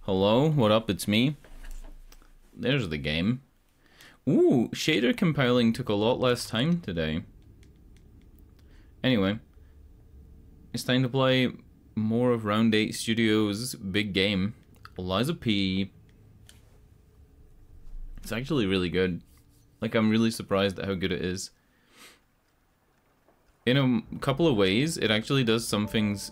Hello, what up? It's me. There's the game. Ooh, shader compiling took a lot less time today. Anyway, it's time to play more of Round 8 Studios' big game, Liza P. It's actually really good. Like, I'm really surprised at how good it is. In a couple of ways, it actually does some things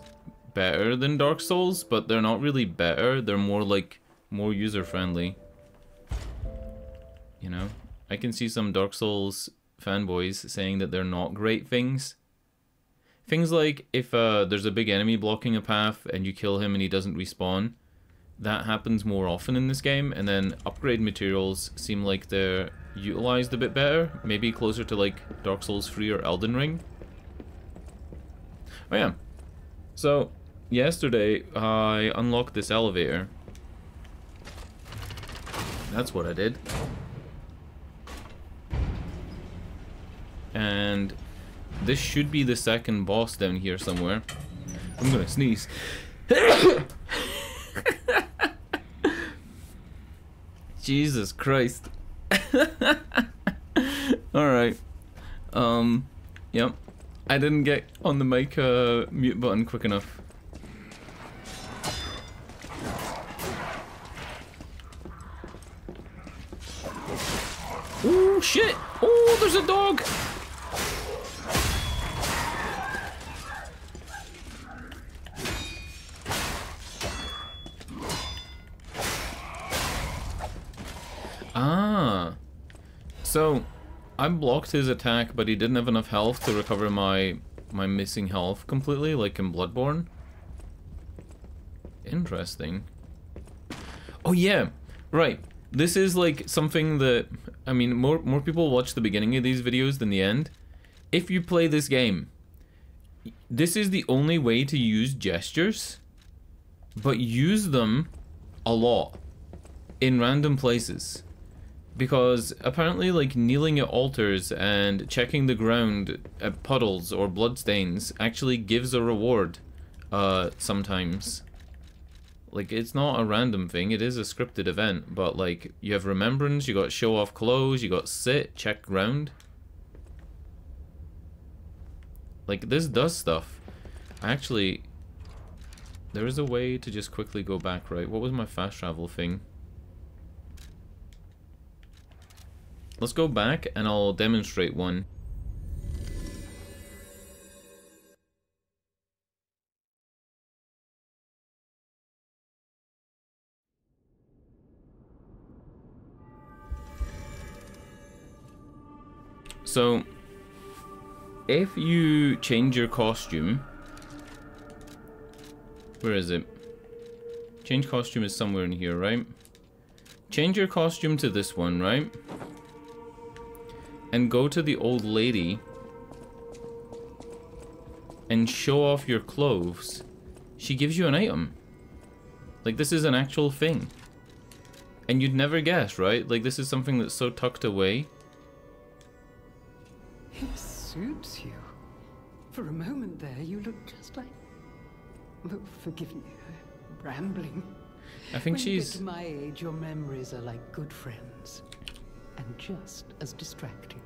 better than Dark Souls, but they're not really better. They're more like, more user-friendly. You know? I can see some Dark Souls fanboys saying that they're not great things. Things like, if there's a big enemy blocking a path and you kill him and he doesn't respawn, that happens more often in this game, and then upgrade materials seem like they're utilized a bit better, maybe closer to like Dark Souls 3 or Elden Ring. Oh yeah, so yesterday I unlocked this elevator. That's what I did. And this should be the second boss down here somewhere. I'm gonna sneeze. Jesus Christ. Alright. Yep. I didn't get on the mic mute button quick enough. Oh shit! Oh, there's a dog! Ah, so I blocked his attack, but he didn't have enough health to recover my missing health completely, like in Bloodborne. Interesting. Oh yeah, right. This is like something that, I mean, more people watch the beginning of these videos than the end. If you play this game, this is the only way to use gestures, but use them a lot in random places. Because apparently, like, kneeling at altars and checking the ground at puddles or bloodstains actually gives a reward, sometimes. Like, it's not a random thing, it is a scripted event, but, like, you have remembrance, you got show off clothes, you got sit, check ground. Like, this does stuff. Actually, there is a way to just quickly go back, right? What was my fast travel thing? Let's go back and I'll demonstrate one. So, if you change your costume, where is it? Change costume is somewhere in here, right? Change your costume to this one, right? And go to the old lady and show off your clothes. She gives you an item. Like, this is an actual thing. And you'd never guess, right? Like, this is something that's so tucked away. It suits you. For a moment there, you look just like... Oh, forgive me, rambling. I think when she's... you get to my age, your memories are like good friends. And just as distracting.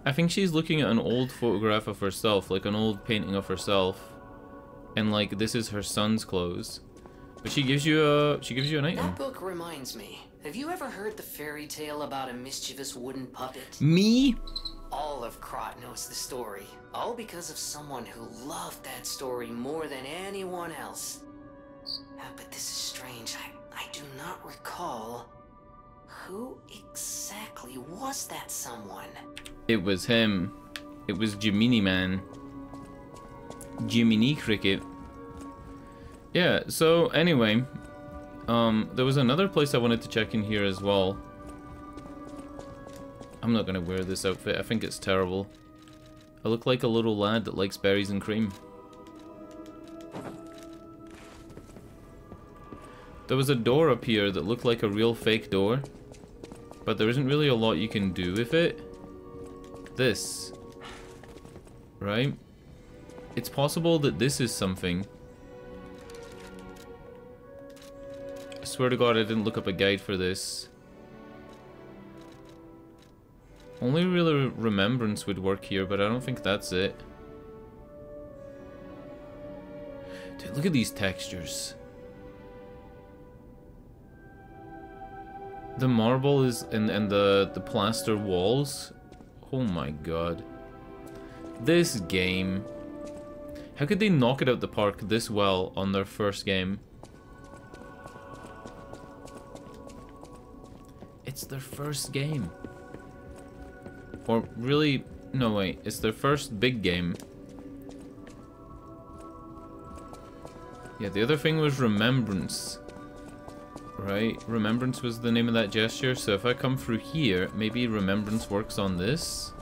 I think she's looking at an old photograph of herself, like an old painting of herself. And like, this is her son's clothes. But she gives you an item. That book reminds me. Have you ever heard the fairy tale about a mischievous wooden puppet? Me? All of Krot knows the story. All because of someone who loved that story more than anyone else. But this is strange. I do not recall. Who exactly was that someone? It was him. It was Jiminy Man. Jiminy Cricket. Yeah, so anyway, there was another place I wanted to check in here as well. I'm not gonna wear this outfit, I think it's terrible. I look like a little lad that likes berries and cream. There was a door up here that looked like a real fake door, but there isn't really a lot you can do with it. This, right? It's possible that this is something. swear to God I didn't look up a guide for this. Only really Remembrance would work here, but I don't think that's it. Dude, look at these textures. The marble is and the plaster walls. Oh my god. This game. How could they knock it out the park this well on their first game? It's their first game. Or really, no wait, it's their first big game. Yeah, the other thing was Remembrance. Right? Remembrance was the name of that gesture, so if I come through here, maybe Remembrance works on this?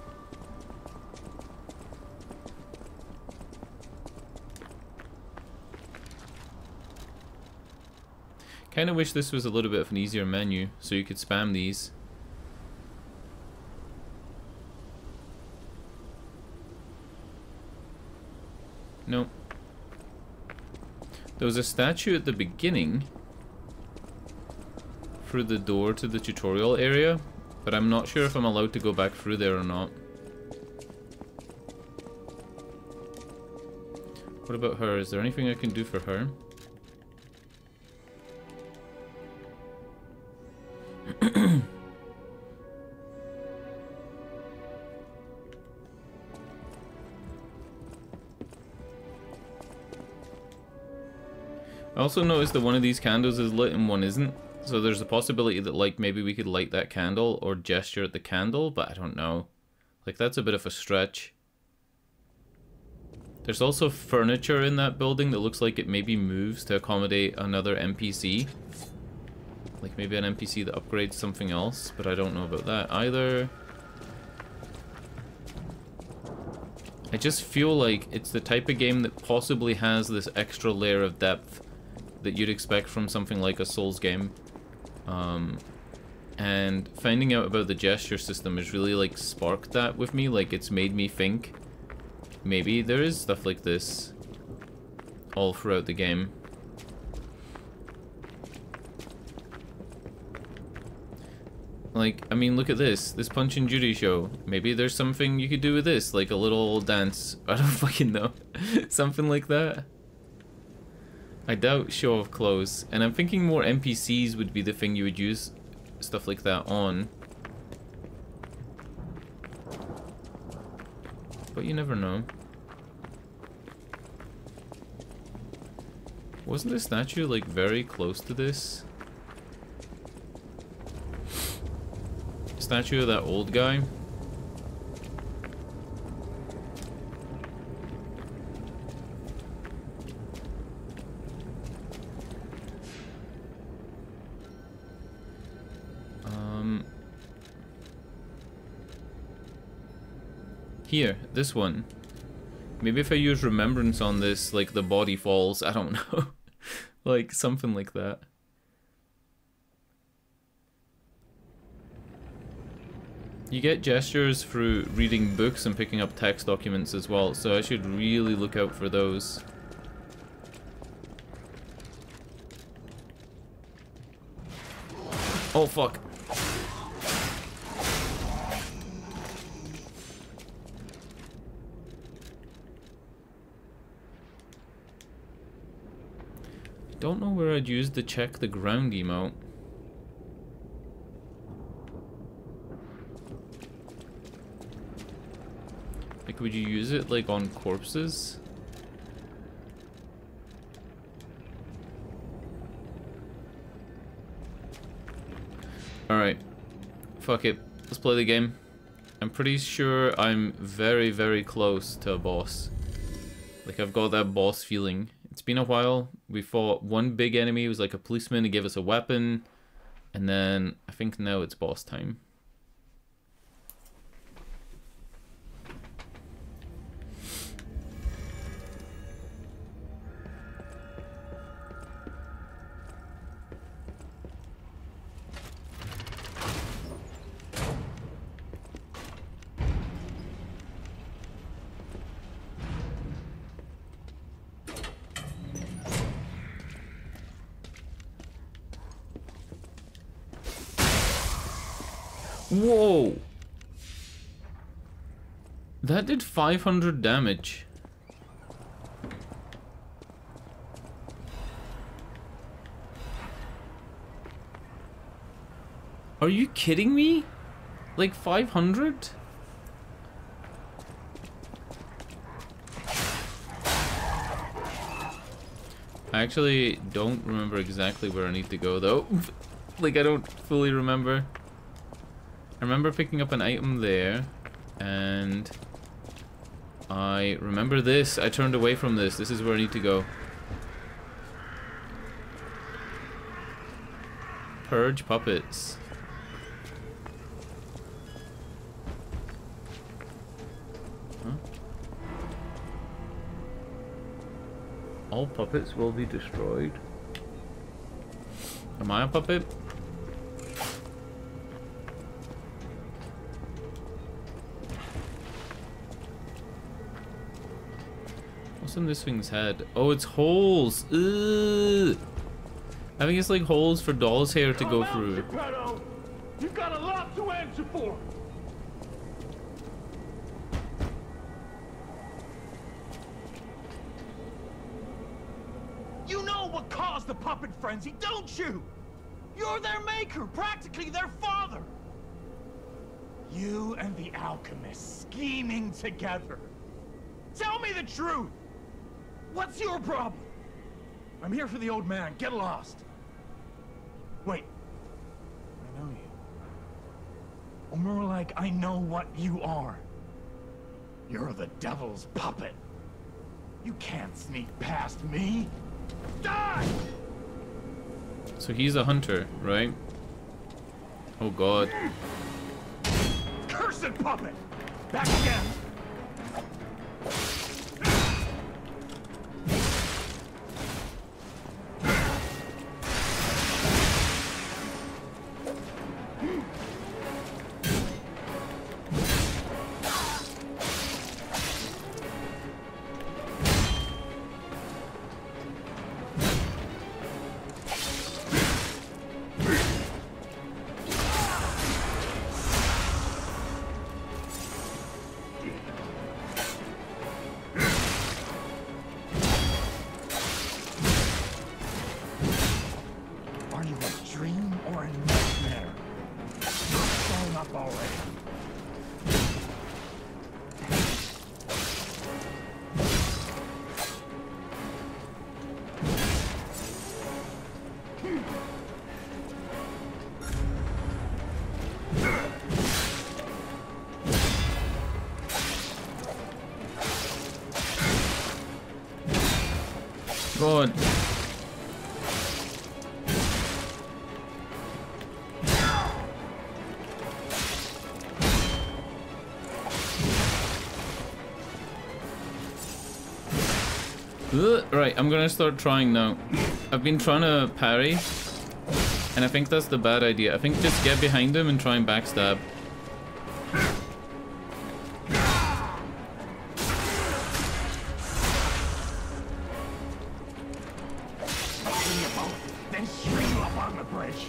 Kinda wish this was a little bit of an easier menu, so you could spam these. No. There was a statue at the beginning through the door to the tutorial area, but I'm not sure if I'm allowed to go back through there or not. What about her? Is there anything I can do for her? I also noticed that one of these candles is lit and one isn't. So there's a possibility that, like, maybe we could light that candle or gesture at the candle, but I don't know. Like, that's a bit of a stretch. There's also furniture in that building that looks like it maybe moves to accommodate another NPC. Like, maybe an NPC that upgrades something else, but I don't know about that either. I just feel like it's the type of game that possibly has this extra layer of depth that you'd expect from something like a Souls game. And finding out about the gesture system has really, like, sparked that with me. Like, it's made me think maybe there is stuff like this all throughout the game. Like, I mean, look at this Punch and Judy show. Maybe there's something you could do with this, like a little dance. I don't fucking know. Something like that. I doubt show of clothes. And I'm thinking more NPCs would be the thing you would use stuff like that on. But you never know. Wasn't the statue, like, very close to this? Statue of that old guy? Here, this one. Maybe if I use Remembrance on this, like, the body falls, I don't know. Like, something like that. You get gestures through reading books and picking up text documents as well, so I should really look out for those. Oh, fuck. Don't know where I'd use the check the ground emote. Like, would you use it, like, on corpses? Alright. Fuck it. Let's play the game. I'm pretty sure I'm very, very close to a boss. Like, I've got that boss feeling. It's been a while. We fought one big enemy. It was like a policeman. He gave us a weapon. And then I think now it's boss time. Whoa! That did 500 damage. Are you kidding me? Like 500? I actually don't remember exactly where I need to go though. Like I don't fully remember. I remember picking up an item there, and I remember this. I turned away from this. This is where I need to go. Purge puppets. Huh? All puppets will be destroyed. Am I a puppet? What's in this thing's head? Oh, it's holes. Ugh. I think it's like holes for doll's hair to go through. You've got a lot to answer for. You know what caused the puppet frenzy, don't you? You're their maker, practically their father. You and the alchemist scheming together. Tell me the truth. What's your problem? I'm here for the old man. Get lost. Wait. I know you. Or more like, I know what you are. You're the devil's puppet. You can't sneak past me. Die! So he's a hunter, right? Oh god. Cursed puppet! Back again! God. Right, I'm gonna start trying now. I've been trying to parry, and I think that's the bad idea. I think just get behind him and try and backstab. Then string you up on the bridge.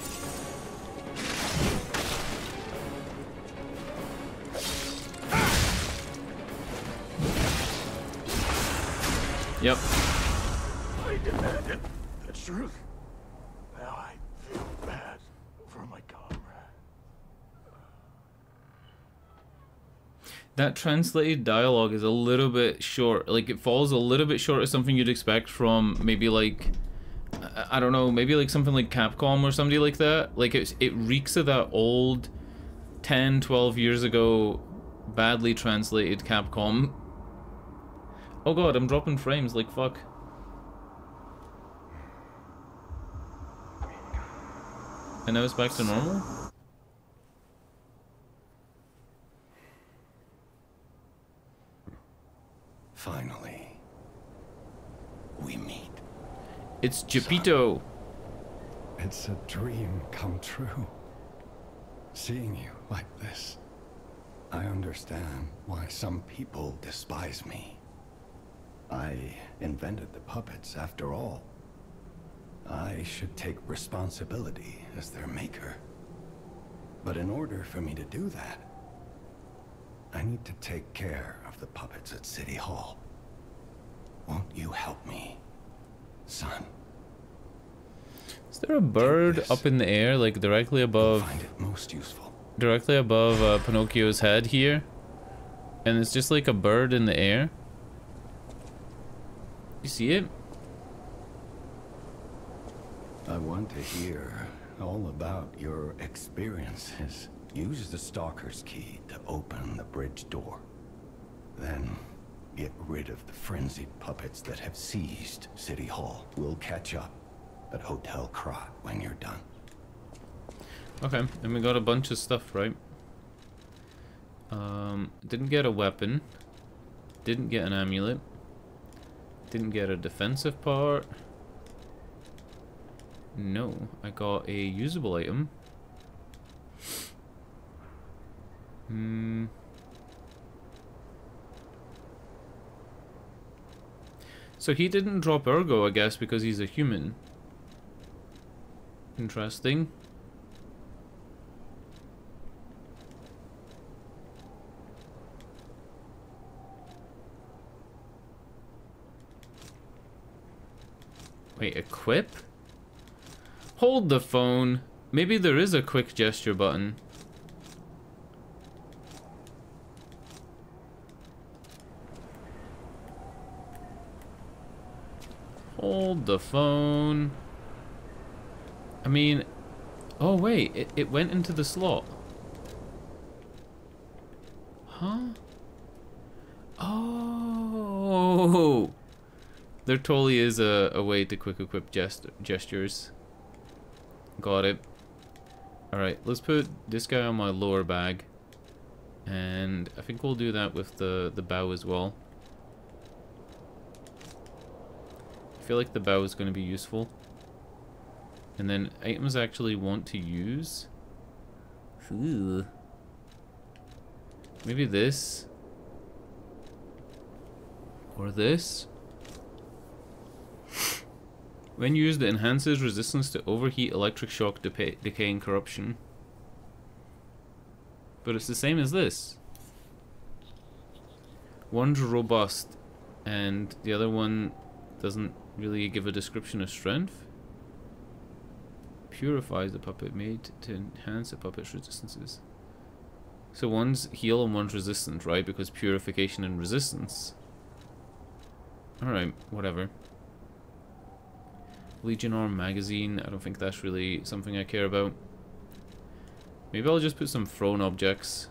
Yep. I demanded the truth. Now I feel bad for my comrade. That translated dialogue is a little bit short. Like, it falls a little bit short of something you'd expect from maybe like, I don't know, maybe like something like Capcom or somebody like that. Like, it reeks of that old 10, 12 years ago badly translated Capcom. Oh god, I'm dropping frames, like fuck. And now it's back to normal? Finally, we meet. It's Geppetto. It's a dream come true. Seeing you like this. I understand why some people despise me. I invented the puppets after all. I should take responsibility as their maker. But in order for me to do that, I need to take care of the puppets at City Hall. Won't you help me, son? Is there a bird up in the air, like directly above? Find it most useful. Directly above Pinocchio's head here, and it's just like a bird in the air. You see it? I want to hear all about your experiences. Use the Stalker's key to open the bridge door. Then get rid of the frenzied puppets that have seized City Hall. We'll catch up at Hotel Krat when you're done. Okay, and we got a bunch of stuff, right? Didn't get a weapon. Didn't get an amulet. Didn't get a defensive part. No, I got a usable item. So he didn't drop Ergo, I guess, because he's a human. Interesting. Wait, equip? Hold the phone. Maybe there is a quick gesture button. Hold the phone. I mean, oh wait, it went into the slot. Huh? Oh! There totally is a way to quick equip gestures. Got it. Alright, let's put this guy on my lower bag. And I think we'll do that with the bow as well. I feel like the bow is going to be useful. And then items I actually want to use. Ooh. Maybe this. Or this. When used, it enhances resistance to overheat, electric shock, decay, and corruption. But it's the same as this. One's robust, and the other one doesn't really give a description of strength. Purifies the puppet, made to enhance the puppet's resistances. So one's heal and one's resistant, right? Because purification and resistance. Alright, whatever. Legion Arm magazine, I don't think that's really something I care about. Maybe I'll just put some thrown objects.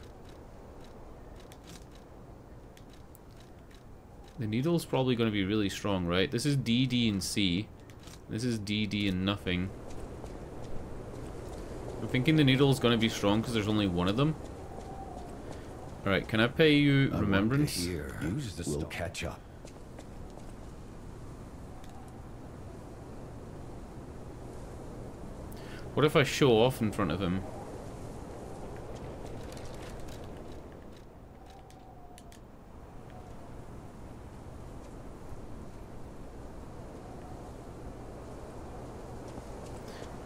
The needle's probably going to be really strong, right? This is D, D, and C. This is D, D, and nothing. I'm thinking the needle's going to be strong because there's only one of them. Alright, can I pay you remembrance? We'll catch up. What if I show off in front of him?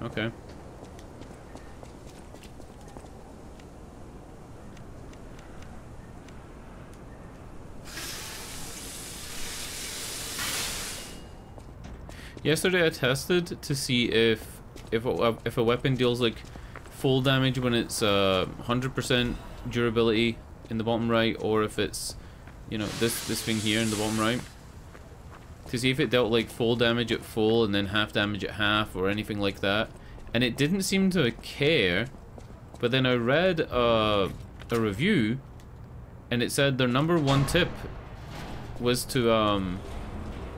Okay. Yesterday I tested to see if a weapon deals like full damage when it's 100% durability in the bottom right, or if it's, you know, this thing here in the bottom right, to see if it dealt like full damage at full and then half damage at half or anything like that, and it didn't seem to care. But then I read a review and it said their #1 tip was to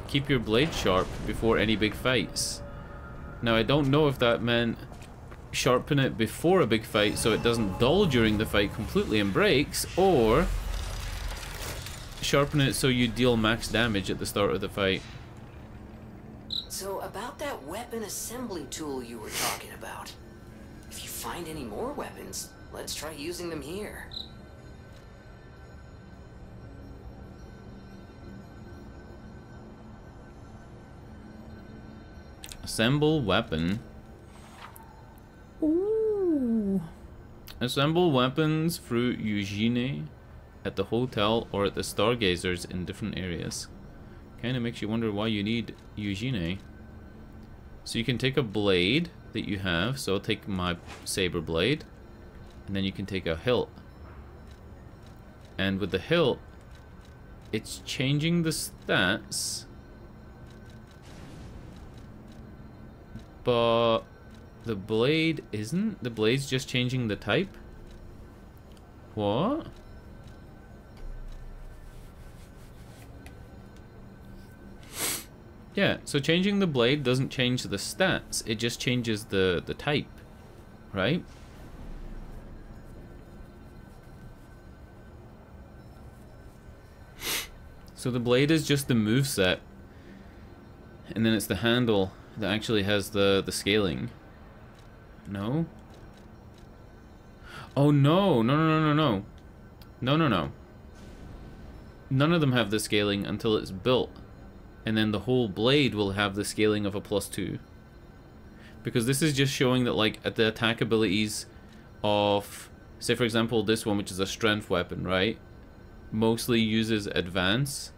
keep your blade sharp before any big fights. Now I don't know if that meant sharpen it before a big fight so it doesn't dull during the fight completely and breaks, or sharpen it so you deal max damage at the start of the fight. So about that weapon assembly tool you were talking about. If you find any more weapons, let's try using them here. Assemble weapon. Ooh. Assemble weapons through Eugene at the hotel or at the Stargazers in different areas. Kind of makes you wonder why you need Eugene. So you can take a blade that you have. So I'll take my saber blade. And then you can take a hilt. And with the hilt, it's changing the stats. But the blade isn't? The blade's just changing the type? What? Yeah, so changing the blade doesn't change the stats, it just changes the type, right? So the blade is just the moveset, and then it's the handle that actually has the scaling. No? Oh no, no, no, no, no, no. No, no, no. None of them have the scaling until it's built. And then the whole blade will have the scaling of a +2. Because this is just showing that, like, at the attack abilities of, say for example, this one, which is a strength weapon, right? Mostly uses advance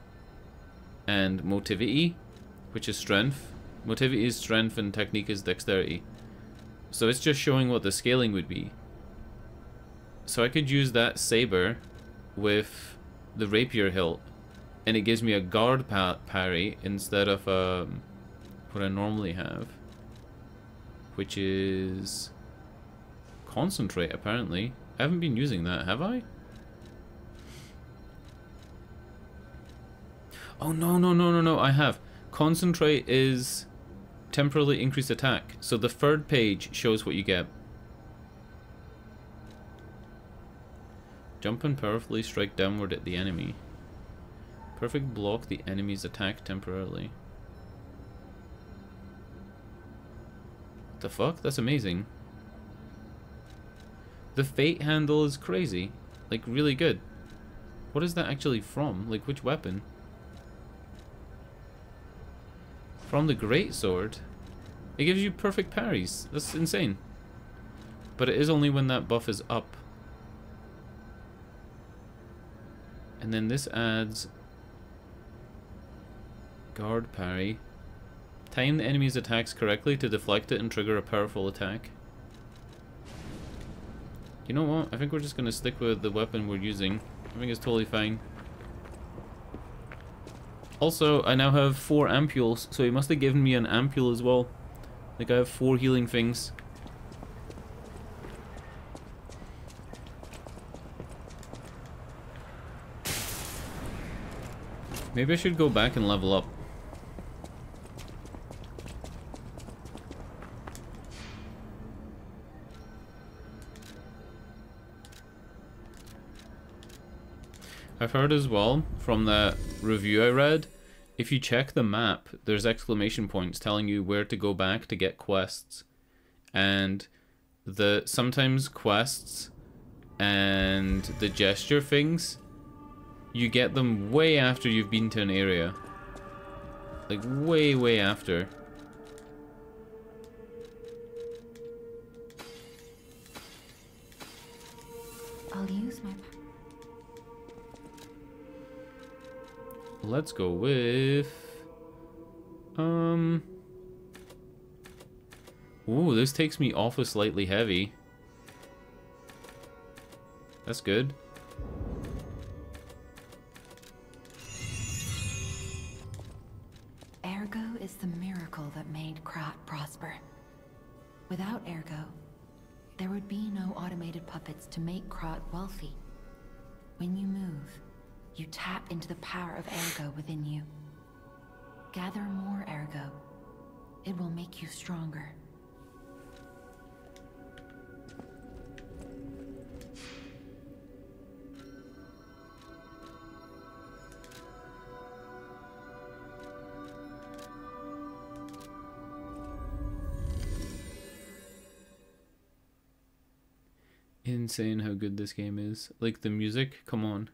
and motivity, which is strength. Motivity is strength and technique is dexterity. So it's just showing what the scaling would be. So I could use that saber with the rapier hilt, and it gives me a guard parry instead of what I normally have, which is concentrate, apparently. I haven't been using that, have I? Oh, no, no, no, no, no, I have. Concentrate is temporarily increased attack. So the third page shows what you get. Jump and powerfully strike downward at the enemy. Perfect block the enemy's attack temporarily. What the fuck? That's amazing. The fate handle is crazy. Like, really good. What is that actually from? Like, which weapon? From the greatsword. It gives you perfect parries. That's insane. But it is only when that buff is up. And then this adds guard parry. Time the enemy's attacks correctly to deflect it and trigger a powerful attack. You know what? I think we're just gonna stick with the weapon we're using. I think it's totally fine. Also, I now have 4 ampules, so he must have given me an ampule as well. Like, I have 4 healing things. Maybe I should go back and level up. I've heard as well from that review I read, if you check the map, there's exclamation points telling you where to go back to get quests. And sometimes quests and the gesture things, you get them way after you've been to an area. Like, way, way after. I'll use my... Let's go with... Ooh, this takes me off a slightly heavy. That's good. Ergo is the miracle that made Krat prosper. Without Ergo, there would be no automated puppets to make Krat wealthy. When you move, you tap into the power of Ergo within you. Gather more Ergo. It will make you stronger. Insane how good this game is. Like, the music, come on.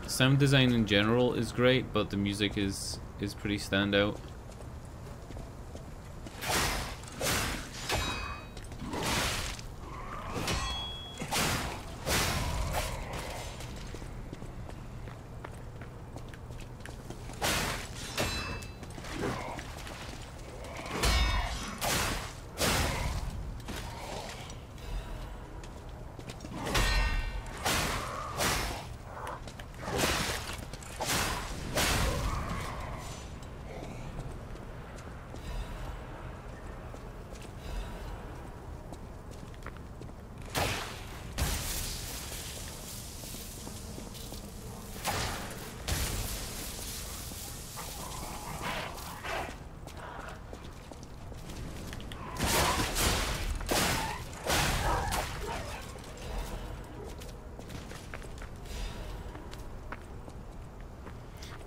Sound design in general is great, but the music is pretty standout.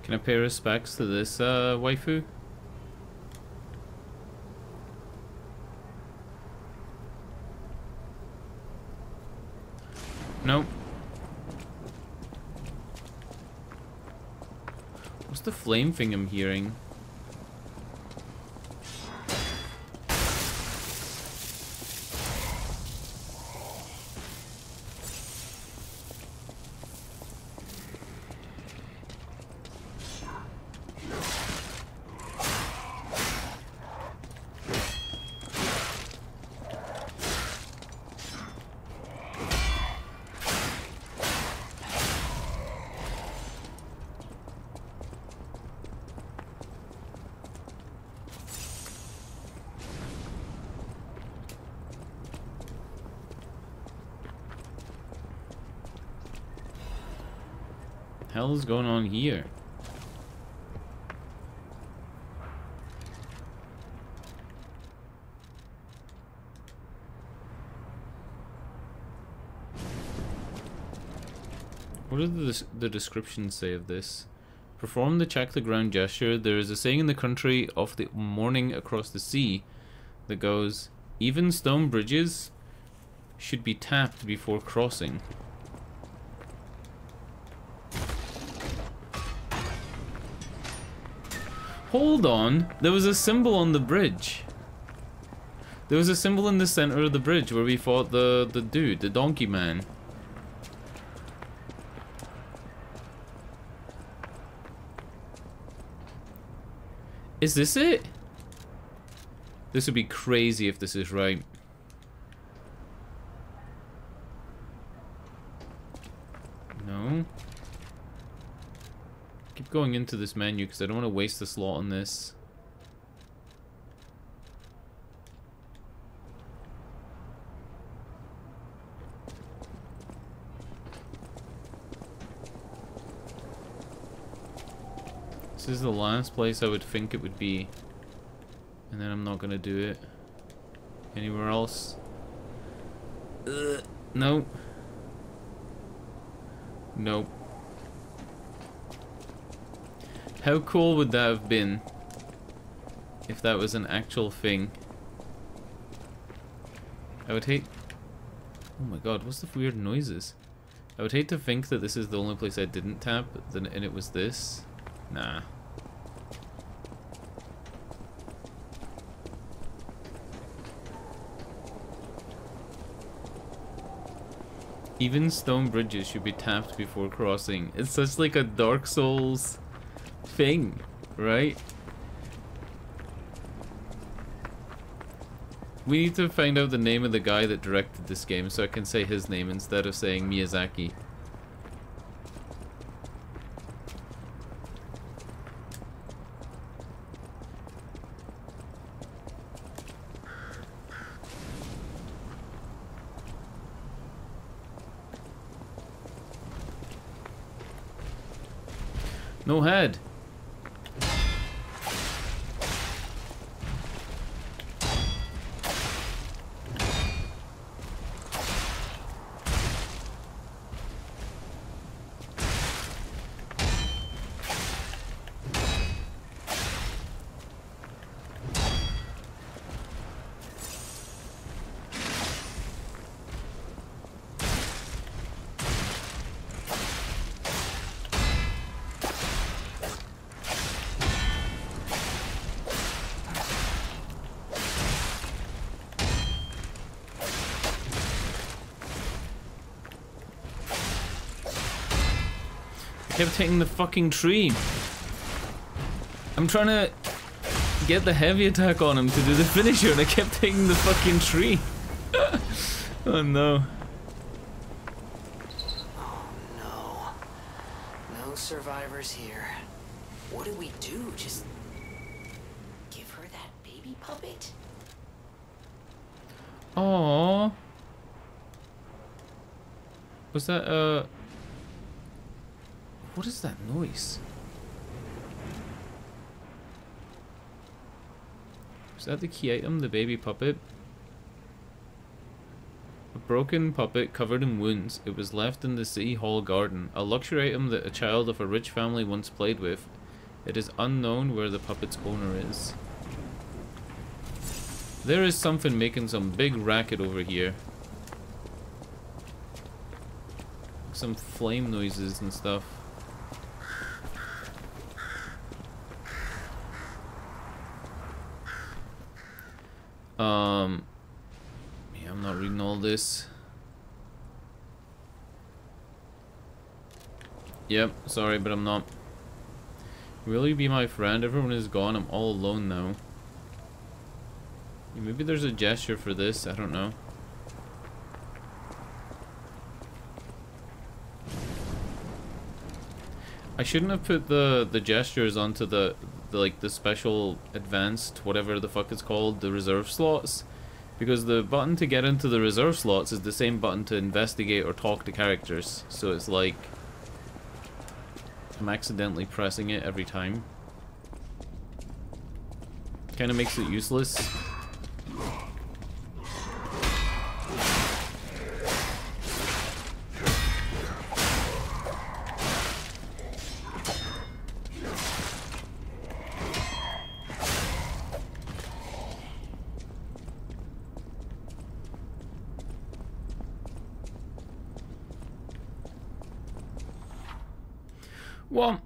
Can I pay respects to this waifu? Nope. What's the flame thing I'm hearing? Hell is going on here? What does the description say of this? Perform the check the ground gesture. There is a saying in the country of the morning across the sea that goes, even stone bridges should be tapped before crossing. Hold on, there was a symbol on the bridge. There was a symbol in the center of the bridge where we fought the dude, the donkey man. Is this it? This would be crazy if this is right. No. Keep going into this menu because I don't want to waste the slot on this. This is the last place I would think it would be. And then I'm not gonna do it. Anywhere else? Nope. Nope. How cool would that have been if that was an actual thing? I would hate... Oh my god, what's the weird noises? I would hate to think that this is the only place I didn't tap, and it was this. Nah. Even stone bridges should be tapped before crossing. It's such like a Dark Souls thing, right? We need to find out the name of the guy that directed this game so I can say his name instead of saying Miyazaki. No head. I kept hitting the fucking tree. I'm trying to get the heavy attack on him to do the finisher and I kept hitting the fucking tree. Oh no. Oh no. No survivors here. What do we do? Just give her that baby puppet? Aww. Was that what is that noise? Is that the key item, the baby puppet? A broken puppet covered in wounds. It was left in the City Hall garden. A luxury item that a child of a rich family once played with. It is unknown where the puppet's owner is. There is something making some big racket over here. Some flame noises and stuff. Yeah, I'm not reading all this. Yep, sorry, but I'm not. Will you be my friend? Everyone is gone. I'm all alone now. Maybe there's a gesture for this. I don't know. I shouldn't have put the gestures onto the like the special advanced whatever the fuck it's called, the reserve slots, because the button to get into the reserve slots is the same button to investigate or talk to characters, so it's like I'm accidentally pressing it every time. Kind of makes it useless. Well,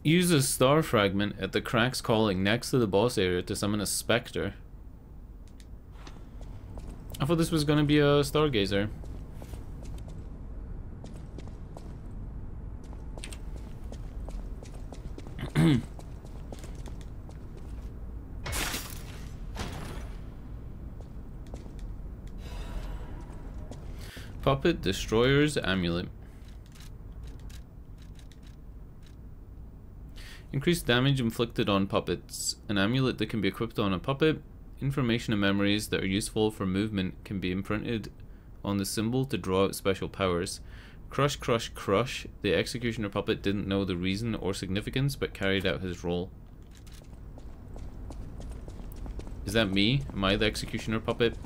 use a star fragment at the cracks calling next to the boss area to summon a specter. I thought this was gonna be a stargazer. Puppet Destroyer's Amulet. Increased damage inflicted on puppets. An amulet that can be equipped on a puppet. Information and memories that are useful for movement can be imprinted on the symbol to draw out special powers. Crush, crush, crush. The executioner puppet didn't know the reason or significance but carried out his role. Is that me? Am I the executioner puppet?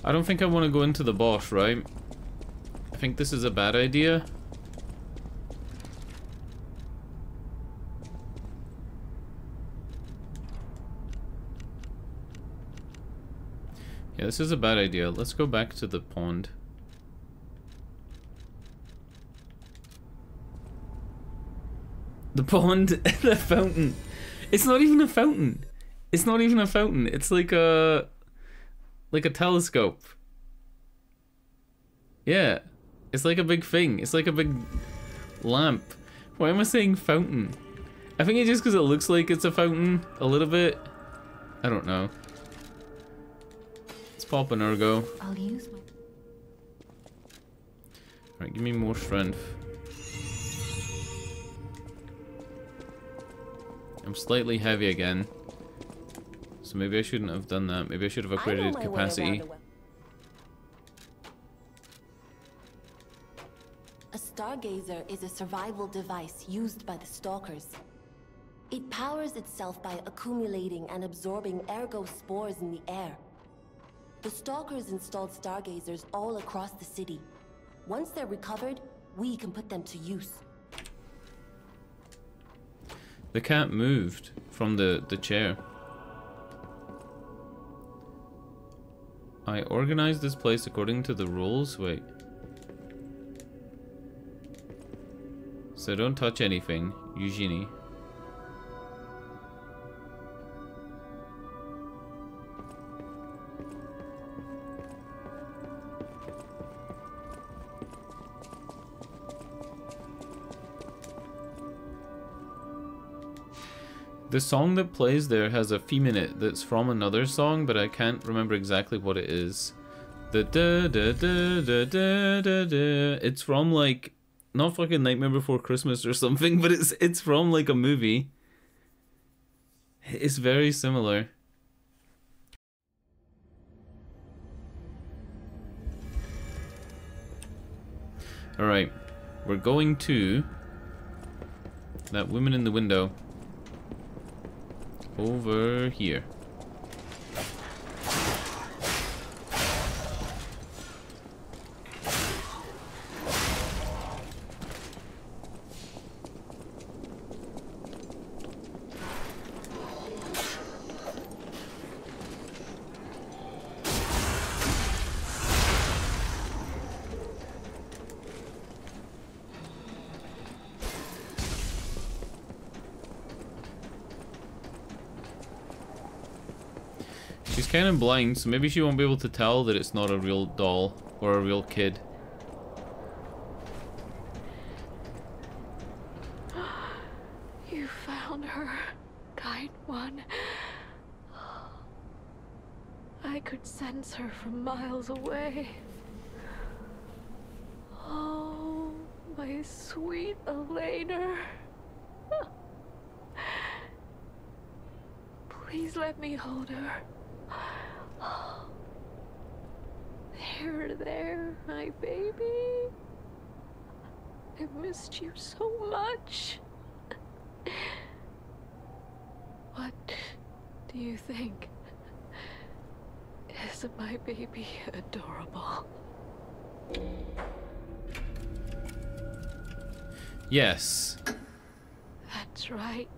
I don't think I want to go into the boss, right? I think this is a bad idea. Yeah, this is a bad idea. Let's go back to the pond. The pond, the fountain. It's not even a fountain. It's not even a fountain. It's like a telescope. Yeah. It's like a big thing. It's like a big lamp. Why am I saying fountain? I think it's just because it looks like it's a fountain a little bit. I don't know. Let's pop an ergo. I'll use my... Alright, give me more strength. I'm slightly heavy again. So maybe I shouldn't have done that. Maybe I should have upgraded capacity. A stargazer is a survival device used by the stalkers. It powers itself by accumulating and absorbing ergo spores in the air. The stalkers installed stargazers all across the city. Once they're recovered, we can put them to use. The cat moved from the chair. I organized this place according to the rules. Wait. So don't touch anything, Eugenie. The song that plays there has a theme in it that's from another song, but I can't remember exactly what it is. The da da da da da da da. It's from like not fucking Nightmare Before Christmas or something, but it's from like a movie. It's very similar. All right, we're going to that woman in the window. Over here. She's kind of blind, so maybe she won't be able to tell that it's not a real doll or a real kid. You found her, kind one. I could sense her from miles away. Oh, my sweet Elena. Please let me hold her. There, my baby. I missed you so much. What do you think? Is my baby adorable? Yes. That's right,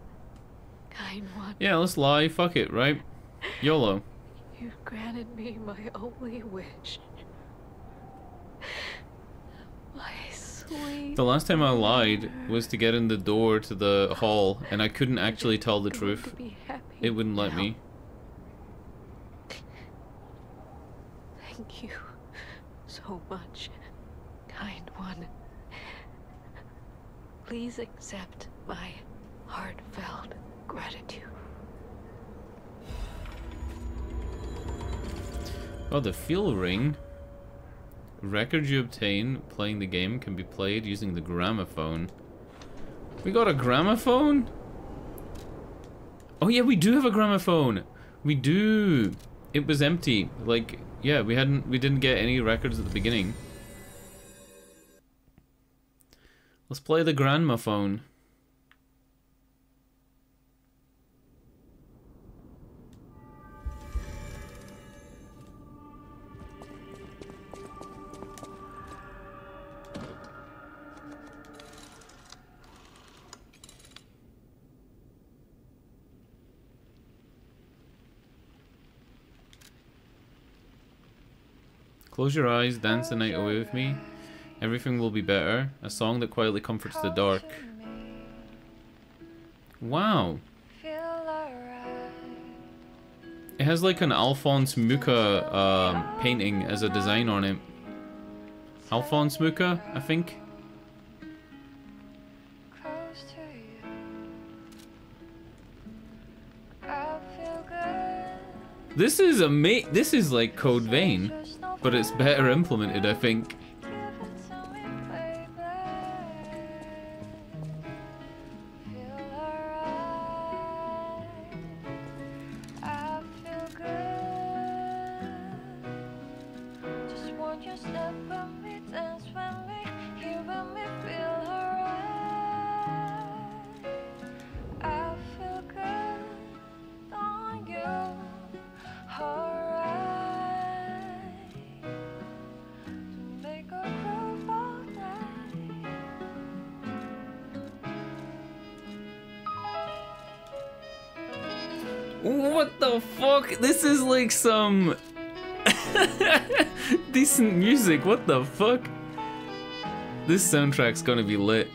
kind one. Yeah, let's lie. Fuck it, right? YOLO. You've granted me my only wish. My sweet. The last time I lied was to get in the door to the hall, and I couldn't actually tell the truth. It wouldn't let me. Thank you so much, kind one. Please accept my heartfelt gratitude. Oh, the feel ring. Records you obtain playing the game can be played using the gramophone. We got a gramophone? Oh yeah, we do have a gramophone. We do. It was empty. Like, yeah, we didn't get any records at the beginning. Let's play the gramophone. Close your eyes, dance the night away with me. Everything will be better. A song that quietly comforts the dark. Wow. It has like an Alphonse Mucha painting as a design on it. Alphonse Mucha, I think. This is this is like Code Vein, but it's better implemented, I think. What the fuck? This is like some decent music. What the fuck? This soundtrack's gonna be lit.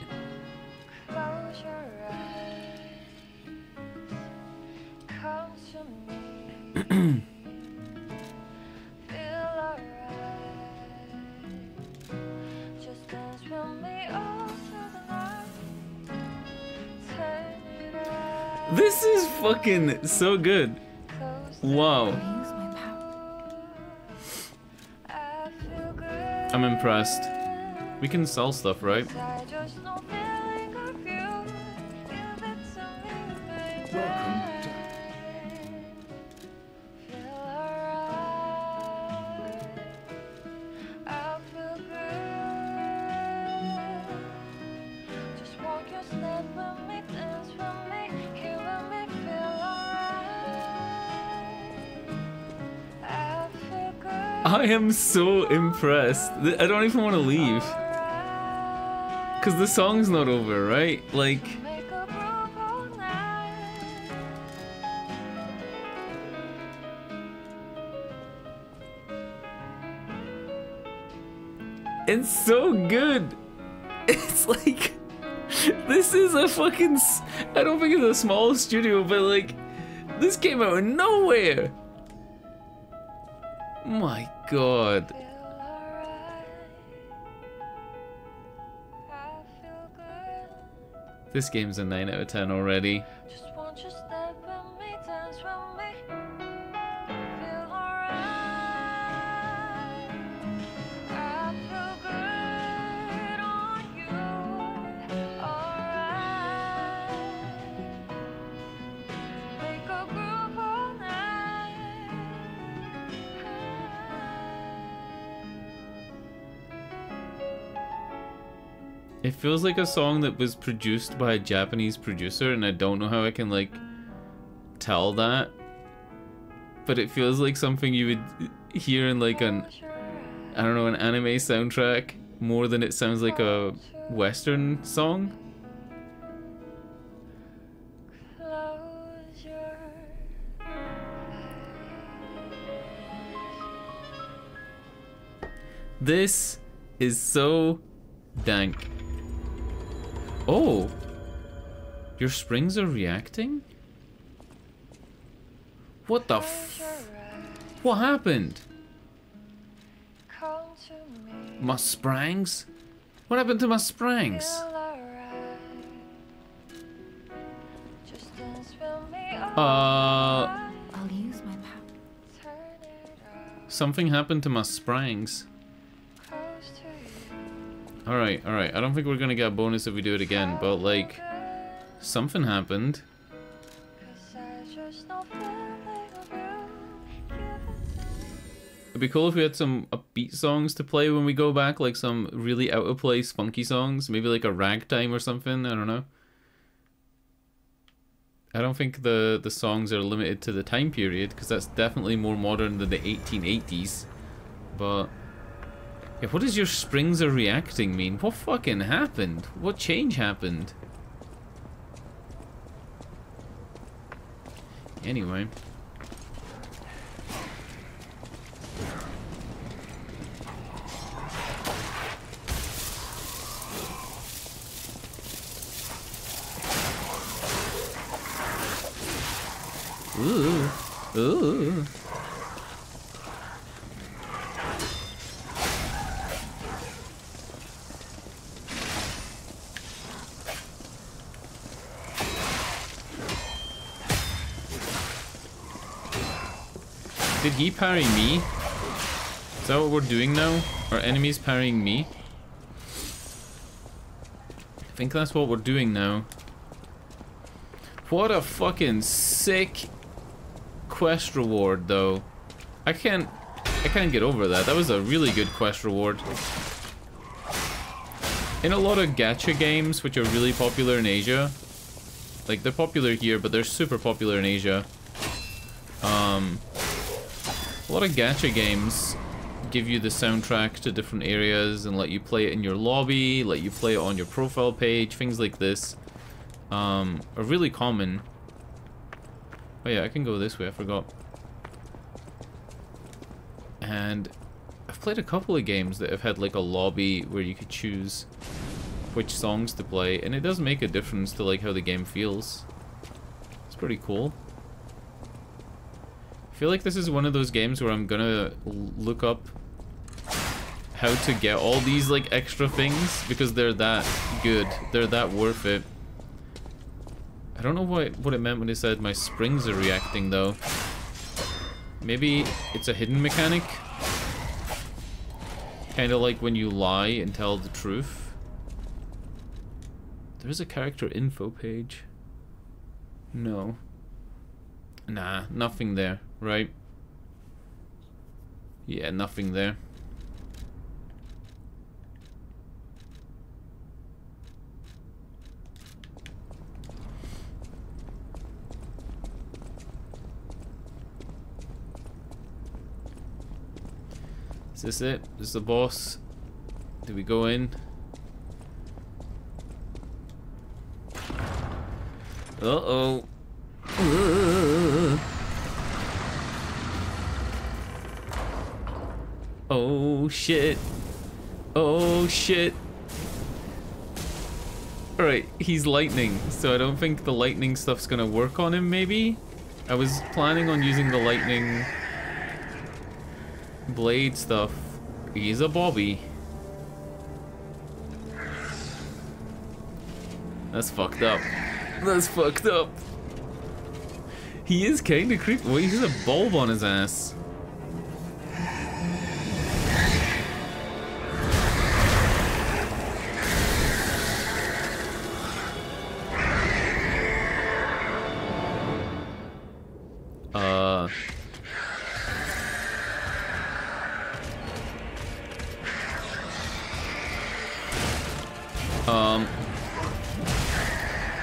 This is fucking so good. Wow. Use my power. I'm impressed. We can sell stuff, right? Welcome. I am so impressed. I don't even want to leave. Cause the song's not over, right? Like... It's so good! It's like... This is a fucking... I don't think it's a small studio, but like... This came out of nowhere! My god. This game's a 9 out of 10 already. It feels like a song that was produced by a Japanese producer, and I don't know how I can, like, tell that. But it feels like something you would hear in, like, an, I don't know, an anime soundtrack, more than it sounds like a Western song. This is so dank. Oh, your springs are reacting? What the what happened? My springs? What happened to my springs? I'll use my power. Something happened to my springs. Alright, alright. I don't think we're gonna get a bonus if we do it again, but like, something happened. It'd be cool if we had some upbeat songs to play when we go back, like some really out of place funky songs, maybe like a ragtime or something, I don't know. I don't think the songs are limited to the time period, because that's definitely more modern than the 1880s, but... Yeah, what does your springs are reacting mean? What fucking happened? What change happened? Anyway. Ooh. Ooh. Did he parry me? Is that what we're doing now? Are enemies parrying me? I think that's what we're doing now. What a fucking sick quest reward, though. I can't get over that. That was a really good quest reward. In a lot of gacha games, which are really popular in Asia, like they're popular here, but they're super popular in Asia. A lot of gacha games give you the soundtrack to different areas and let you play it in your lobby, let you play it on your profile page, things like this are really common. Oh yeah, I can go this way, I forgot. And I've played a couple of games that have had like a lobby where you could choose which songs to play, and it does make a difference to like how the game feels. It's pretty cool. I feel like this is one of those games where I'm gonna look up how to get all these like extra things because they're that good, they're that worth it. I don't know what it meant when it said my springs are reacting though. Maybe it's a hidden mechanic? Kinda like when you lie and tell the truth. There's a character info page. No. Nah, nothing there, right? Yeah, nothing there. Is this it? Is this the boss? Do we go in? Uh-oh. Oh shit. Oh shit. Alright, he's lightning, so I don't think the lightning stuff's gonna work on him, maybe? I was planning on using the lightning blade stuff. He's a Bobby. That's fucked up. That's fucked up. He is kinda creepy. Wait, he's a bulb on his ass.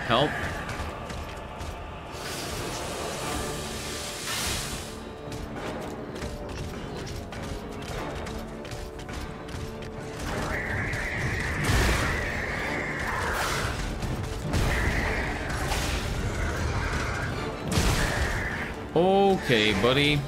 Help. Okay, buddy.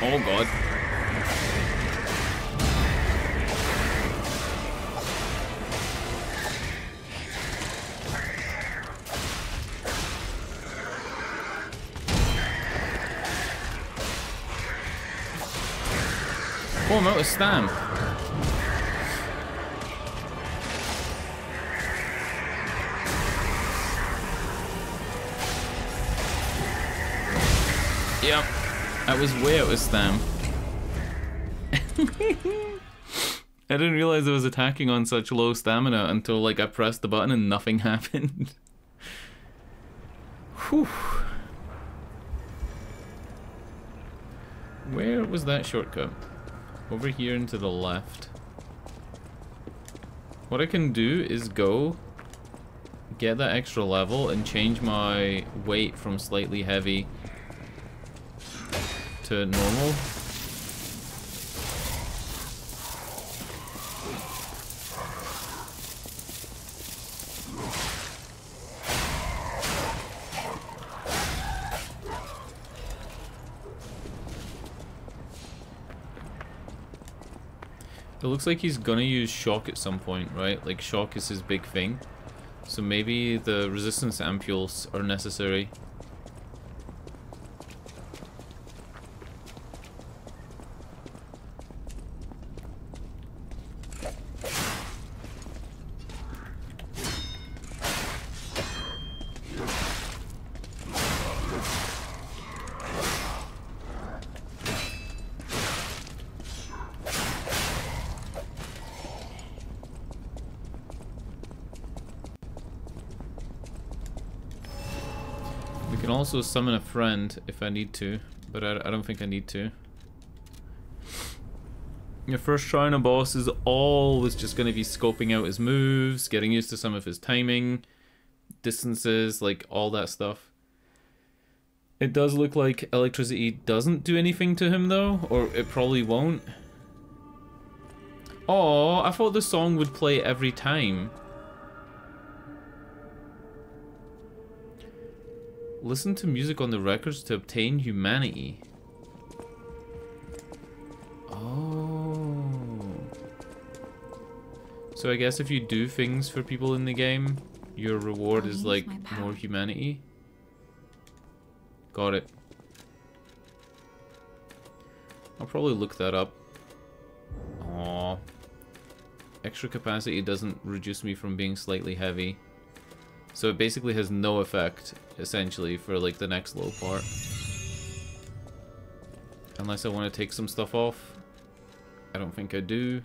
Oh god. Oh, I'm out of stamp. Yep. I was way out of stamp. I didn't realize I was attacking on such low stamina until like I pressed the button and nothing happened. Whew. Where was that shortcut? Over here and to the left. What I can do is go get that extra level and change my weight from slightly heavy to normal. It looks like he's gonna use shock at some point, right? Like shock is his big thing. So maybe the resistance ampules are necessary. We can also summon a friend if I need to, but I don't think I need to. Your first try on a boss is always just going to be scoping out his moves, getting used to some of his timing, distances, like all that stuff. It does look like electricity doesn't do anything to him though, or it probably won't. Oh, I thought the song would play every time. Listen to music on the records to obtain humanity. Oh. So I guess if you do things for people in the game, your reward is like more humanity. Got it. I'll probably look that up. Aww. Extra capacity doesn't reduce me from being slightly heavy. So it basically has no effect, essentially, for like the next low part. Unless I want to take some stuff off. I don't think I do.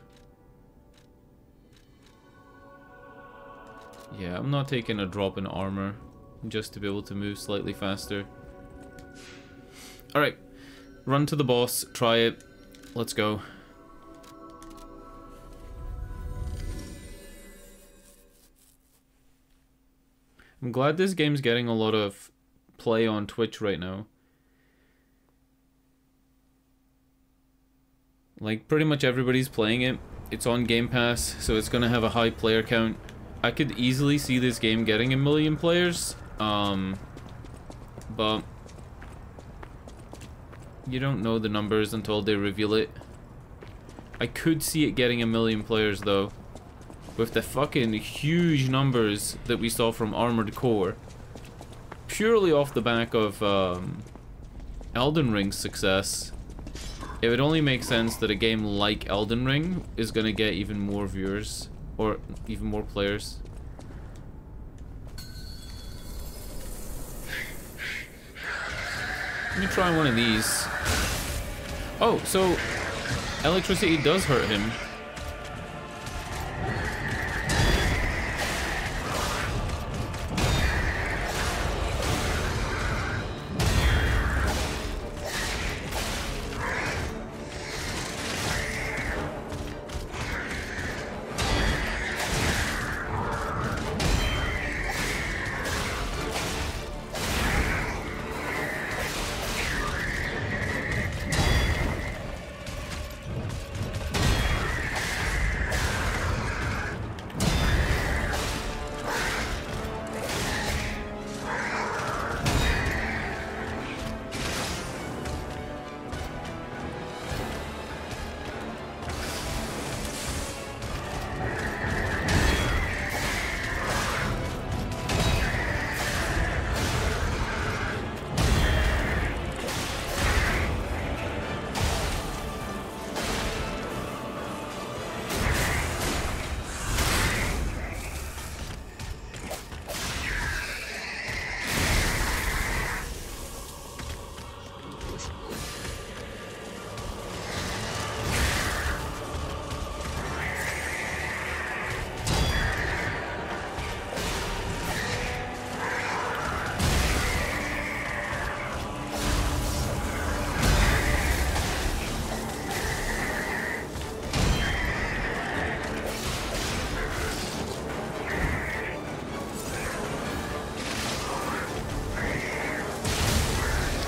Yeah, I'm not taking a drop in armor just to be able to move slightly faster. Alright, run to the boss, try it. Let's go. I'm glad this game's getting a lot of play on Twitch right now. Like, pretty much everybody's playing it. It's on Game Pass, so it's gonna have a high player count. I could easily see this game getting 1 million players, but you don't know the numbers until they reveal it. I could see it getting 1 million players, though. With the fucking huge numbers that we saw from Armored Core. Purely off the back of Elden Ring's success, it would only make sense that a game like Elden Ring is gonna get even more viewers, or even more players. Let me try one of these. Oh, so electricity does hurt him.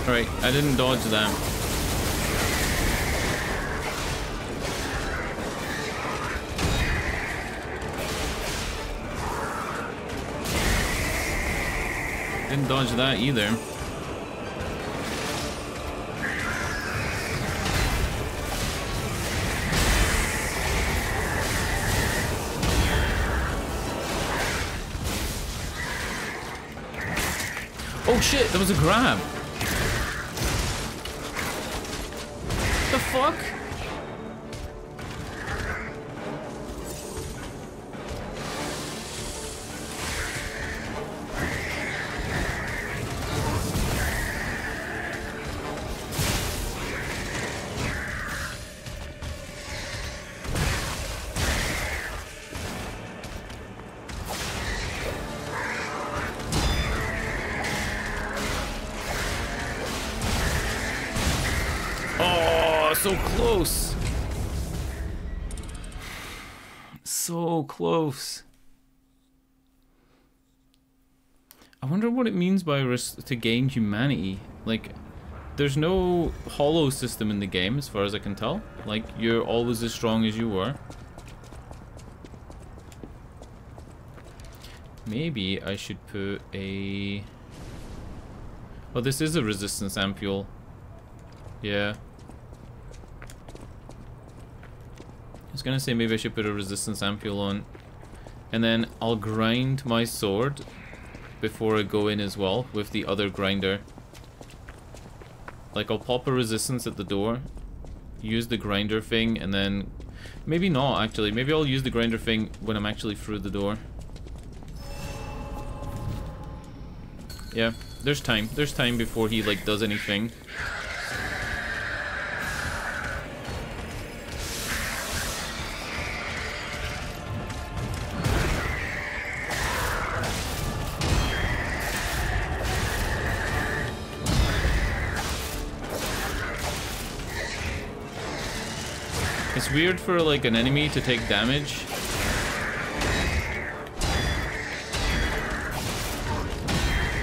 Alright, I didn't dodge that. Didn't dodge that either. Oh shit, that was a grab. The fuck? So close. So close. I wonder what it means by to gain humanity. Like, there's no hollow system in the game as far as I can tell. Like, you're always as strong as you were. Maybe I should put a Oh, this is a resistance ampule. Yeah. I was gonna say maybe I should put a resistance ampule on. And then I'll grind my sword before I go in as well with the other grinder. Like, I'll pop a resistance at the door, use the grinder thing, and then... Maybe not, actually. Maybe I'll use the grinder thing when I'm actually through the door. Yeah, there's time. There's time before he, like, does anything. It's weird for, like, an enemy to take damage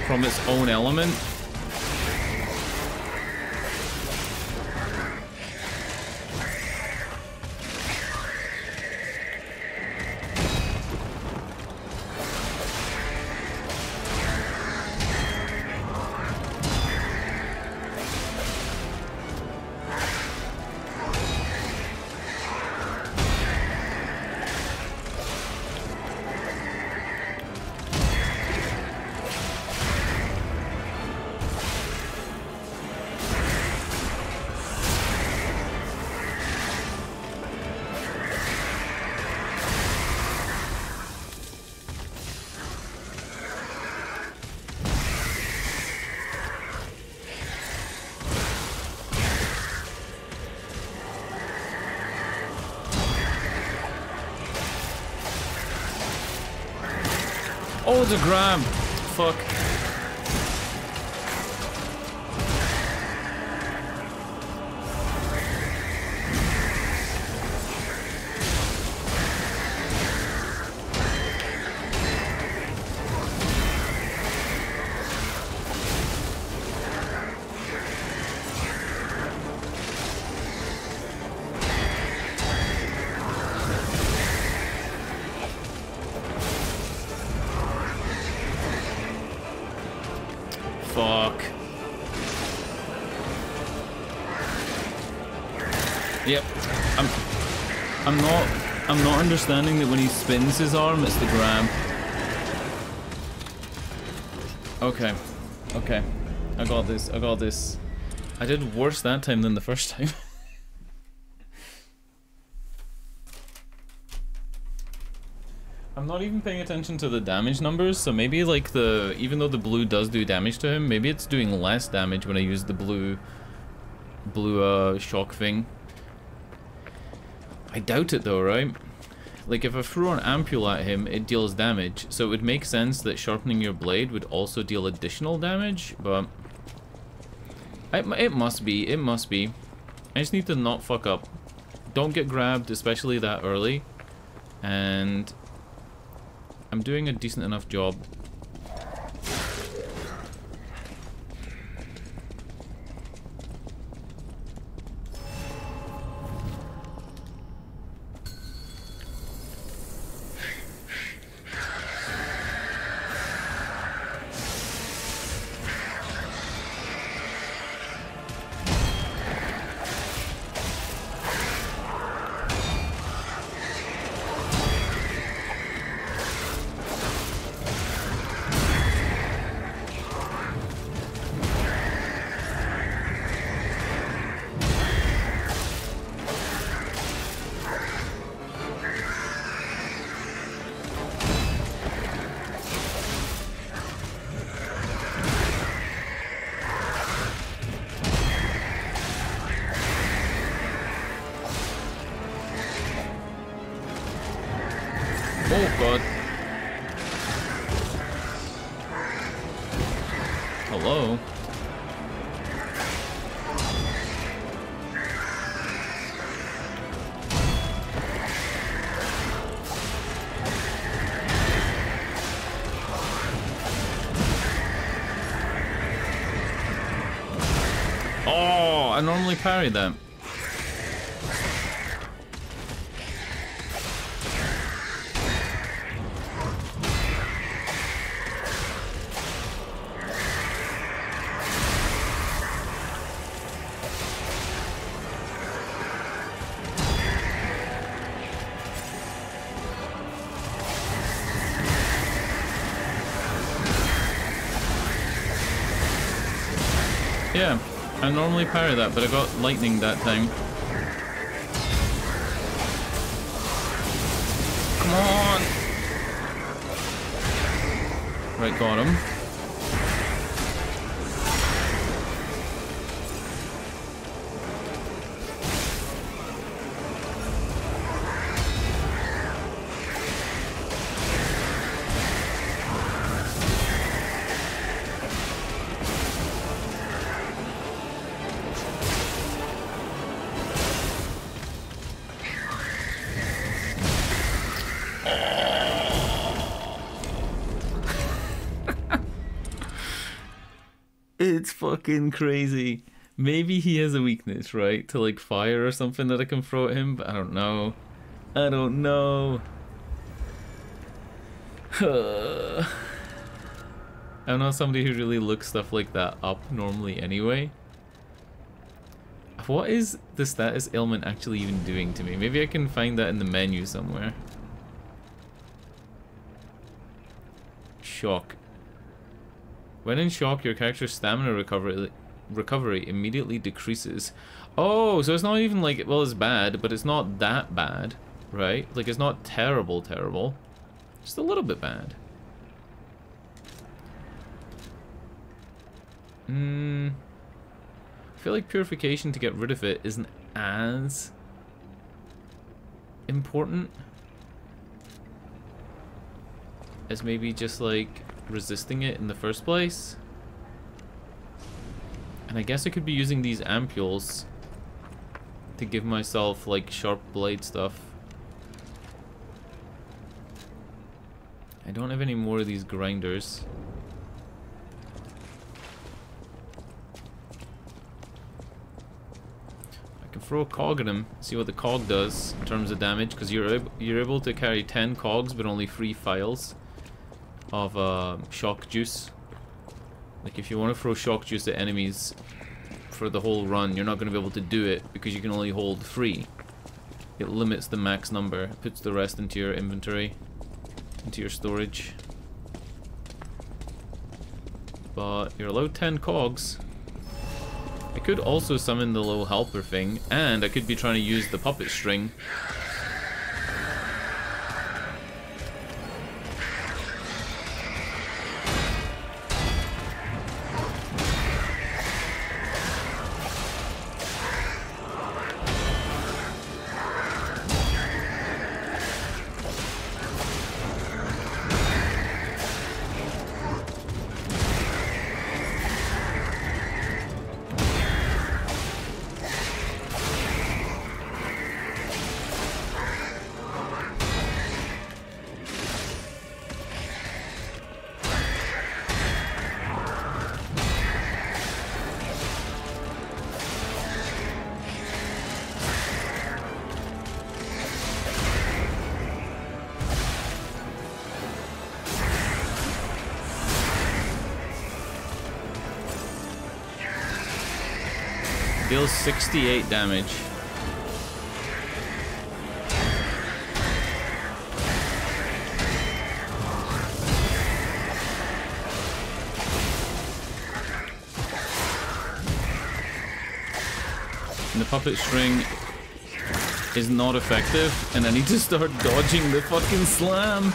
from its own element. Oh, the grab! Fuck. Fuck. Yep. I'm not understanding that when he spins his arm, it's the grab. Okay. Okay. I got this. I got this. I did worse that time than the first time. I'm not even paying attention to the damage numbers, so maybe like even though the blue does do damage to him, maybe it's doing less damage when I use the blue shock thing. I doubt it though, right? Like if I threw an ampule at him, it deals damage, so it would make sense that sharpening your blade would also deal additional damage, but it must be, it must be. I just need to not fuck up. Don't get grabbed, especially that early, and I'm doing a decent enough job. Oh god. Hello? Oh, I normally parry that. Yeah, I normally parry that, but I got lightning that time. Come on! Right, got him. It's fucking crazy. Maybe he has a weakness, right? To like fire or something that I can throw at him, but I don't know. I don't know. I'm not somebody who really looks stuff like that up normally anyway. What is the status ailment actually even doing to me? Maybe I can find that in the menu somewhere. Shock. When in shock, your character's stamina recovery immediately decreases. Oh, so it's not even like, well, it's bad, but it's not that bad, right? Like, it's not terrible, terrible. Just a little bit bad. I feel like purification to get rid of it isn't as important as maybe just like resisting it in the first place. And I guess I could be using these ampules to give myself like sharp blade stuff. I don't have any more of these grinders. I can throw a cog at him, see what the cog does in terms of damage, because you're able to carry 10 cogs but only 3 files of shock juice. Like if you want to throw shock juice at enemies for the whole run, you're not going to be able to do it because you can only hold 3. It limits the max number, it puts the rest into your inventory, into your storage. But you're allowed 10 cogs. I could also summon the little helper thing, and I could be trying to use the puppet string. Deals 68 damage. And the puppet string is not effective, and I need to start dodging the fucking slam.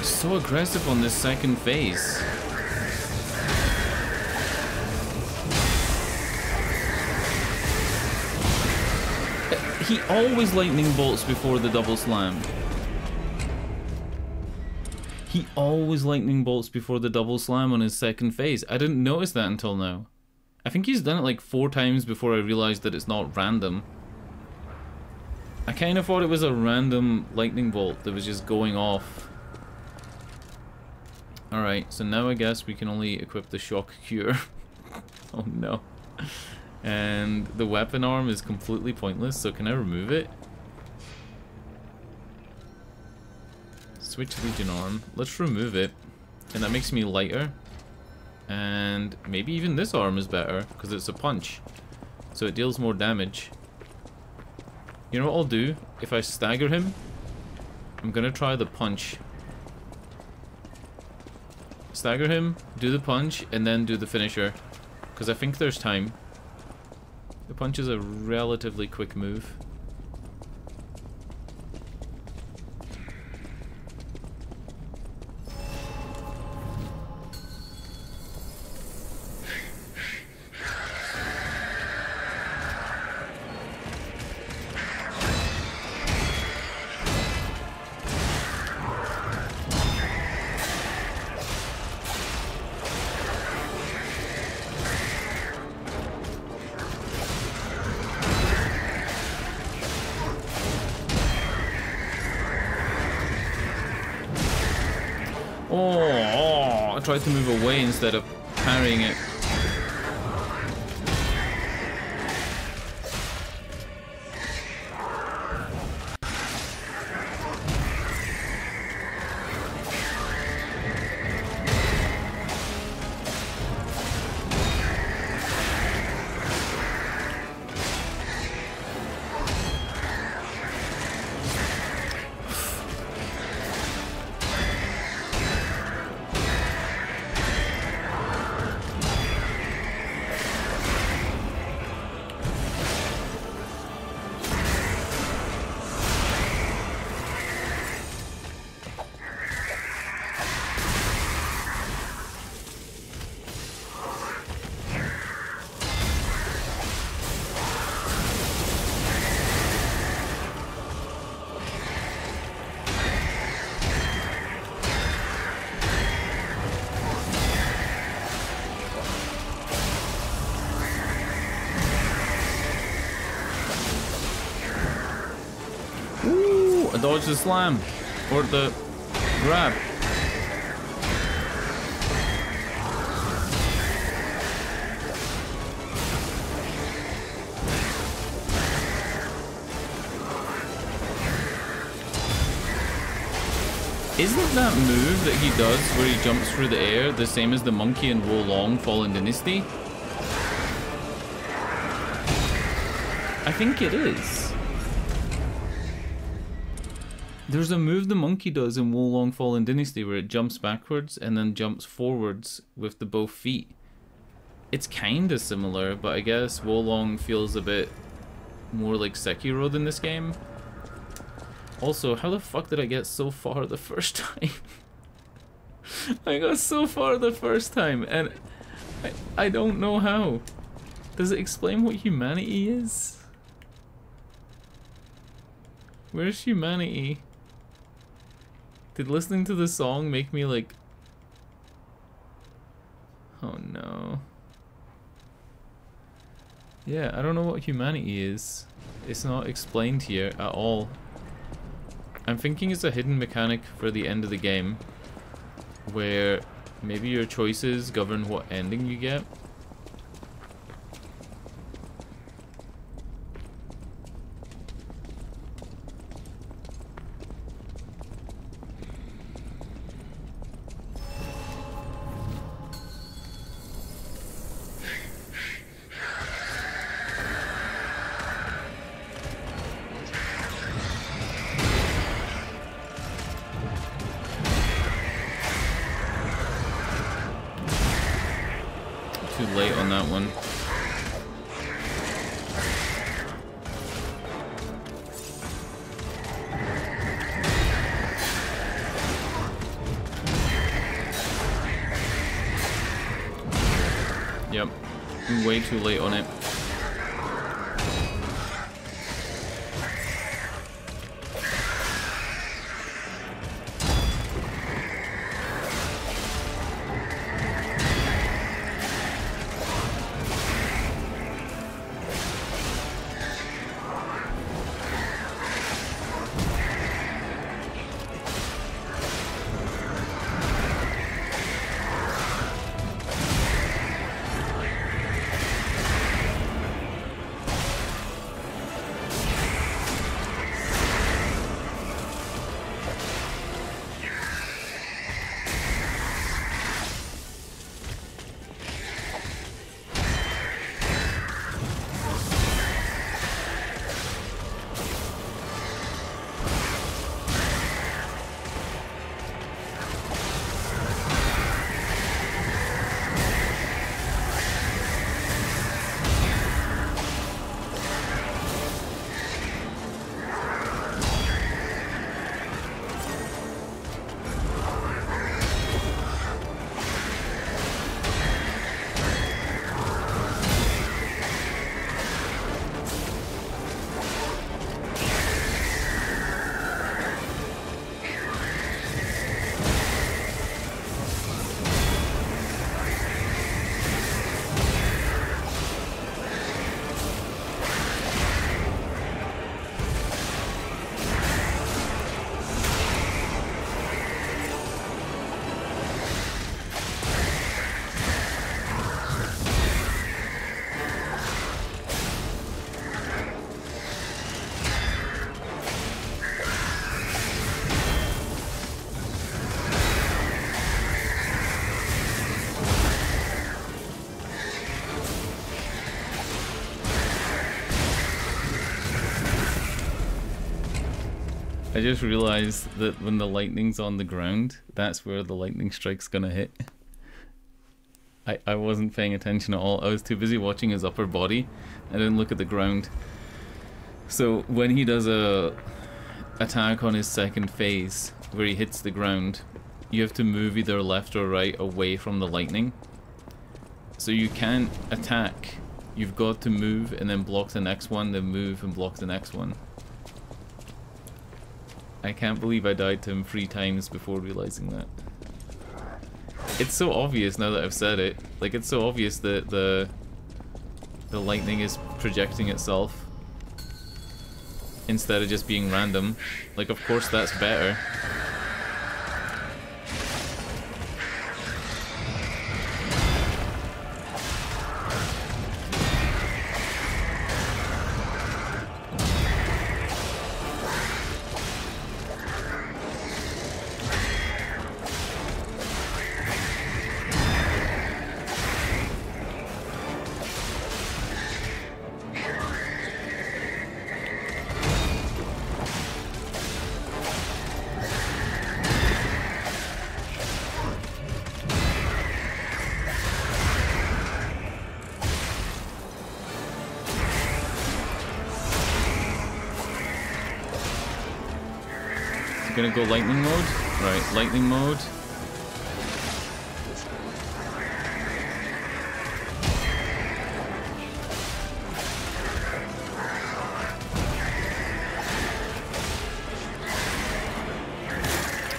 So aggressive on this second phase. He always lightning bolts before the double slam. He always lightning bolts before the double slam on his second phase. I didn't notice that until now. I think he's done it like 4 times before I realized that it's not random. I kind of thought it was a random lightning bolt that was just going off. Alright, so now I guess we can only equip the shock cure. Oh no. And the weapon arm is completely pointless, so can I remove it? Switch Legion arm. Let's remove it. And that makes me lighter. And maybe even this arm is better, because it's a punch. So it deals more damage. You know what I'll do? If I stagger him, I'm gonna try the punch. Stagger him, do the punch, and then do the finisher. Because I think there's time. The punch is a relatively quick move. Oh, I tried to move away instead of parrying it. Dodge the slam or the grab. Isn't that move that he does where he jumps through the air the same as the monkey in Wo Long Fallen Dynasty? I think it is. There's a move the monkey does in Wo Long Fallen Dynasty where it jumps backwards and then jumps forwards with the both feet. It's kinda similar, but I guess Wo Long feels a bit more like Sekiro than this game. Also, how the fuck did I get so far the first time? I got so far the first time and I don't know how. Does it explain what humanity is? Where's humanity? Did listening to the song make me like... Oh no. Yeah, I don't know what humanity is. It's not explained here at all. I'm thinking it's a hidden mechanic for the end of the game, where maybe your choices govern what ending you get. Late on that one. Yep, I'm way too late on it. I just realized that when the lightning's on the ground, that's where the lightning strike's gonna hit. I wasn't paying attention at all. I was too busy watching his upper body. I didn't look at the ground. So when he does a attack on his second phase, where he hits the ground, you have to move either left or right away from the lightning. So you can't attack. You've got to move and then block the next one, then move and block the next one. I can't believe I died to him 3 times before realizing that. It's so obvious now that I've said it. Like, it's so obvious that the lightning is projecting itself instead of just being random. Like, of course that's better. Gonna go lightning mode? Right, lightning mode.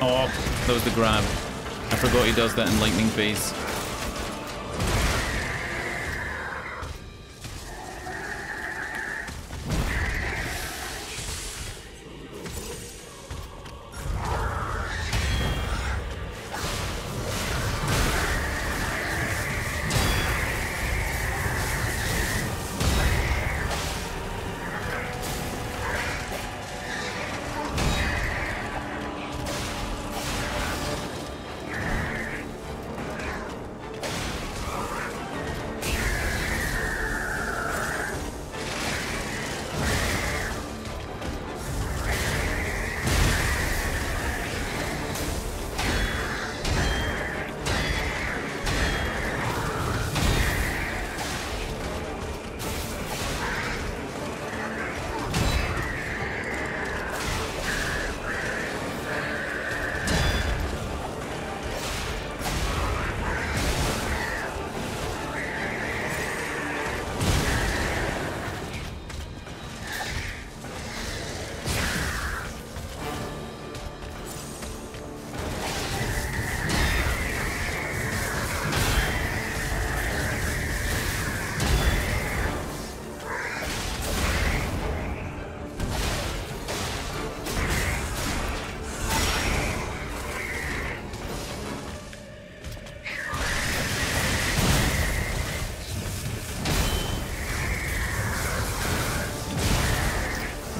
Oh, that was the grab. I forgot he does that in lightning phase.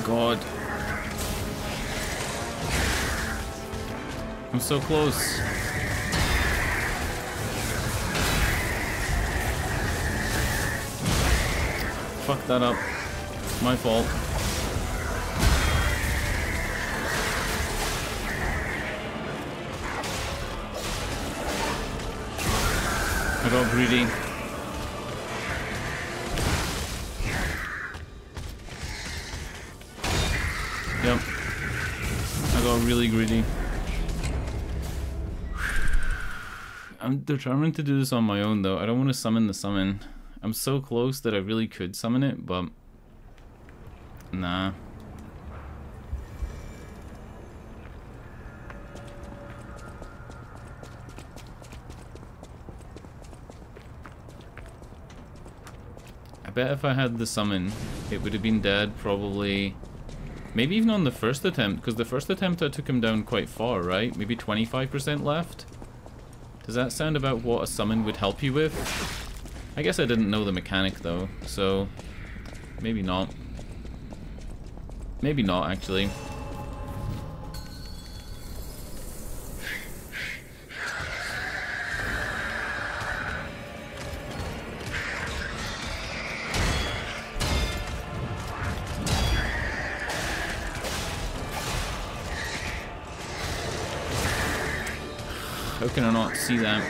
God. I'm so close. Fuck that up. It's my fault. I got greedy. Yep. I got really greedy. I'm determined to do this on my own though. I don't want to summon the summon. I'm so close that I really could summon it, but nah. I bet if I had the summon, it would have been dead probably, maybe even on the first attempt, because the first attempt I took him down quite far, right? Maybe 25% left? Does that sound about what a summon would help you with? I guess I didn't know the mechanic though, so maybe not. Maybe not actually. How can I not see that?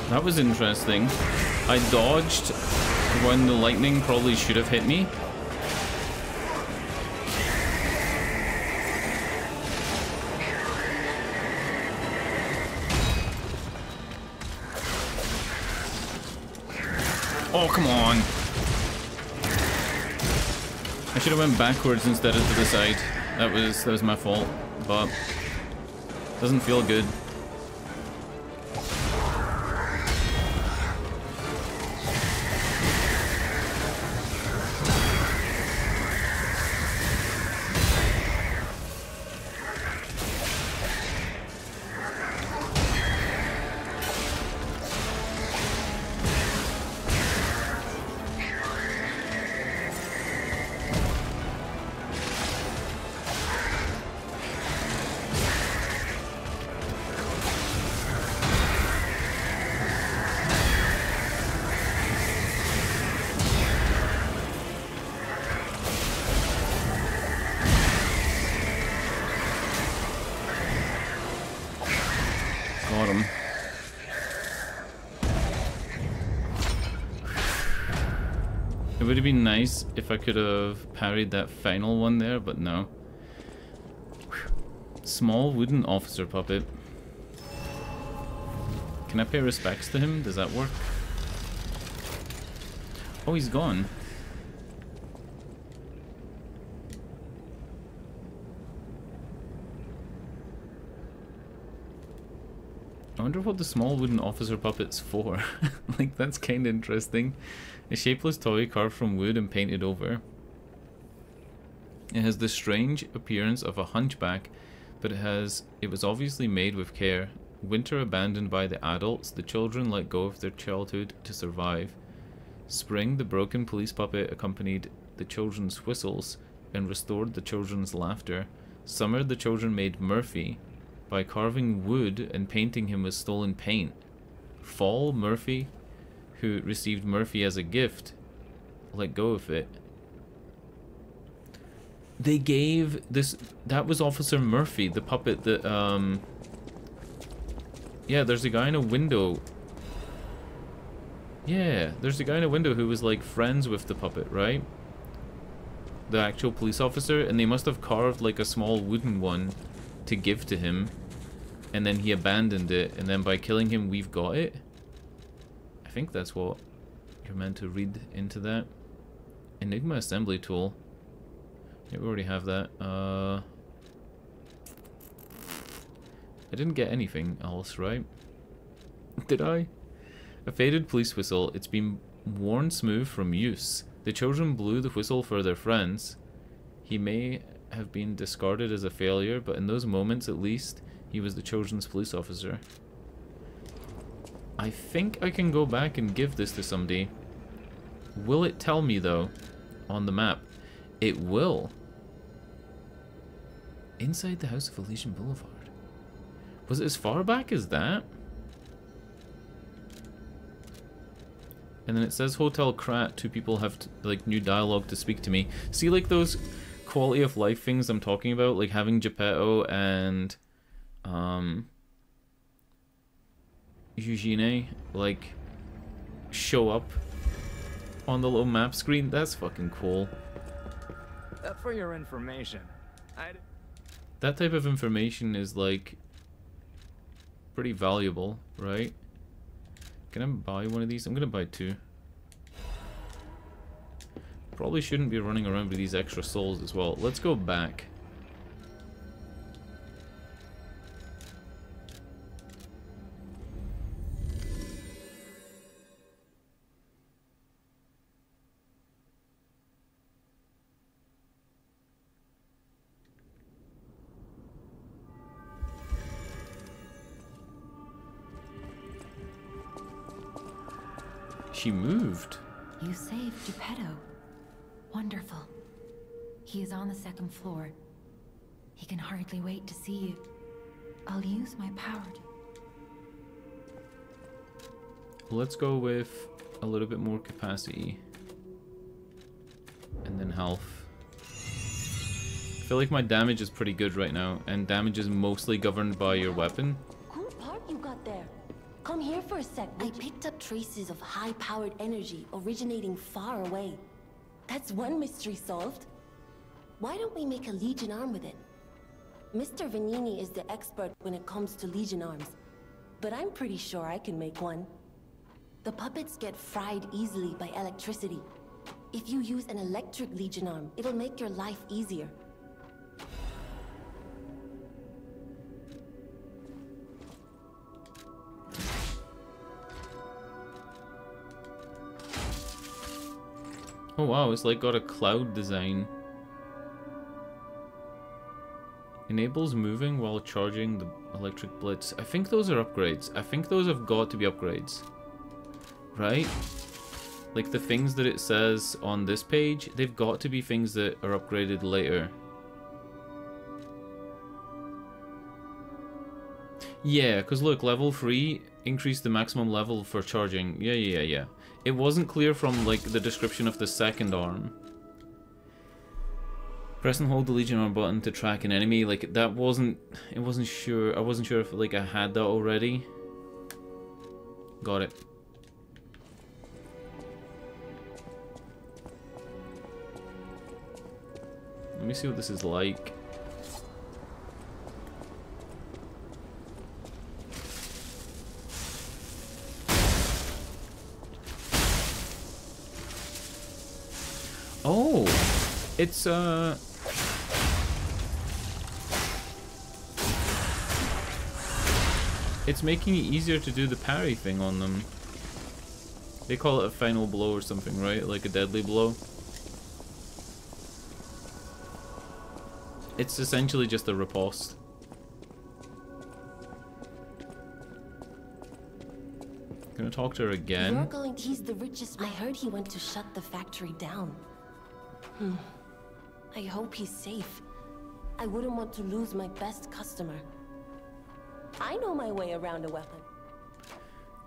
That was interesting. I dodged when the lightning probably should have hit me. Oh, come on. I should have went backwards instead of to the side. That was my fault, but doesn't feel good. Got him. It would have been nice if I could have parried that final one there, but no. Small wooden officer puppet. Can I pay respects to him? Does that work? Oh, he's gone. I wonder what the small wooden officer puppet's for. Like, that's kind of interesting. A shapeless toy carved from wood and painted over. It has the strange appearance of a hunchback, but it was obviously made with care. Winter abandoned by the adults, the children let go of their childhood to survive. Spring, the broken police puppet accompanied the children's whistles and restored the children's laughter. Summer, the children made Murphy by carving wood and painting him with stolen paint. Fall, Murphy, who received Murphy as a gift, let go of it. They gave this... That was Officer Murphy, the puppet that, yeah, there's a guy in a window. Yeah, there's a guy in a window who was, like, friends with the puppet, right? The actual police officer, and they must have carved, like, a small wooden one to give to him, and then he abandoned it, and then by killing him we've got it. I think that's what you're meant to read into that. Enigma assembly tool. Yeah, we already have that. I didn't get anything else, right? Did I? A faded police whistle. It's been worn smooth from use. The children blew the whistle for their friends. He may have been discarded as a failure, but in those moments at least, he was the children's police officer. I think I can go back and give this to somebody. Will it tell me, though, on the map? It will. Inside the House of Elysian Boulevard. Was it as far back as that? And then it says Hotel Krat, 2 people have, like, new dialogue to speak to me. See, like, those quality of life things I'm talking about? Like, having Geppetto and, Eugene, like, show up on the little map screen? That's fucking cool. For your information, that type of information is, like, pretty valuable, right? Can I buy one of these? I'm gonna buy 2. Probably shouldn't be running around with these extra souls as well. Let's go back. She moved. You saved Geppetto. Wonderful. He is on the 2nd floor. He can hardly wait to see you. I'll use my power to... Let's go with a little bit more capacity. And then health. I feel like my damage is pretty good right now, and damage is mostly governed by your weapon. Cool part you got there. Come here for a sec. I picked up traces of high-powered energy originating far away. That's one mystery solved. Why don't we make a Legion arm with it? Mr. Vanini is the expert when it comes to Legion arms, but I'm pretty sure I can make one. The puppets get fried easily by electricity. If you use an electric Legion arm, it'll make your life easier. Oh wow, it's like got a cloud design. Enables moving while charging the electric blitz. I think those are upgrades. I think those have got to be upgrades. Right? Like the things that it says on this page, they've got to be things that are upgraded later. Yeah, because look, level 3 increased the maximum level for charging. Yeah. It wasn't clear from like the description of the 2nd arm. Press and hold the Legion arm button to track an enemy. Like that wasn't. I wasn't sure if like I had that already. Got it. Let me see what this is like. Oh, it's making it easier to do the parry thing on them. They call it a final blow or something, right? Like a deadly blow. It's essentially just a riposte. Gonna talk to her again. You're going. He's the richest. I heard he went to shut the factory down. I hope he's safe. I wouldn't want to lose my best customer. I know my way around a weapon.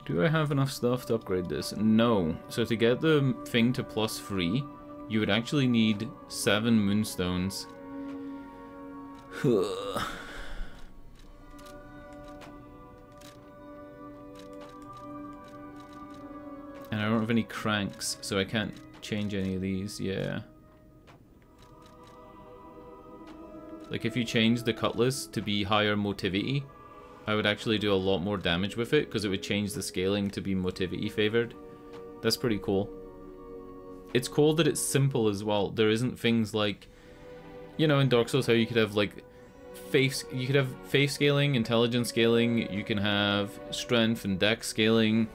Do I have enough stuff to upgrade this? No. So to get the thing to +3, you would actually need 7 moonstones. And I don't have any cranks, so I can't change any of these, yeah. Like if you change the cutlass to be higher motivity, I would actually do a lot more damage with it, because it would change the scaling to be motivity favored. That's pretty cool. It's cool that it's simple as well. There isn't things like, you know, in Dark Souls how you could have like faith scaling, intelligence scaling, you can have strength and dex scaling.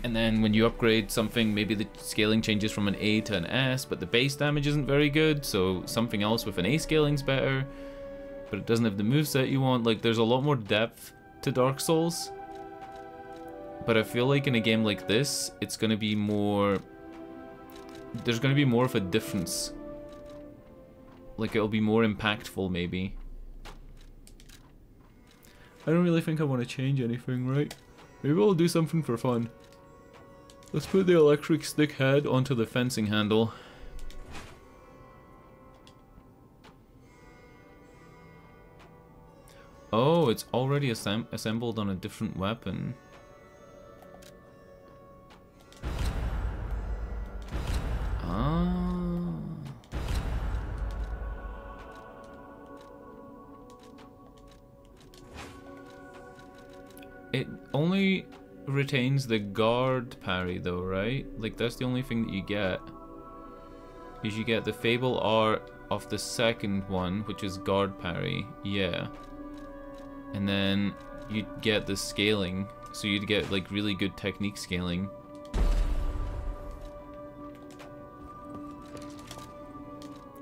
And then when you upgrade something, maybe the scaling changes from an A to an S, but the base damage isn't very good, so something else with an A scaling's better, but it doesn't have the moveset you want. Like, there's a lot more depth to Dark Souls. But I feel like in a game like this, it's gonna be more... There's gonna be more of a difference. Like, it'll be more impactful, maybe. I don't really think I want to change anything, right? Maybe I'll do something for fun. Let's put the electric stick head onto the fencing handle. Oh, it's already assembled on a different weapon. Ah. It only retains the guard parry though, right? Like, that's the only thing that you get. Is you get the Fable art of the second one, which is guard parry, yeah. And then you'd get the scaling, so you'd get like really good technique scaling.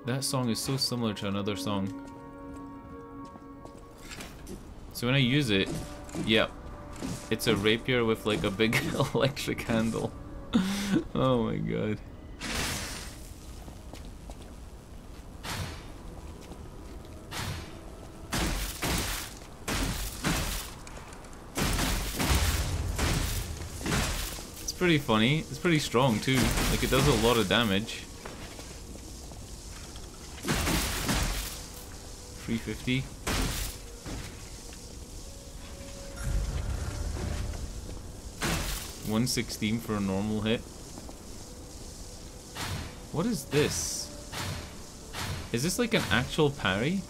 That song is so similar to another song. So when I use it, yeah, it's a rapier with like a big electric handle. Oh my god. It's pretty funny. It's pretty strong too. Like, it does a lot of damage. 350. $116 for a normal hit. What is this? Is this like an actual parry?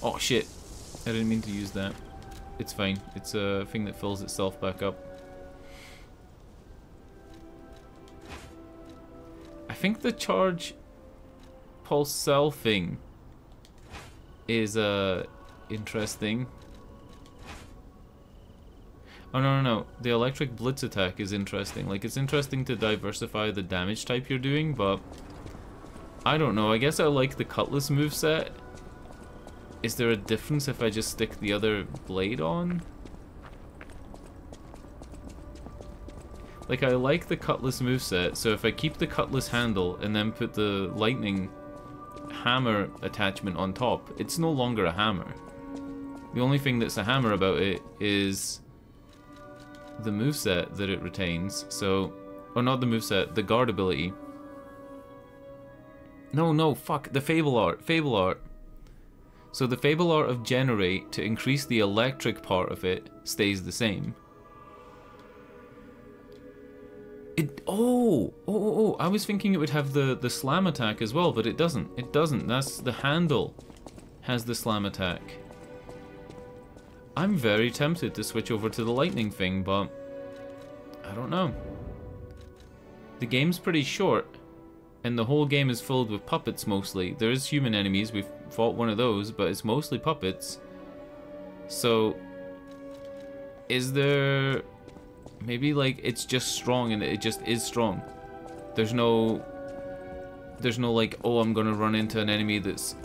Oh shit. I didn't mean to use that. It's fine. It's a thing that fills itself back up. I think the charge pulse cell thing is interesting. Oh no, the electric blitz attack is interesting. Like, it's interesting to diversify the damage type you're doing, but I don't know. I guess I like the cutlass moveset. Is there a difference if I just stick the other blade on? Like, I like the cutlass moveset, so if I keep the cutlass handle and then put the lightning hammer attachment on top, it's no longer a hammer. The only thing that's a hammer about it is the moveset that it retains. So, or not the moveset, the guard ability. No, fuck, the Fable art. So the Fable art of generate, to increase the electric part of it, stays the same. Oh, I was thinking it would have the slam attack as well, but it doesn't. It doesn't. That's the handle has the slam attack. I'm very tempted to switch over to the lightning thing, but I don't know. The game's pretty short, and the whole game is filled with puppets mostly. There's human enemies, we've fought one of those, but it's mostly puppets. So, is there... Maybe, like, it's just strong and it just is strong. There's no, like, oh, I'm gonna run into an enemy that's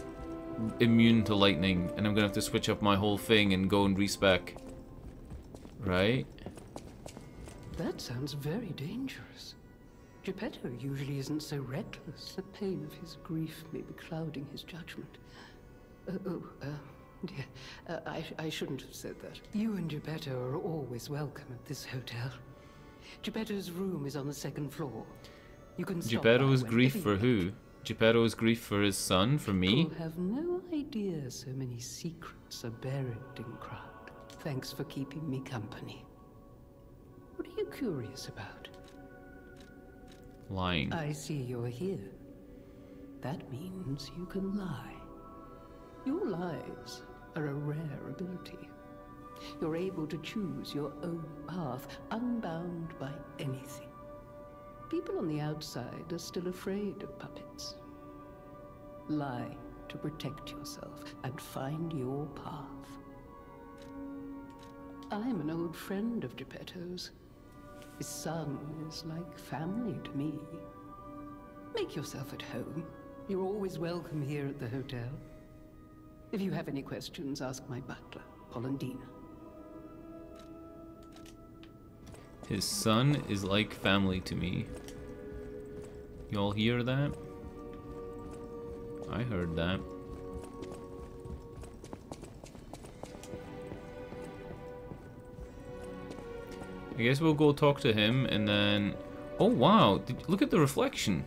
immune to lightning and I'm gonna have to switch up my whole thing and go and respec. Right? That sounds very dangerous. Geppetto usually isn't so reckless. The pain of his grief may be clouding his judgment. Dear, I shouldn't have said that. You and Geppetto are always welcome at this hotel. Geppetto's room is on the second floor. You can stop by Geppetto's grief whenever for you who? Geppetto's grief for his son? For me? You have no idea so many secrets are buried in Krat. Thanks for keeping me company. What are you curious about? Lying. I see you're here. That means you can lie. Your lies are a rare ability. You're able to choose your own path, unbound by anything. People on the outside are still afraid of puppets. Lie to protect yourself and find your path. I'm an old friend of Geppetto's. His son is like family to me. Make yourself at home. You're always welcome here at the hotel. If you have any questions, ask my butler, Polendina. His son is like family to me. Y'all hear that? I heard that. I guess we'll go talk to him and then... Oh wow, look at the reflection.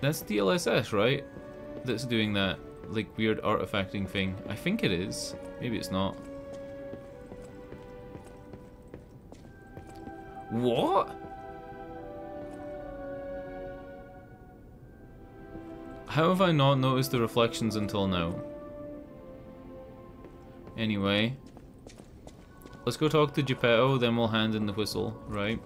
That's DLSS, right? That's doing that, like, weird artifacting thing. I think it is. Maybe it's not. What? How have I not noticed the reflections until now? Anyway. Let's go talk to Geppetto, then we'll hand in the whistle, right?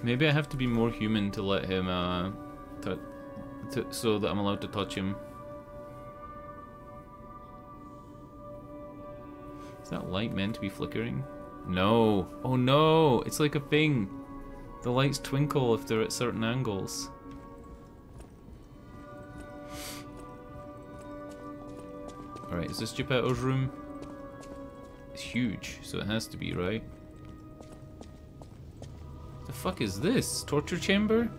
Maybe I have to be more human to let him, so that I'm allowed to touch him. Is that light meant to be flickering? No. Oh no! It's like a thing. The lights twinkle if they're at certain angles. Alright, is this Geppetto's room? It's huge, so it has to be, right? The fuck is this? Torture chamber?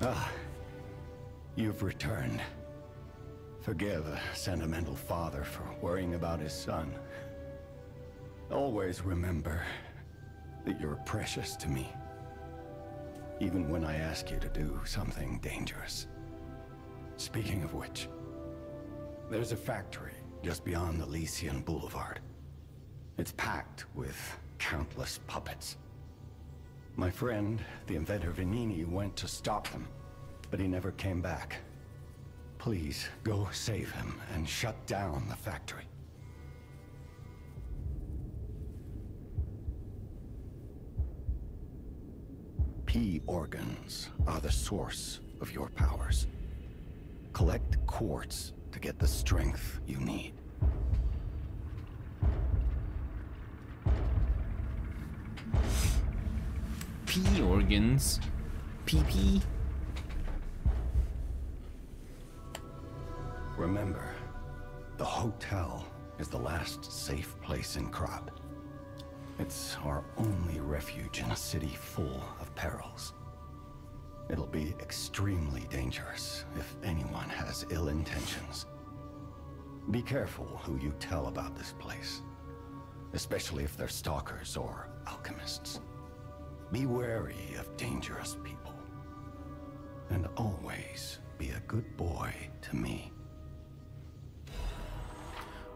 Ah, you've returned. Forgive a sentimental father for worrying about his son. Always remember that you're precious to me, even when I ask you to do something dangerous. Speaking of which, there's a factory just beyond the Lycian Boulevard. It's packed with countless puppets. My friend, the inventor Venini, went to stop them, but he never came back. Please, go save him and shut down the factory. P organs are the source of your powers. Collect quartz to get the strength you need. P organs. PP. Remember, the hotel is the last safe place in Krat. It's our only refuge in a city full of perils. It'll be extremely dangerous if anyone has ill intentions. Be careful who you tell about this place, especially if they're stalkers or alchemists. Be wary of dangerous people. And always be a good boy to me.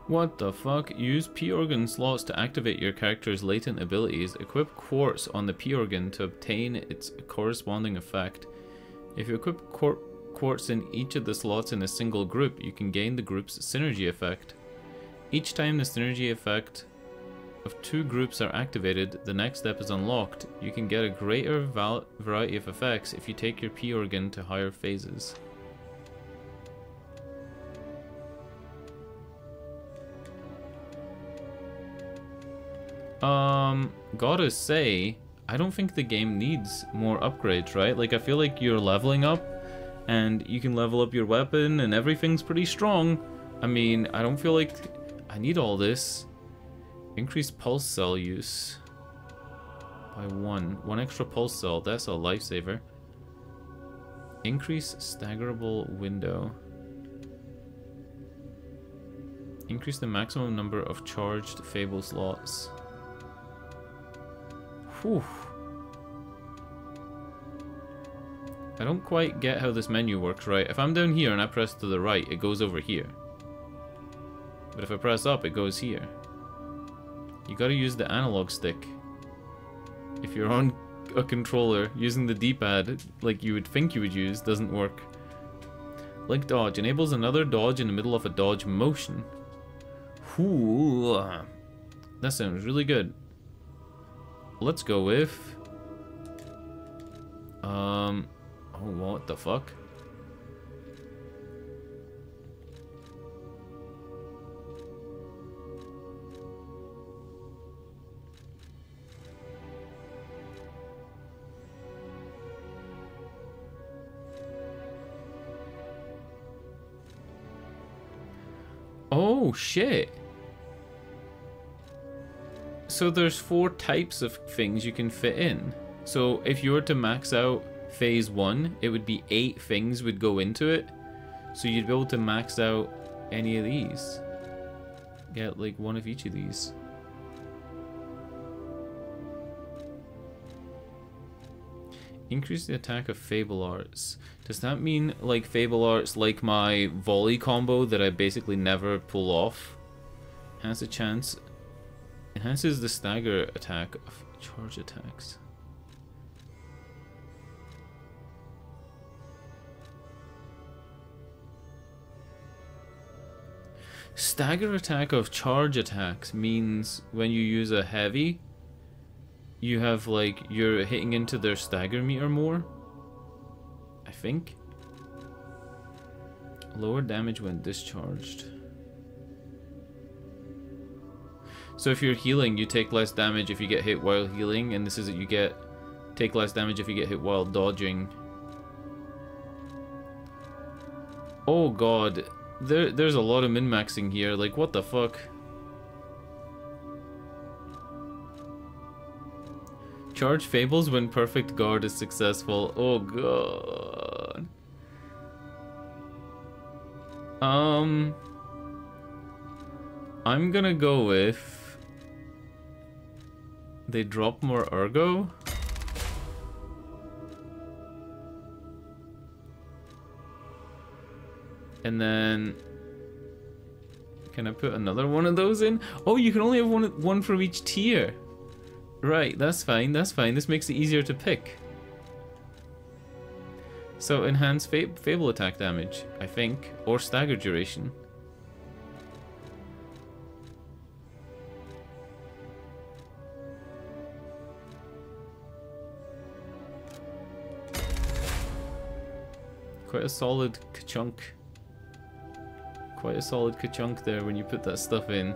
What the fuck? Use P organ slots to activate your character's latent abilities. Equip quartz on the P organ to obtain its corresponding effect. If you equip quartz in each of the slots in a single group, you can gain the group's synergy effect. Each time the synergy effect of two groups are activated, the next step is unlocked. You can get a greater variety of effects if you take your P organ to higher phases. Gotta say, I don't think the game needs more upgrades, right? Like, I feel like you're leveling up, and you can level up your weapon, and everything's pretty strong. I mean, I don't feel like I need all this. Increased pulse cell use by one extra pulse cell, that's a lifesaver. Increase staggerable window. Increase the maximum number of charged Fable slots. Whew. I don't quite get how this menu works, right? If I'm down here and I press to the right, it goes over here. But if I press up, it goes here. You gotta use the analog stick. If you're on a controller, using the D-pad like you would think you would use doesn't work. Link dodge enables another dodge in the middle of a dodge motion. Ooh, that sounds really good. Let's go with oh, what the fuck? Oh shit. So there's 4 types of things you can fit in. So if you were to max out phase 1, it would be 8 things would go into it. So you'd be able to max out any of these. Get like one of each of these. Increase the attack of Fable Arts. Does that mean like Fable Arts like my volley combo that I basically never pull off? Has a chance. Enhances the stagger attack of charge attacks. Stagger attack of charge attacks means when you use a heavy, you have like, you're hitting into their stagger meter more, I think. Lower damage when discharged. So if you're healing, you take less damage if you get hit while healing, and this is that you take less damage if you get hit while dodging. Oh god, there's a lot of min-maxing here, like what the fuck? Charge fables when perfect guard is successful. Oh god. I'm gonna go with they drop more ergo. And then can I put another one of those in? Oh, you can only have one from each tier. Right, that's fine, that's fine. This makes it easier to pick. So enhance Fable attack damage, I think, or stagger duration. Quite a solid ka-chunk. Quite a solid ka-chunk there when you put that stuff in.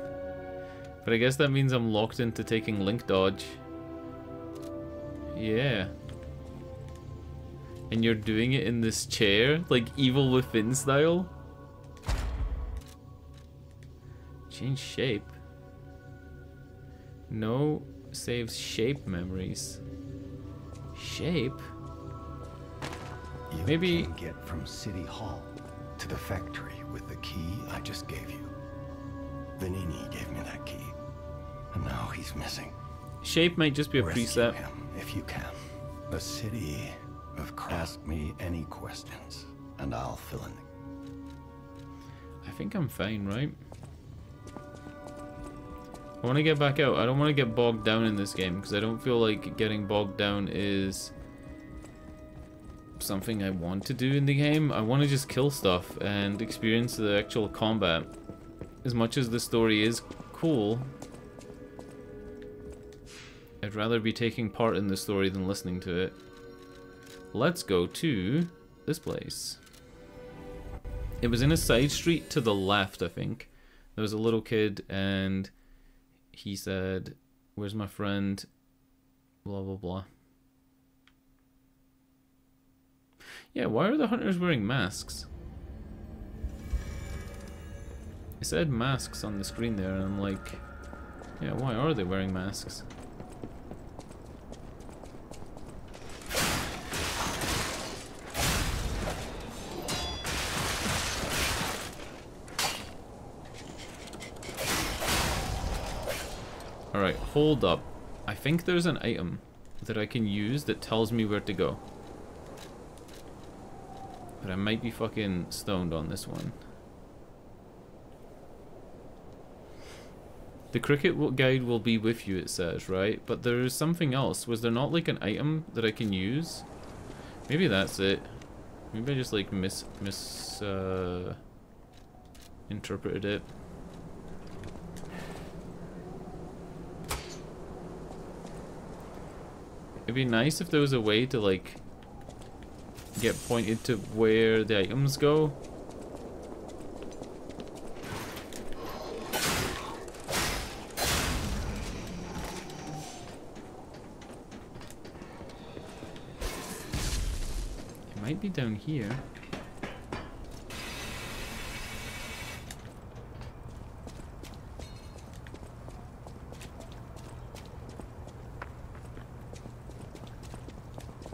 But I guess that means I'm locked into taking Link Dodge. Yeah. And you're doing it in this chair? Like Evil Within style? Change shape. No saves shape memories. Shape? You Maybe can get from City Hall to the factory with the key I just gave you. Vanini gave me that key, and now he's missing. Shape might just be a Rescue preset. him if you can. The city of Ask me any questions, and I'll fill in. I think I'm fine, right? I want to get back out. I don't want to get bogged down in this game because I don't feel like getting bogged down is something I want to do in the game. I want to just kill stuff and experience the actual combat. As much as the story is cool, I'd rather be taking part in the story than listening to it. Let's go to this place. It was in a side street to the left, I think. There was a little kid and he said, "Where's my friend?" Blah blah blah. Yeah, why are the hunters wearing masks? It said masks on the screen there, and I'm like, yeah, why are they wearing masks? Alright, hold up. I think there's an item that I can use that tells me where to go. But I might be fucking stoned on this one. The cricket guide will be with you, it says, right? But there is something else. Was there not like an item that I can use? Maybe that's it. Maybe I just like interpreted it. It'd be nice if there was a way to like get pointed to where the items go. It might be down here.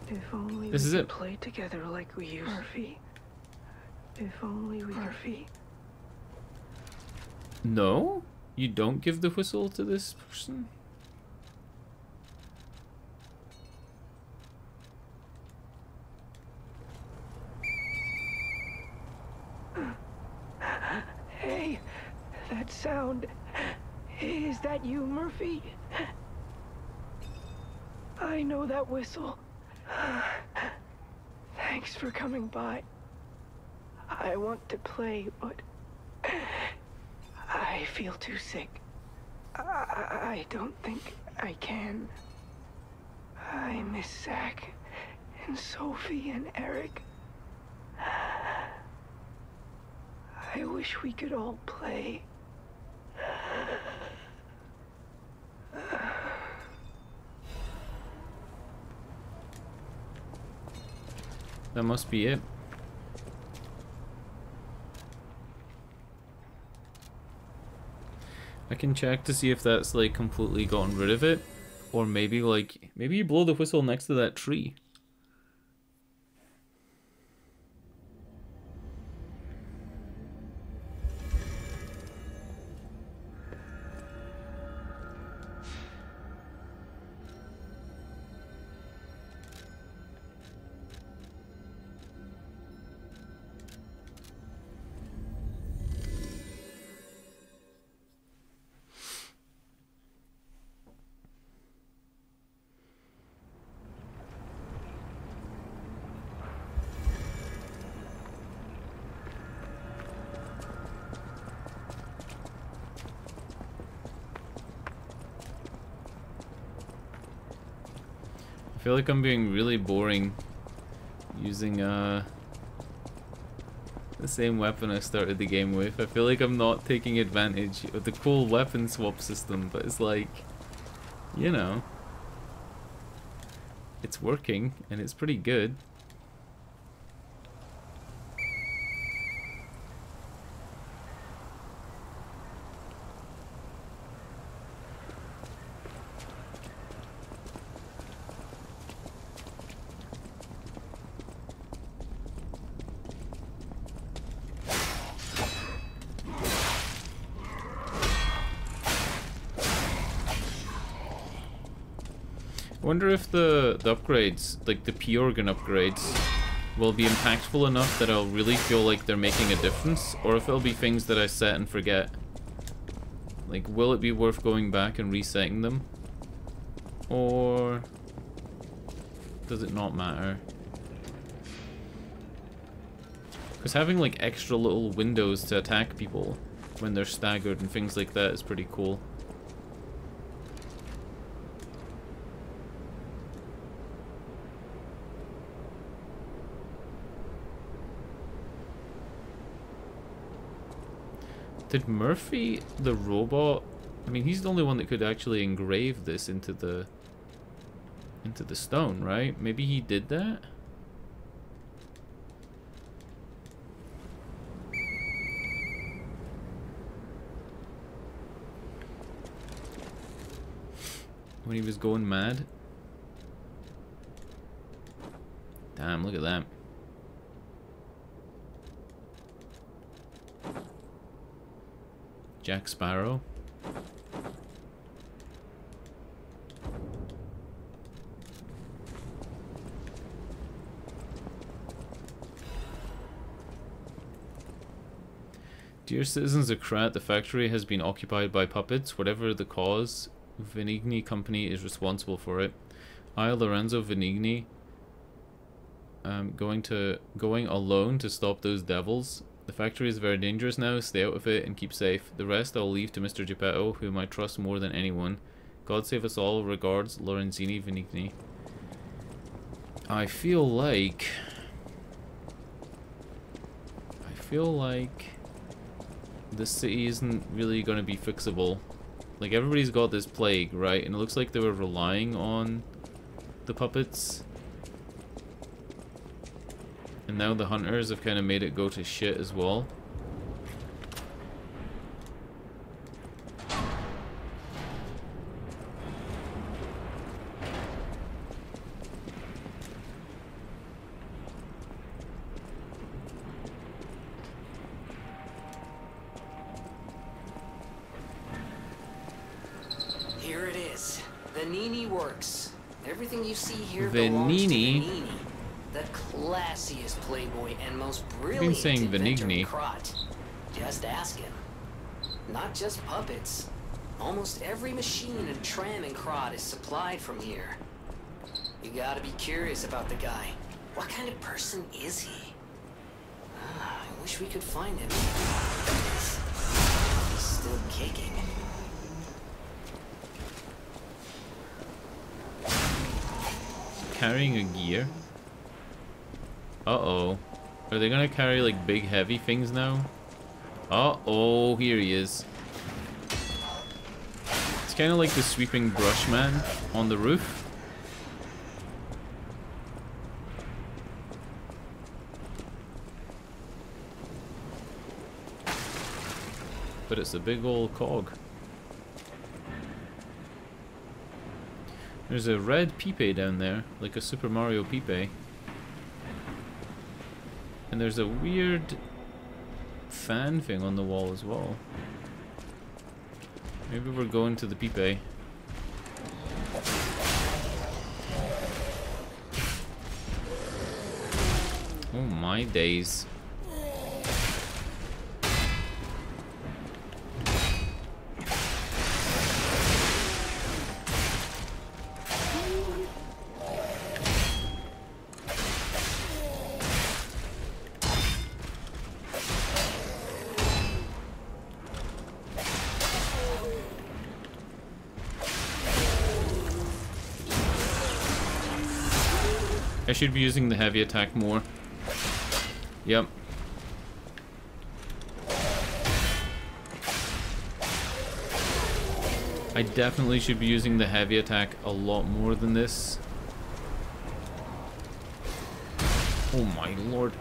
If only This we is could it. play together like we used to. If only we Murphy. No? You don't give the whistle to this person? Hey, that sound. Is that you, Murphy? I know that whistle. Thanks for coming by. I want to play, but I feel too sick. I don't think I can. I miss Zach and Sophie and Eric. I wish we could all play. That must be it. I can check to see if that's like completely gotten rid of it, or maybe you blow the whistle next to that tree. I feel like I'm being really boring using the same weapon I started the game with. I feel like I'm not taking advantage of the cool weapon swap system, but it's like, you know, it's working and it's pretty good. I wonder if the upgrades, like the P-Organ upgrades, will be impactful enough that I'll really feel like they're making a difference, or if it'll be things that I set and forget. Like, will it be worth going back and resetting them? Or does it not matter? Because having like extra little windows to attack people when they're staggered and things like that is pretty cool. Did Murphy, the robot, I mean, he's the only one that could actually engrave this into the stone, right? Maybe he did that? When he was going mad? Damn, look at that. Jack Sparrow. Dear citizens of Krat, the factory has been occupied by puppets. Whatever the cause, Venigni Company is responsible for it. I, Lorenzo Venigni, going alone to stop those devils. The factory is very dangerous now. Stay out of it and keep safe. The rest I'll leave to Mr. Geppetto, whom I trust more than anyone. God save us all. Regards, Lorenzini Venigni. I feel like this city isn't really going to be fixable. Like, everybody's got this plague, right? And it looks like they were relying on the puppets. And now the hunters have kind of made it go to shit as well. Here it is. The Nini works. Everything you see here The belongs Nini? to the Nini. The classiest playboy and most I've brilliant been saying inventor Venigni. in Krat. Just ask him. Not just puppets. Almost every machine and tram in Krat is supplied from here. You gotta be curious about the guy. What kind of person is he? I wish we could find him. He's still kicking. Carrying a gear? Uh-oh. Are they gonna carry, like, big heavy things now? Uh-oh, here he is. It's kind of like the sweeping brush man on the roof. But it's a big old cog. There's a red Pipe down there, like a Super Mario Pipe. And there's a weird fan thing on the wall as well. Maybe we're going to the Pipe. Oh my days. I should be using the heavy attack more. Yep. I definitely should be using the heavy attack a lot more than this. Oh my lord.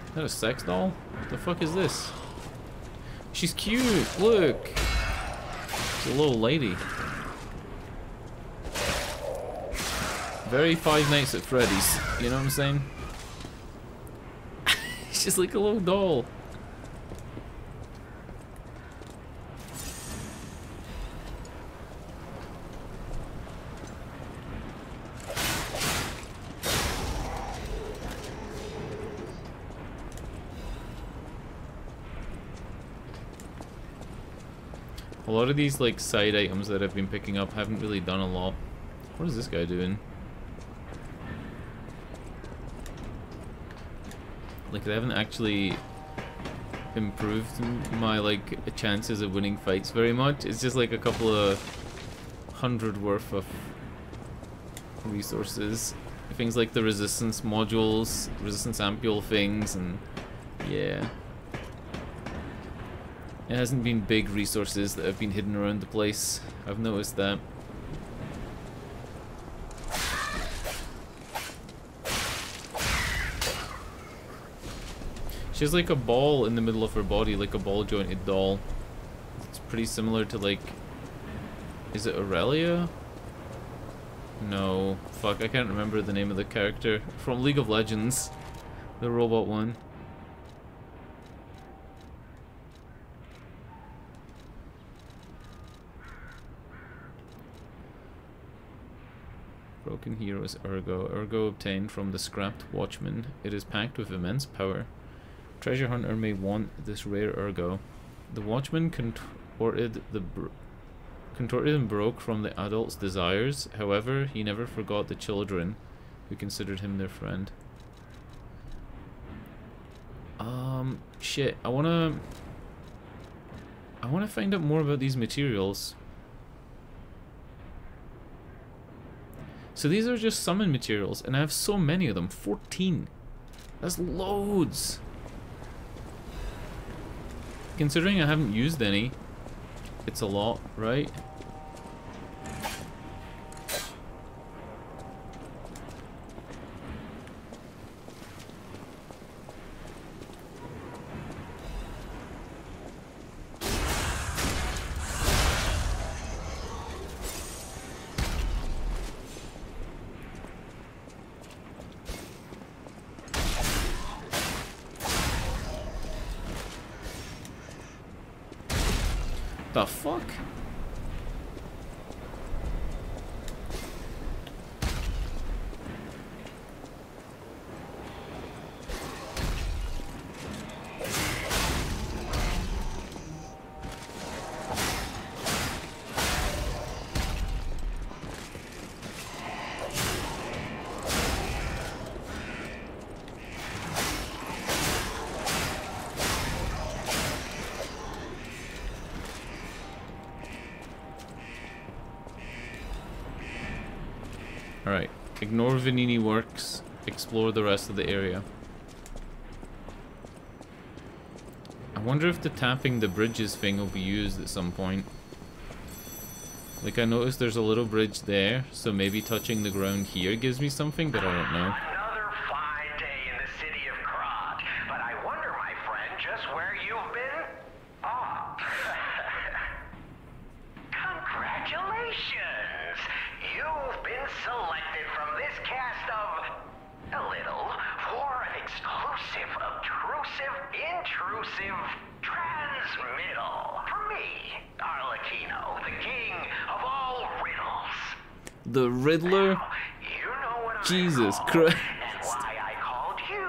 Is that a sex doll? What the fuck is this? She's cute! Look! It's a little lady. Very Five Nights at Freddy's, you know what I'm saying? She's like a little doll. A lot of these like side items that I've been picking up haven't really done a lot. What is this guy doing? Like, they haven't actually improved my like chances of winning fights very much. It's just like a couple of 100 worth of resources. Things like the resistance modules, resistance ampule things, and yeah. It hasn't been big resources that have been hidden around the place. I've noticed that. She has like a ball in the middle of her body, like a ball jointed doll. It's pretty similar to like... Is it Aurelia? No. Fuck, I can't remember the name of the character. From League of Legends. The robot one. Broken Heroes Ergo. Ergo obtained from the scrapped Watchman. It is packed with immense power. Treasure hunter may want this rare ergo. The watchman contorted and broke from the adult's desires. However, he never forgot the children who considered him their friend. Shit. I wanna find out more about these materials. So these are just summon materials, and I have so many of them. 14. That's loads. Considering I haven't used any, it's a lot, right? The fuck? Alright, ignore Vanini works, explore the rest of the area. I wonder if the tapping the bridges thing will be used at some point. Like, I noticed there's a little bridge there, so maybe touching the ground here gives me something, but I don't know. Another fine day in the city of Krat, but I wonder, my friend, just where you've been? Ah. Congratulations! You've been selected from this cast of a little for an exclusive, obtrusive, intrusive transmittal for me, Arlecchino, the king of all riddles. The Riddler? Now, you know what Jesus I'm called, Christ. and why I called you,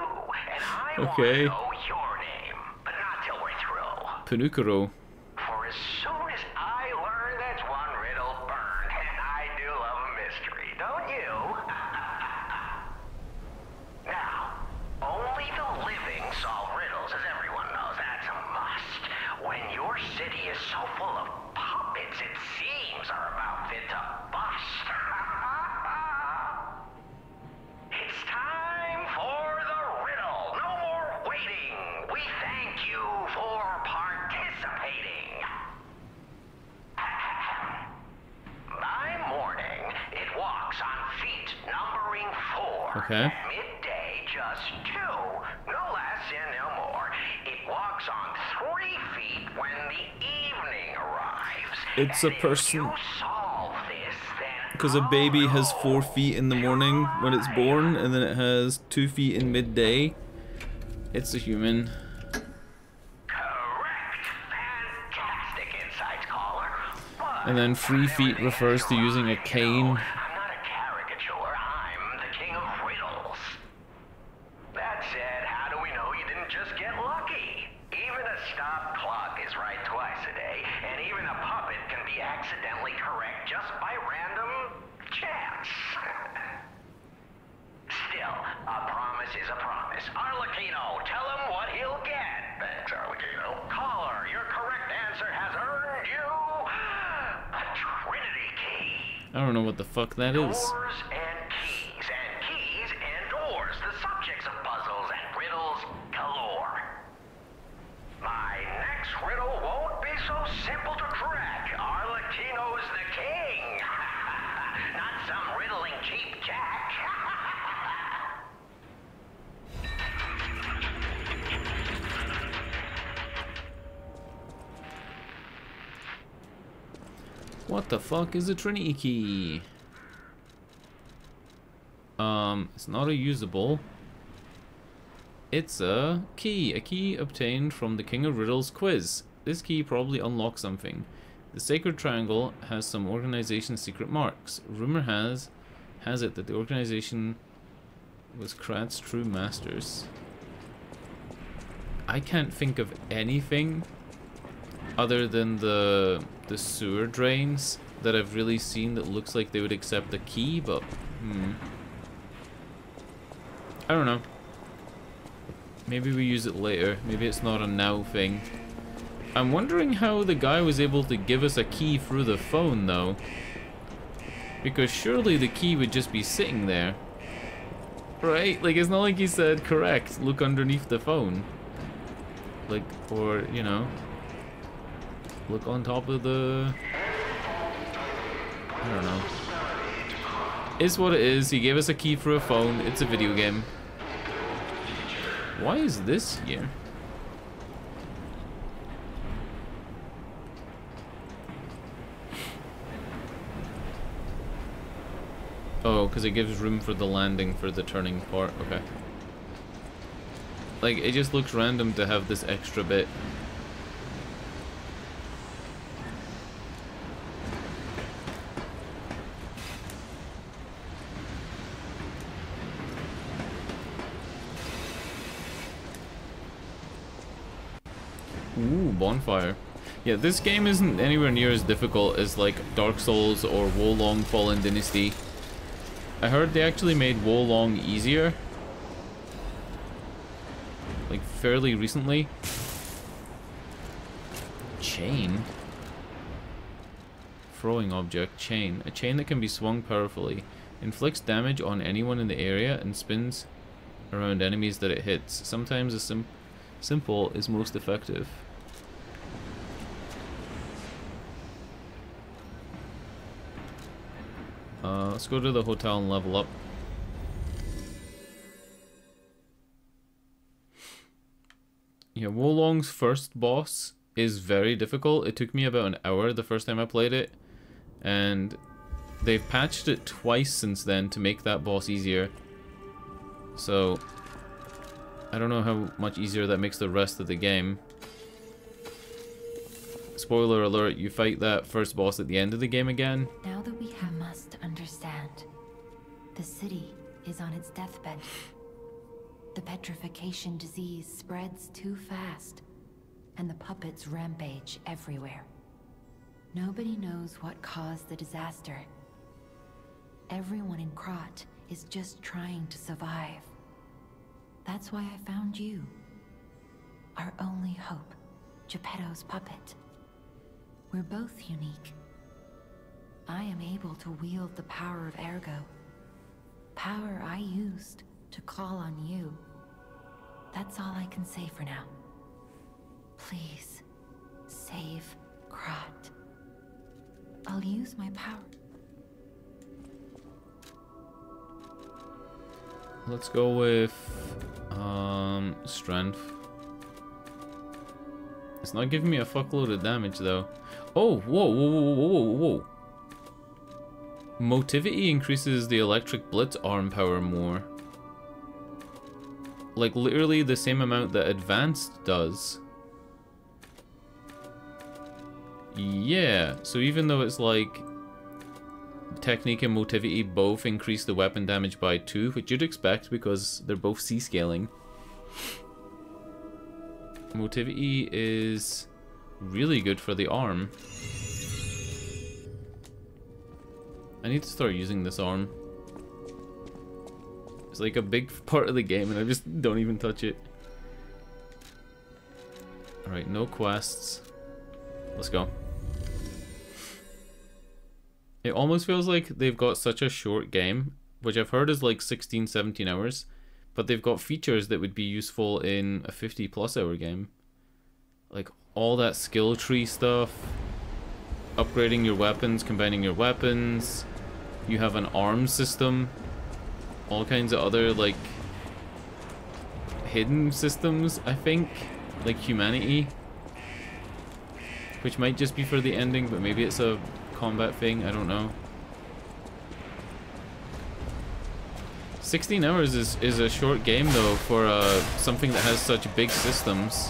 and I Okay. want to know your name, but not till we're through. Pinukuro. For as soon as I learn that's one riddle burned, and I do love a mystery, don't you? Now, only the living solve riddles, as everyone knows. That's a must. When your city is so full of puppets, it seems are about fit to bust. It's time for the riddle. No more waiting. We thank you for participating. By morning, it walks on feet numbering 4. Okay. At midday, just 2. No less and no more. It walks on 3 feet when the evening arrives. It's a And if person. you solve this, then Because a baby has 4 feet in the morning when it's born, and then it has 2 feet in midday. It's a human. correct. Fantastic insights, caller. But And then 3 feet everything refers to has using a your mind, cane. you know. I'm not a caricature. I'm the king of riddles. That said, how do we know you didn't just get lucky? Even a stop clock is right twice a day, and even a puppet can be accidentally correct just by random chance. Still, a promise is a promise. Arlecchino, tell him what he'll get. Thanks, Arlecchino. Caller, your correct answer has earned you a Trinity key. I don't know what the fuck that is. Doors and keys and doors, the subjects of puzzles and riddles galore. My next riddle won't be so simple to crack. Arlecchino's the king. Not some riddling cheap jack. What the fuck is a Trinity key? It's not a usable. It's a key obtained from the King of Riddles quiz. This key probably unlocks something. The Sacred Triangle has some organization secret marks. Rumor has it that the organization was Krat's true masters. I can't think of anything other than the sewer drains that I've really seen that looks like they would accept a key, but I don't know. Maybe we use it later. Maybe it's not a now thing. I'm wondering how the guy was able to give us a key through the phone, though. Because surely the key would just be sitting there. Right? Like, it's not like he said, correct, look underneath the phone. Like, or, you know, look on top of the... I don't know. It's what it is. He gave us a key through a phone. It's a video game. Why is this here? Oh, because it gives room for the landing for the turning part. Okay. Like, it just looks random to have this extra bit. Ooh, bonfire. Yeah, this game isn't anywhere near as difficult as like Dark Souls or Wolong Fallen Dynasty. I heard they actually made Wolong easier. Like fairly recently. Chain. Throwing object, chain. A chain that can be swung powerfully. Inflicts damage on anyone in the area and spins around enemies that it hits. Sometimes a simple is most effective. Let's go to the hotel and level up. Yeah, Wolong's first boss is very difficult. It took me about an hour the first time I played it, and they've patched it twice since then to make that boss easier. So I don't know how much easier that makes the rest of the game. Spoiler alert, you fight that first boss at the end of the game again. Now that we must understand, the city is on its deathbed. The petrification disease spreads too fast, and the puppets rampage everywhere. Nobody knows what caused the disaster. Everyone in Krat is just trying to survive. That's why I found you. Our only hope, Geppetto's puppet. We're both unique. I am able to wield the power of Ergo. Power I used to call on you. That's all I can say for now. Please, save Krat. I'll use my power. Let's go with strength. It's not giving me a fuckload of damage though. Oh, whoa. Motivity increases the electric blitz arm power more. Like literally the same amount that advanced does. Yeah, so even though it's like technique and motivity both increase the weapon damage by 2, which you'd expect because they're both C-scaling. Motivity is really good for the arm. I need to start using this arm. It's like a big part of the game and I just don't even touch it. Alright, no quests. Let's go. It almost feels like they've got such a short game, which I've heard is like 16-17 hours, but they've got features that would be useful in a 50+ hour game. Like all that skill tree stuff, upgrading your weapons, combining your weapons, you have an arms system, all kinds of other like hidden systems, I think, like humanity, which might just be for the ending, but maybe it's a combat thing, I don't know. 16 hours is a short game though for something that has such big systems.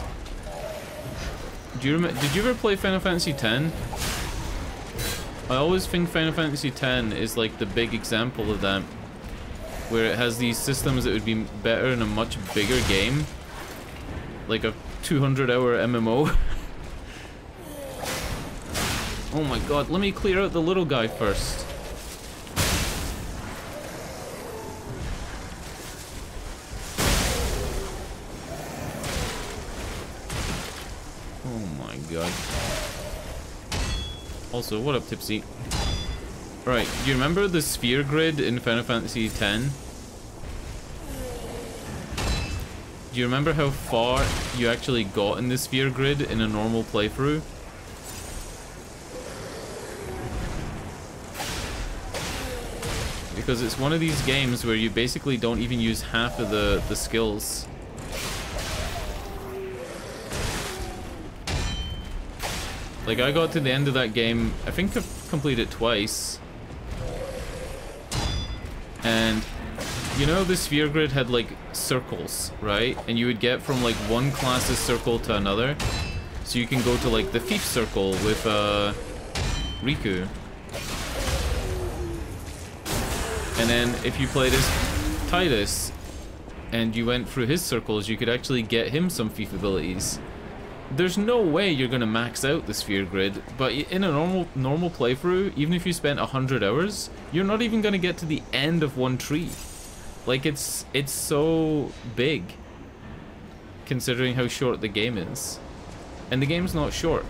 Do you remember? Did you ever play Final Fantasy X? I always think Final Fantasy X is like the big example of that, where it has these systems that would be better in a much bigger game, like a 200-hour MMO. Oh my god, let me clear out the little guy first. Oh my god. Also, what up, Tipsy? Right, do you remember the sphere grid in Final Fantasy X? Do you remember how far you actually got in the sphere grid in a normal playthrough? Because it's one of these games where you basically don't even use half of the skills. Like, I got to the end of that game, I think I've completed it twice. And, you know, the sphere grid had, like, circles, right? And you would get from, like, one class's circle to another. So you can go to, like, the thief circle with, Riku. And then, if you played as Titus, and you went through his circles, you could actually get him some thief abilities. There's no way you're gonna max out the sphere grid, but in a normal playthrough, even if you spent 100 hours, you're not even gonna get to the end of one tree. Like, it's so big, considering how short the game is. And the game's not short.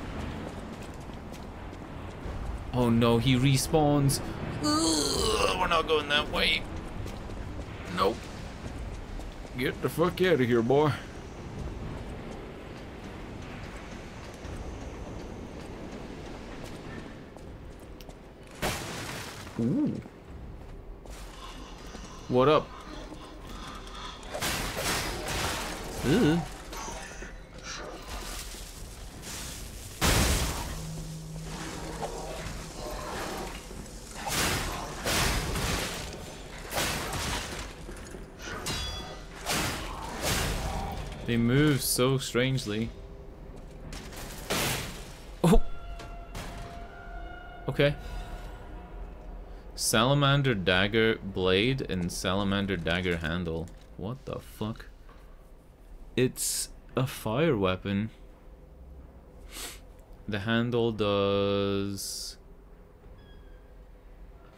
Oh no, he respawns. Ugh, we're not going that way. Nope. Get the fuck out of here, boy. Ooh. What up? Ugh. They move so strangely. Oh! Okay. Salamander dagger blade and salamander dagger handle. What the fuck? It's a fire weapon. The handle does...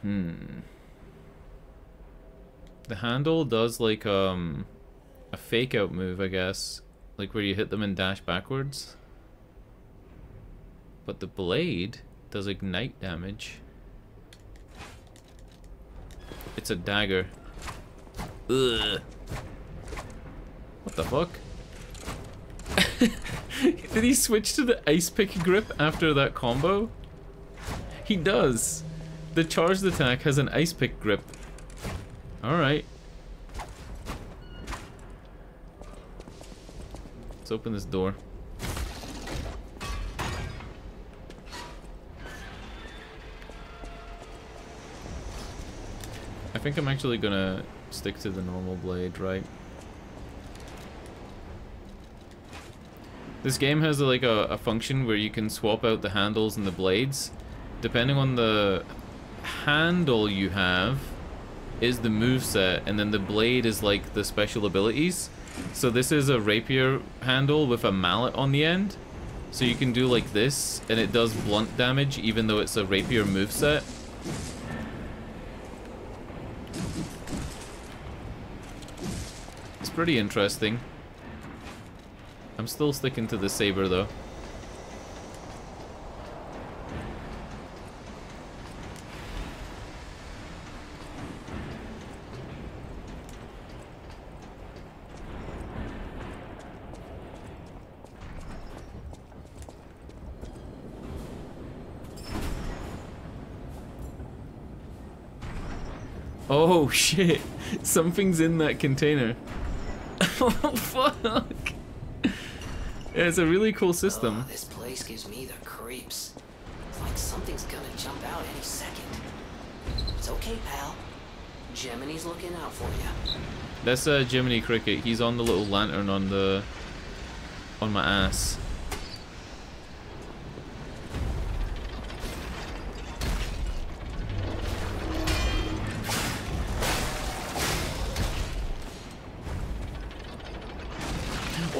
The handle does like a fake out move, I guess. Like where you hit them and dash backwards. But the blade does ignite damage. It's a dagger. Ugh. What the fuck? Did he switch to the ice pick grip after that combo? He does. The charged attack has an ice pick grip. Alright. Let's open this door. I think I'm actually gonna stick to the normal blade, right? This game has like a function where you can swap out the handles and the blades. Depending on the handle you have is the moveset, and then the blade is like the special abilities. So this is a rapier handle with a mallet on the end. So you can do like this, and it does blunt damage even though it's a rapier moveset. It's pretty interesting. I'm still sticking to the saber though. Oh shit, something's in that container. Oh fuck. Yeah, it's a really cool system. This place gives me the creeps. It's like something's gonna jump out any second. It's okay, pal. Gemini's looking out for you. That's Jiminy Cricket. He's on the little lantern on my ass.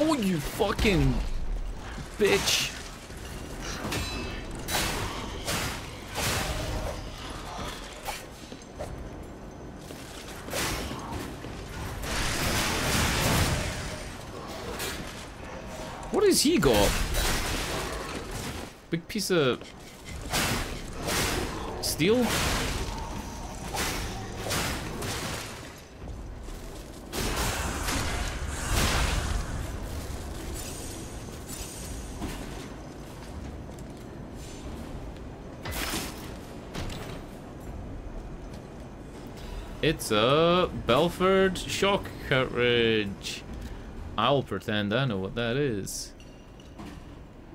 Oh, you fucking bitch. What has he got? Big piece of steel? It's a Belford shock cartridge. I'll pretend I know what that is.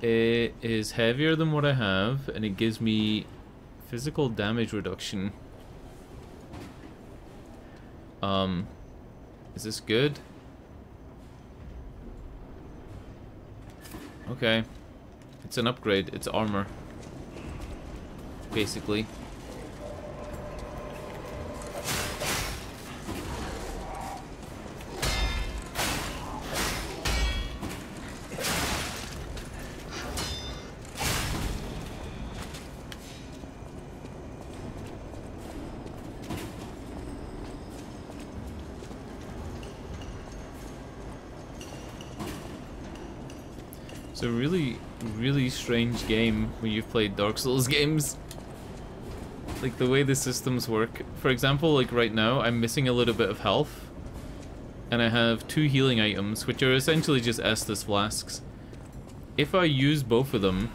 It is heavier than what I have, and it gives me physical damage reduction. Is this good? Okay. It's an upgrade. It's armor. Basically. It's a really, really strange game when you've played Dark Souls games. Like the way the systems work. For example, like right now, I'm missing a little bit of health. And I have 2 healing items, which are essentially just Estus flasks. If I use both of them,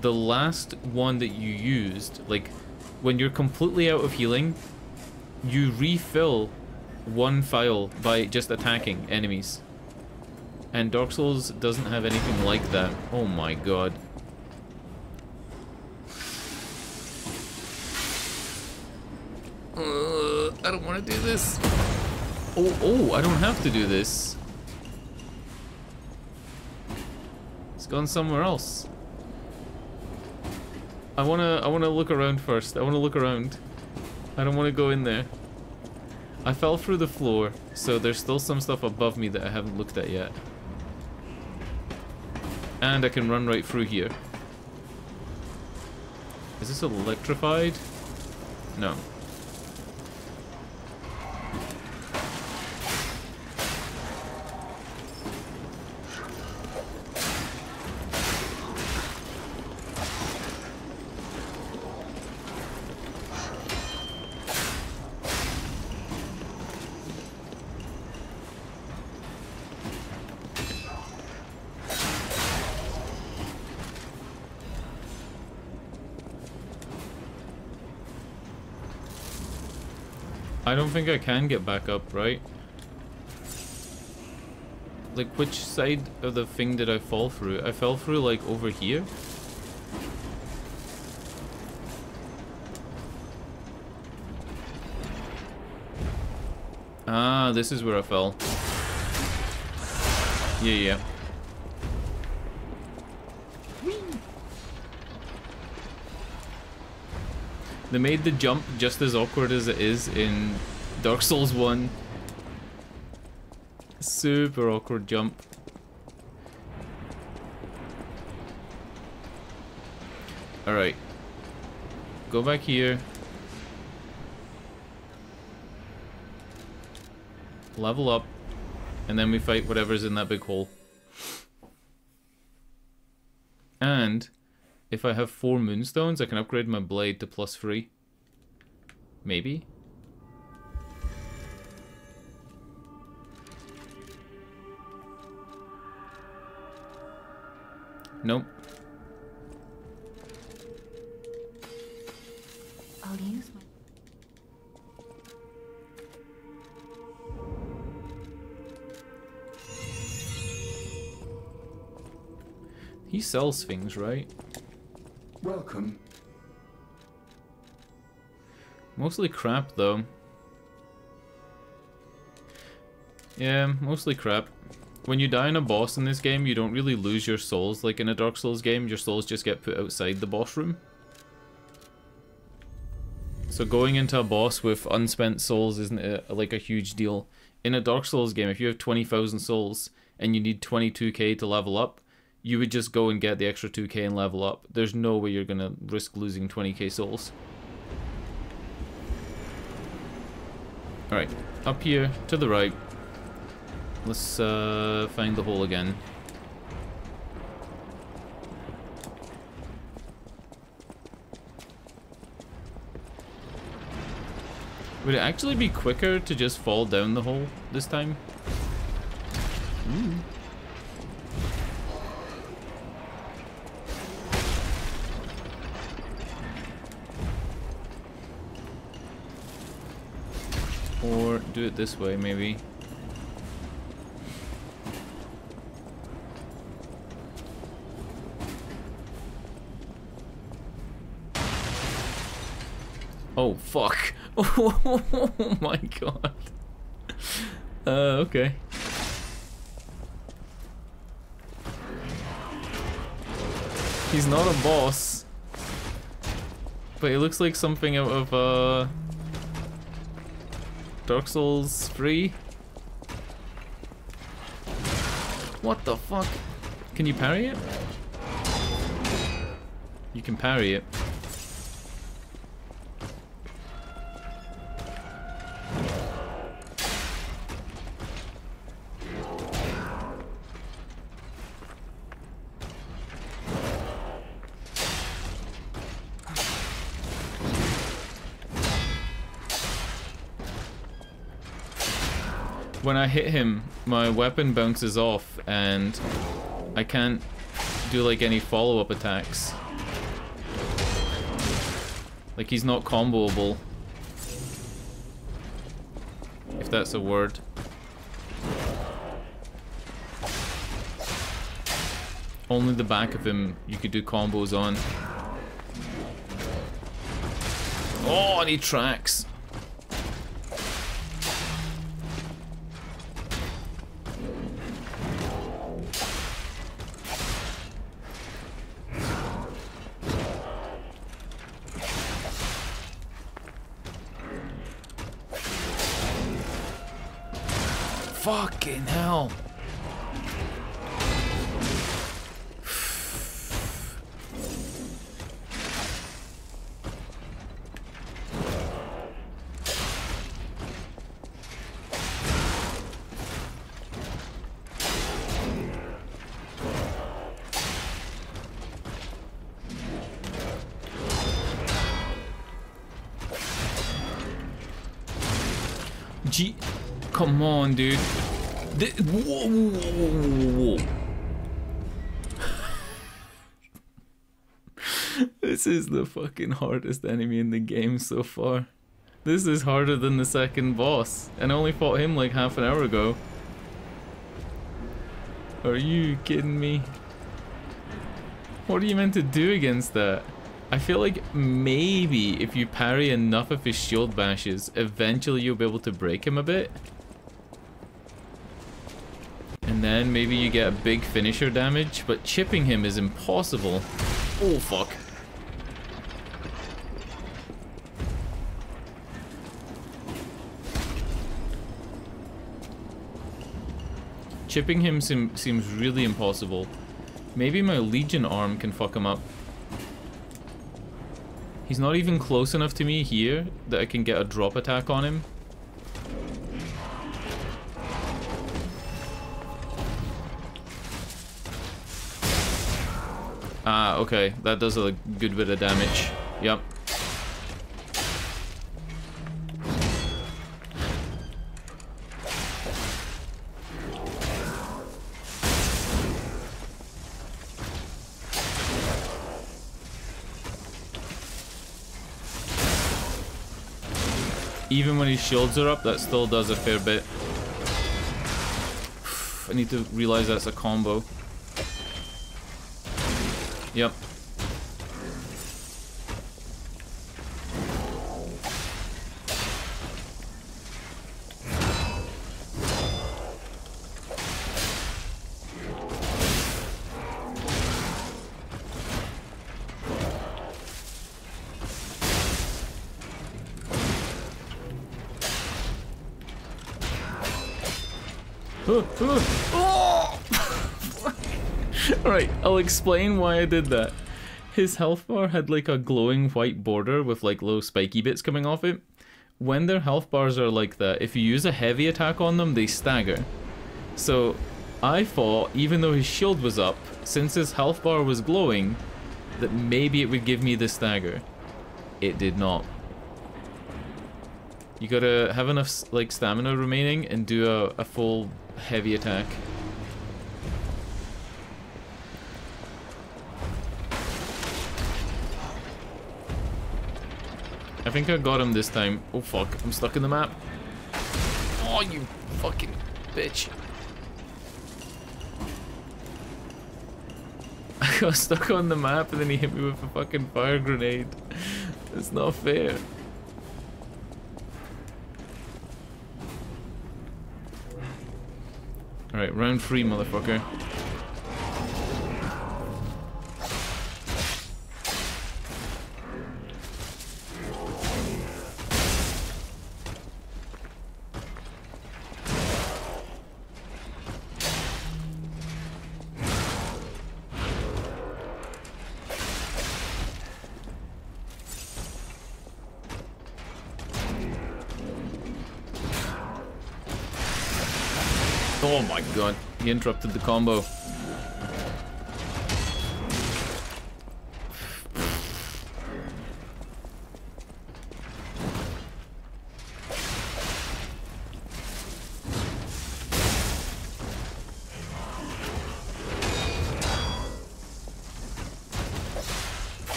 the last one that you used, like when you're completely out of healing, you refill 1 file by just attacking enemies. And Dark Souls doesn't have anything like that. Oh my god. I don't want to do this. Oh, I don't have to do this. It's gone somewhere else. I wanna look around first. I wanna look around. I don't wanna go in there. I fell through the floor, so there's still some stuff above me that I haven't looked at yet. And I can run right through here. Is this electrified? No. I don't think I can get back up, right? Like, which side of the thing did I fall through? I fell through, like, over here? Ah, this is where I fell. Yeah. They made the jump just as awkward as it is in Dark Souls 1. Super awkward jump. Alright. Go back here. Level up. And then we fight whatever's in that big hole. And if I have 4 moonstones, I can upgrade my blade to +3. Maybe? Nope. I'll use my... He sells things, right? Welcome. Mostly crap, though. Yeah, mostly crap. When you die in a boss in this game, you don't really lose your souls like in a Dark Souls game. Your souls just get put outside the boss room. So going into a boss with unspent souls isn't like a huge deal. In a Dark Souls game, if you have 20,000 souls and you need 22k to level up, you would just go and get the extra 2k and level up. There's no way you're gonna risk losing 20k souls. Alright, up here, to the right. Let's find the hole again. Would it actually be quicker to just fall down the hole this time? Ooh. Or do it this way, maybe. Oh, fuck. Oh my god. Okay. He's not a boss. But it looks like something out of, Dark Souls 3? What the fuck? Can you parry it? You can parry it. When I hit him, my weapon bounces off and I can't do like any follow-up attacks. Like he's not comboable. If that's a word. Only the back of him you could do combos on. Oh, and he tracks. Fucking hell. Come on, dude. Whoa, whoa, whoa, whoa. This is the fucking hardest enemy in the game so far. This is harder than the second boss, and I only fought him like half an hour ago. Are you kidding me? What are you meant to do against that? I feel like maybe if you parry enough of his shield bashes, eventually you'll be able to break him a bit. And then maybe you get a big finisher damage, but chipping him is impossible. Oh, fuck. Chipping him seems really impossible. Maybe my Legion arm can fuck him up. He's not even close enough to me here that I can get a drop attack on him. Ah, okay. That does a good bit of damage. Yep. Even when his shields are up, that still does a fair bit. I need to realize that's a combo. Yep. Oh! Alright, I'll explain why I did that. His health bar had like a glowing white border with like little spiky bits coming off it. When their health bars are like that, if you use a heavy attack on them, they stagger. So I thought, even though his shield was up, since his health bar was glowing, that maybe it would give me the stagger. It did not. You gotta have enough like stamina remaining and do a full heavy attack. I think I got him this time. Oh fuck, I'm stuck in the map. Oh, you fucking bitch. I got stuck on the map and then he hit me with a fucking fire grenade. It's not fair. Alright, round 3, motherfucker. Oh my god, he interrupted the combo.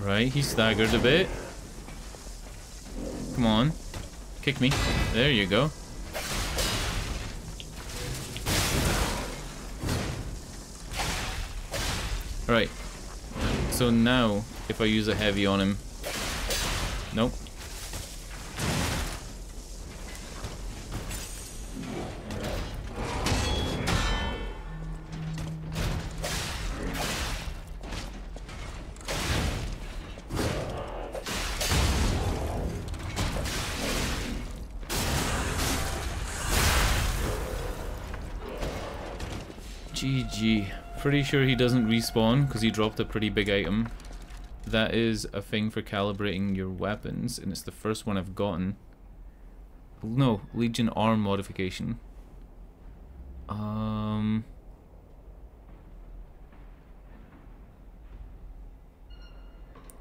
Right, he staggered a bit. Come on, kick me. There you go. Right, so now, if I use a heavy on him... Nope. GG. Pretty sure he doesn't respawn because he dropped a pretty big item. That is a thing for calibrating your weapons, and it's the first one I've gotten. No, Legion arm modification.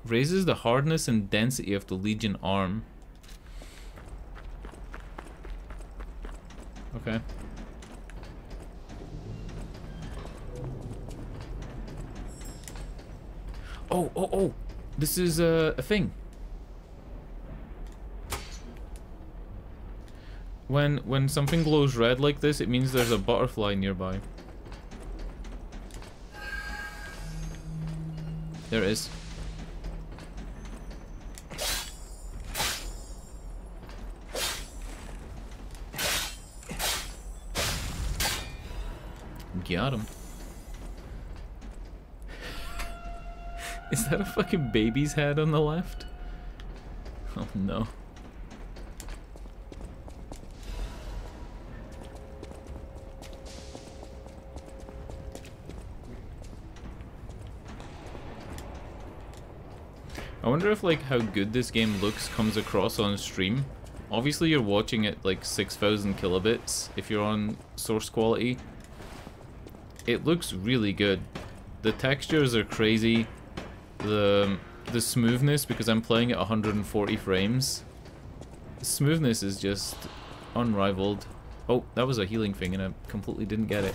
Raises the hardness and density of the Legion arm. Okay. Oh, this is a thing. When something glows red like this, it means there's a butterfly nearby. There it is. Got him. Is that a fucking baby's head on the left? Oh no. I wonder if like how good this game looks comes across on stream. Obviously you're watching it like 6,000 kilobits if you're on source quality. It looks really good. The textures are crazy. The smoothness, because I'm playing at 140 frames, the smoothness is just unrivaled. Oh, that was a healing thing and I completely didn't get it.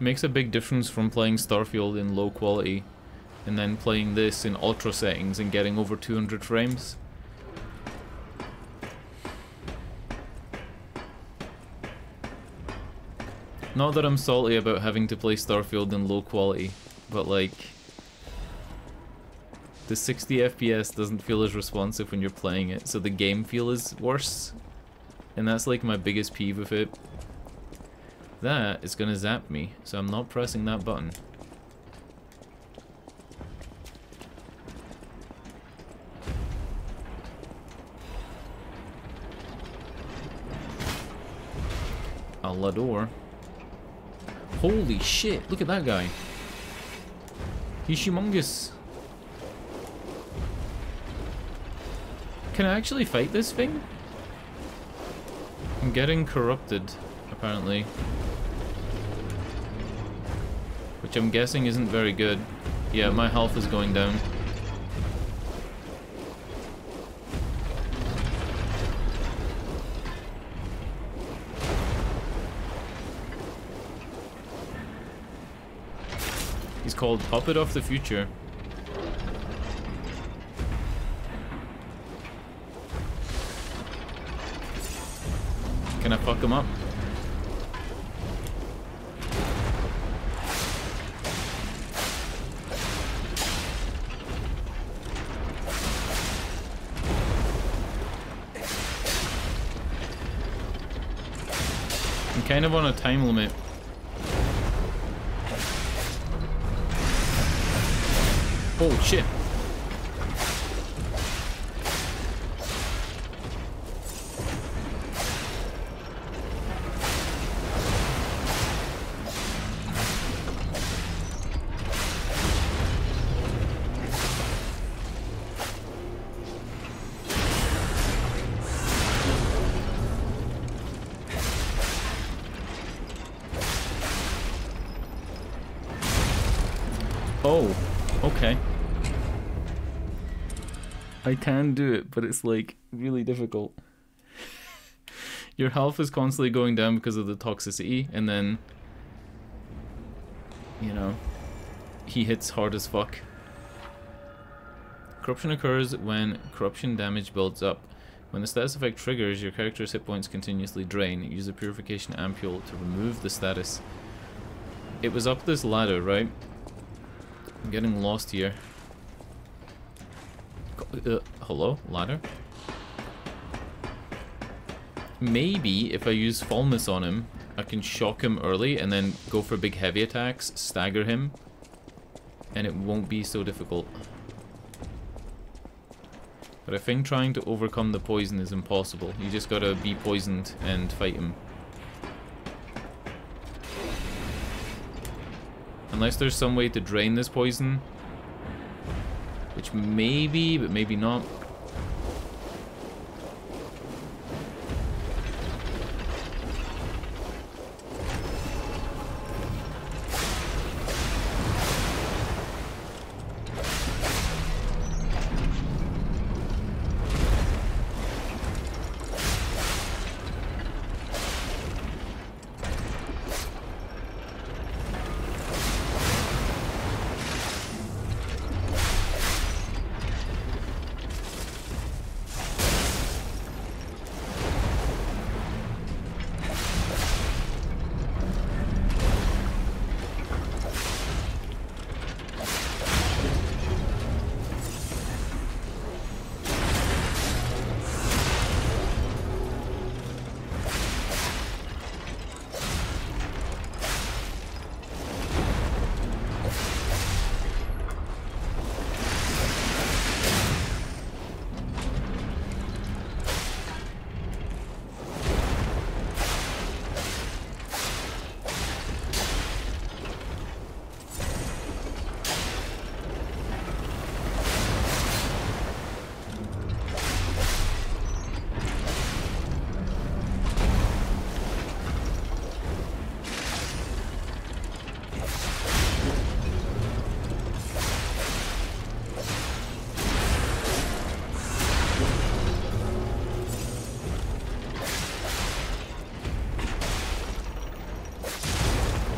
Makes a big difference from playing Starfield in low quality and then playing this in ultra settings and getting over 200 frames. Not that I'm salty about having to play Starfield in low quality, but like, the 60 FPS doesn't feel as responsive when you're playing it, so the game feel is worse. And that's like my biggest peeve with it. that, it's gonna zap me. So I'm not pressing that button. Alador. Holy shit, look at that guy. He's humongous. Can I actually fight this thing? I'm getting corrupted, apparently. Which I'm guessing isn't very good. Yeah, my health is going down. He's called Puppet of the Future. Can I fuck him up? I'm kind of on a time limit. Oh shit. Oh, okay. I can do it, but it's like really difficult. Your health is constantly going down because of the toxicity, and then, you know, he hits hard as fuck. Corruption occurs when corruption damage builds up. When the status effect triggers, your character's hit points continuously drain. Use a purification ampule to remove the status. It was up this ladder, right? I'm getting lost here. Hello? Ladder? Maybe if I use Fulmus on him, I can shock him early and then go for big heavy attacks, stagger him, and it won't be so difficult. But I think trying to overcome the poison is impossible. You just gotta be poisoned and fight him. Unless there's some way to drain this poison. Which maybe, but maybe not.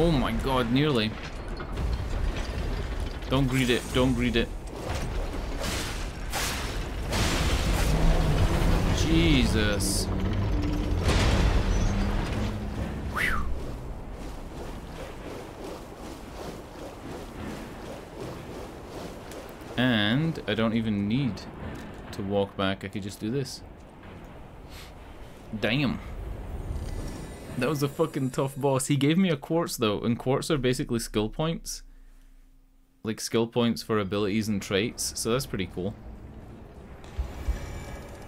Oh my god, nearly. Don't greed it, don't greed it. Jesus. Whew. And I don't even need to walk back, I could just do this. Damn. That was a fucking tough boss. He gave me a quartz though, and quartz are basically skill points. Like skill points for abilities and traits, so that's pretty cool.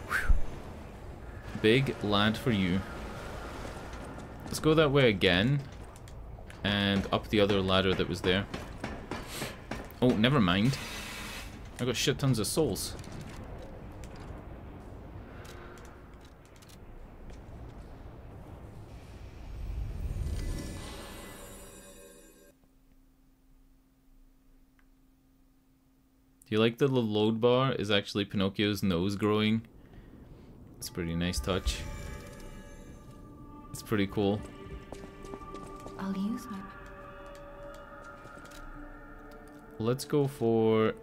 Whew. Big lad for you. Let's go that way again, and up the other ladder that was there. Oh, never mind. I got shit tons of souls. Do you like that the load bar is actually Pinocchio's nose growing? It's a pretty nice touch. It's pretty cool. I'll use my... Let's go for...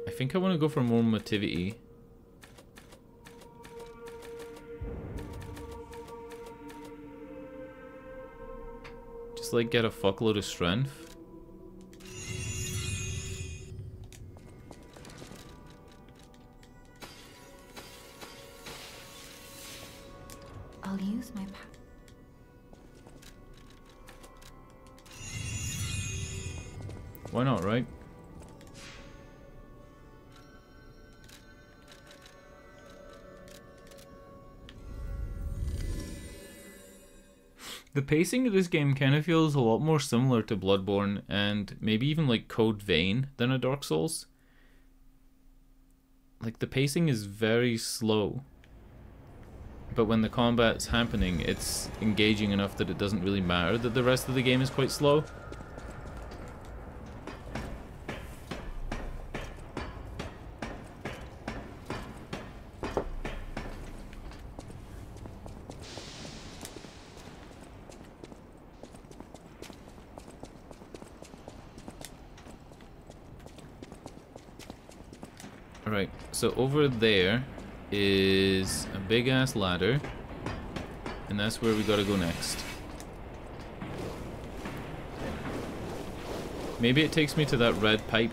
I think I want to go for more motivity. Just like get a fuckload of strength. I'll use my Why not, right? The pacing of this game kind of feels a lot more similar to Bloodborne and maybe even like Code Vein than a Dark Souls. Like the pacing is very slow. But when the combat's happening, it's engaging enough that it doesn't really matter that the rest of the game is quite slow. Alright, so over there is a big ass ladder, and that's where we gotta go next. Maybe it takes me to that red pipe.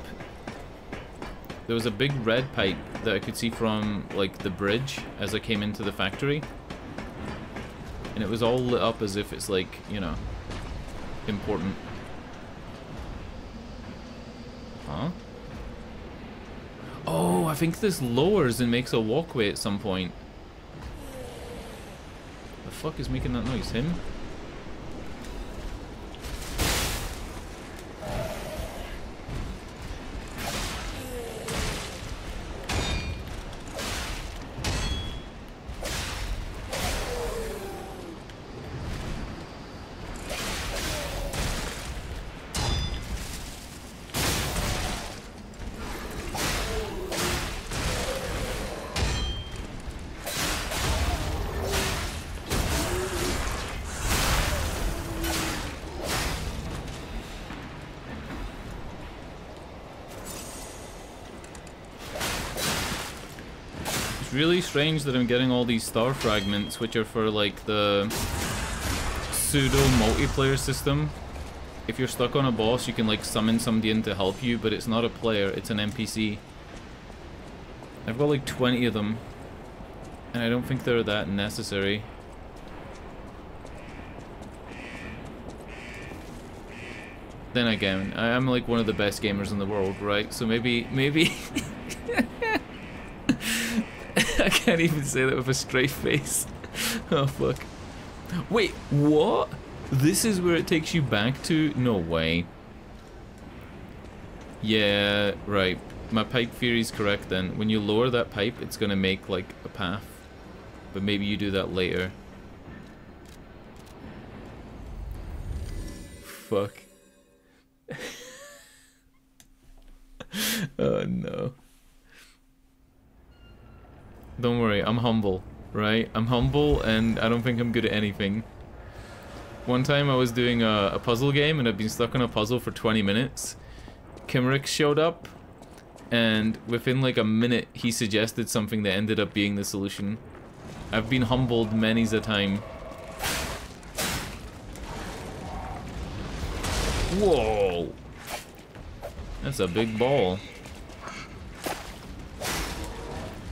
There was a big red pipe that I could see from like the bridge as I came into the factory, and it was all lit up as if it's like, you know, important. Huh? Oh, I think this lowers and makes a walkway at some point. The fuck is making that noise? Him? Really strange that I'm getting all these star fragments, which are for like the pseudo multiplayer system. If you're stuck on a boss, you can like summon somebody in to help you, but it's not a player, it's an NPC. I've got like 20 of them, and I don't think they're that necessary. Then again, I am like one of the best gamers in the world, right? So maybe I can't even say that with a straight face. Oh fuck. Wait, what? This is where it takes you back to? No way. Yeah, right. My pipe theory's correct then. When you lower that pipe, it's gonna make like a path. But maybe you do that later. Fuck. Oh no. Don't worry, I'm humble, right? I'm humble and I don't think I'm good at anything. One time I was doing a puzzle game and I'd been stuck on a puzzle for 20 minutes. Kimrick showed up and within like a minute he suggested something that ended up being the solution. I've been humbled many's a time. Whoa! That's a big ball.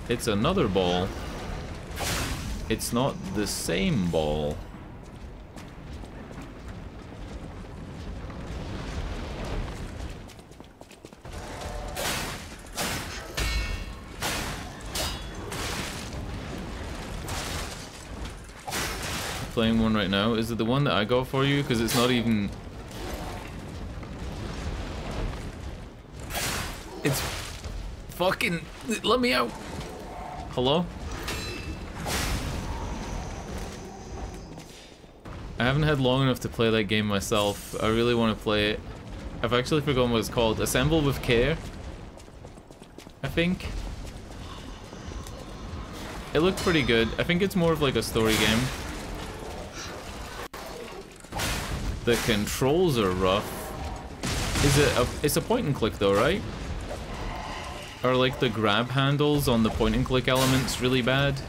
It's another ball. It's not the same ball. playing one right now. Is it the one that I got for you? Because it's not even... It's fucking... Let me out! Hello? I haven't had long enough to play that game myself. I really want to play it. I've actually forgotten what it's called. Assemble with Care, I think. It looked pretty good. I think it's more of like a story game. The controls are rough. It's a point and click though, right? Are like the grab handles on the point and click elements really bad?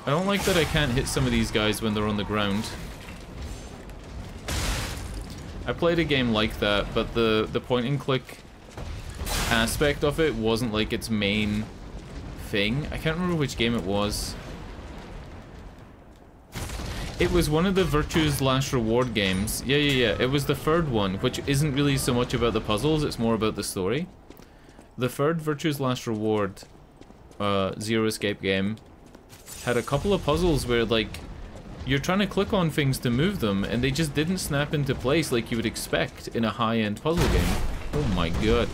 I don't like that I can't hit some of these guys when they're on the ground. I played a game like that, but the point and click aspect of it wasn't like its main thing. I can't remember which game it was. It was one of the Virtue's Last Reward games. Yeah. It was the third one, which isn't really so much about the puzzles, it's more about the story. The third Virtue's Last Reward Zero Escape game had a couple of puzzles where, like, you're trying to click on things to move them, and they just didn't snap into place like you would expect in a high-end puzzle game. Oh my god.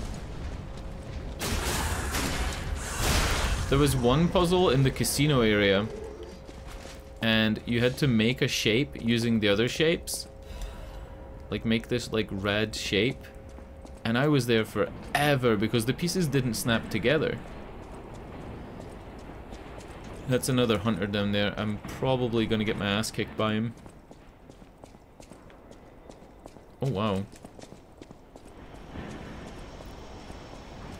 There was one puzzle in the casino area, and you had to make a shape using the other shapes. Like, make this, like, red shape. And I was there forever because the pieces didn't snap together. That's another hunter down there. I'm probably gonna get my ass kicked by him. Oh, wow.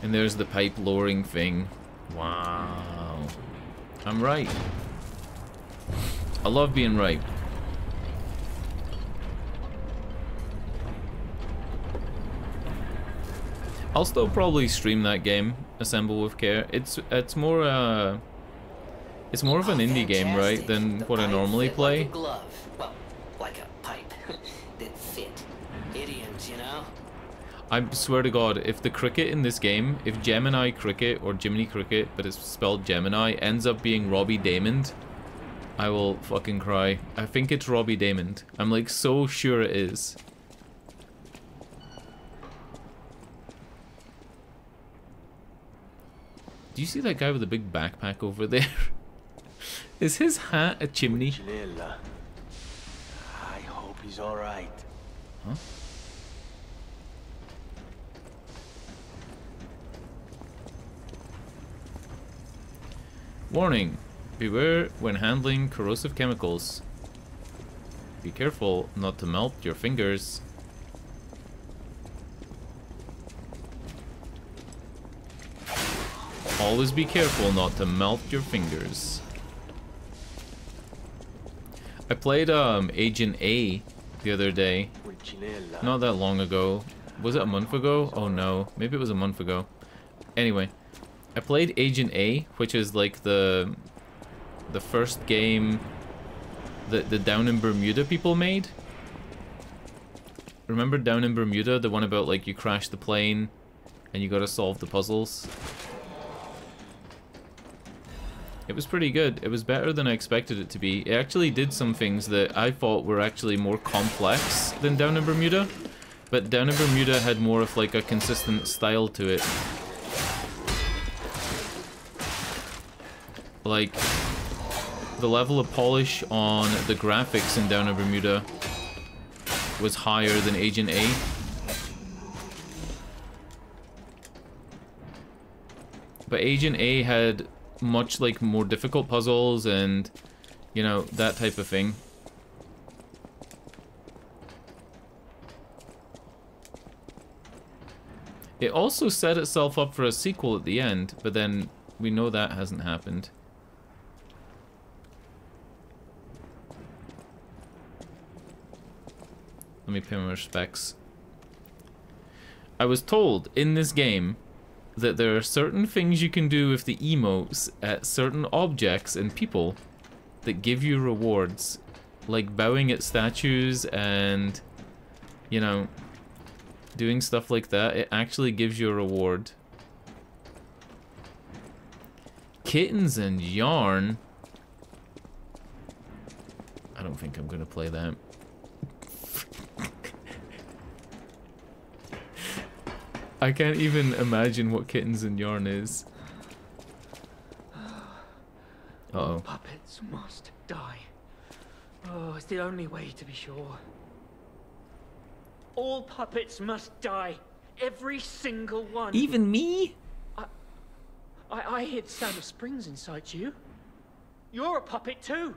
And there's the pipe lowering thing. Wow. I'm right. I love being right. I'll still probably stream that game, Assemble with Care. It's more of an indie game, right, than what I normally play. Like a glove. Well, like a pipe that fit. Idioms, you know? I swear to God, if the cricket in this game, if Gemini Cricket, or Jiminy Cricket, but it's spelled Gemini, ends up being Robbie Daymond, I will fucking cry. I think it's Robbie Daymond. I'm like so sure it is. Do you see that guy with the big backpack over there? Is his hat a chimney? I hope he's alright. Huh? Warning. Beware when handling corrosive chemicals. Be careful not to melt your fingers. Always be careful not to melt your fingers. I played Agent A the other day. Not that long ago. Was it a month ago? Oh no, maybe it was a month ago. Anyway, I played Agent A, which is like the first game that the Down in Bermuda people made. Remember Down in Bermuda, the one about like you crash the plane and you gotta solve the puzzles? It was pretty good. It was better than I expected it to be. It actually did some things that I thought were actually more complex than Down in Bermuda, but Down in Bermuda had more of like a consistent style to it. Like, the level of polish on the graphics in Down in Bermuda was higher than Agent A. But Agent A had much like more difficult puzzles and, you know, that type of thing. It also set itself up for a sequel at the end, but then we know that hasn't happened. Let me pay my respects. I was told in this game that there are certain things you can do with the emotes at certain objects and people that give you rewards. Like bowing at statues and, you know, doing stuff like that. It actually gives you a reward. Kittens and Yarn. I don't think I'm gonna play that. I can't even imagine what Kittens and Yarn is. Uh-oh. Puppets must die. Oh, it's the only way to be sure. All puppets must die. Every single one. Even me? I hear the sound of springs inside you. You're a puppet too.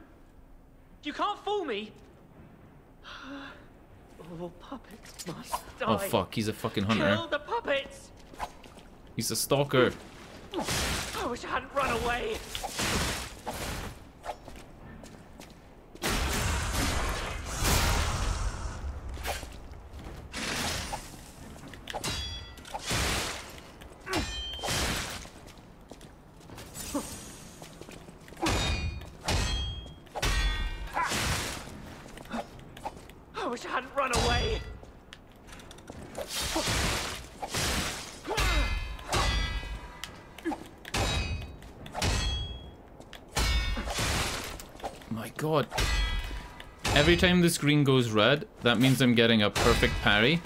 You can't fool me. All puppets must die. Oh fuck, he's a fucking hunter. Kill the puppets. He's a stalker. I wish I hadn't run away. I wish I hadn't run away. My god. Every time the screen goes red, that means I'm getting a perfect parry.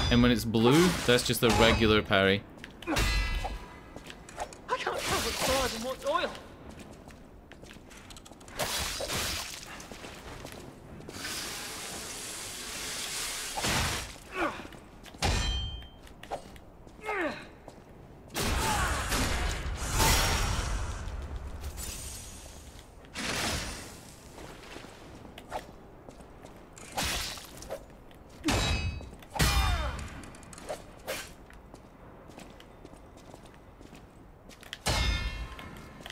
And when it's blue, that's just a regular parry. I can't tell what's blood and what's oil.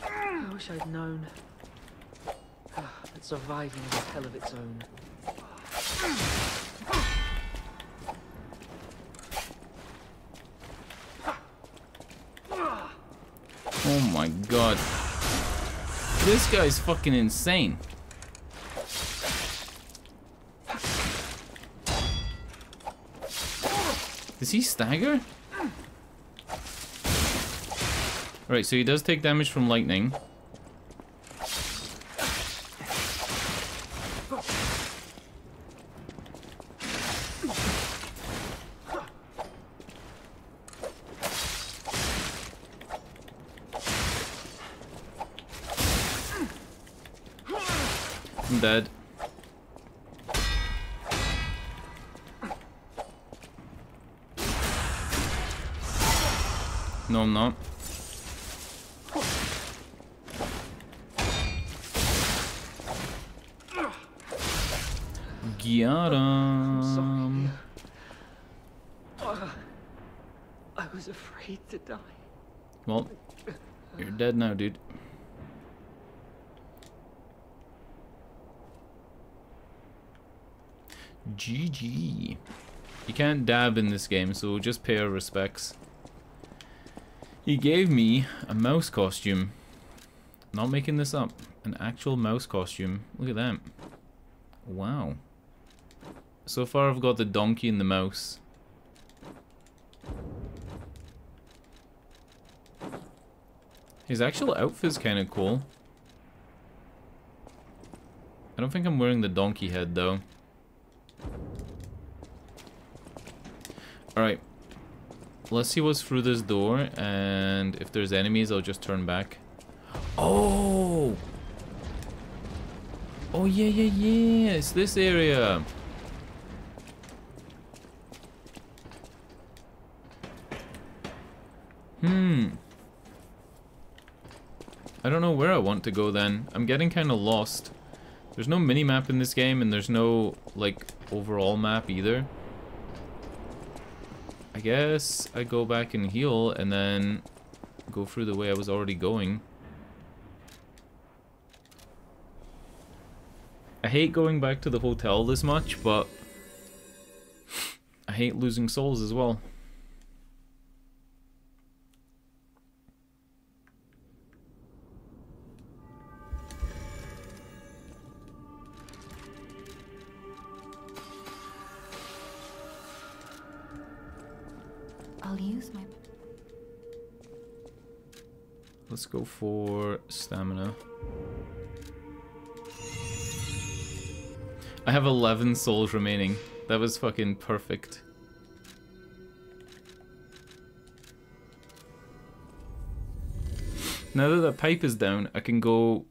I wish I'd known that surviving is a hell of its own. Oh my god. This guy's fucking insane. Does he stagger? Right, so he does take damage from lightning. I'm dead. No, I'm not. Got him. I was afraid to die. Well, you're dead now, dude. GG. You can't dab in this game, so we'll just pay our respects. He gave me a mouse costume. Not making this up. An actual mouse costume. Look at that. Wow. So far I've got the donkey and the mouse. His actual outfit's kind of cool. I don't think I'm wearing the donkey head though. Alright. Let's see what's through this door, and if there's enemies I'll just turn back. Oh! Oh yeah, it's this area. I don't know where I want to go then. I'm getting kind of lost. There's no mini-map in this game, and there's no, like, overall map either. I guess I go back and heal, and then go through the way I was already going. I hate going back to the hotel this much, but I hate losing souls as well. I'll use my... Let's go for stamina. I have 11 souls remaining. That was fucking perfect. Now that that pipe is down, I can go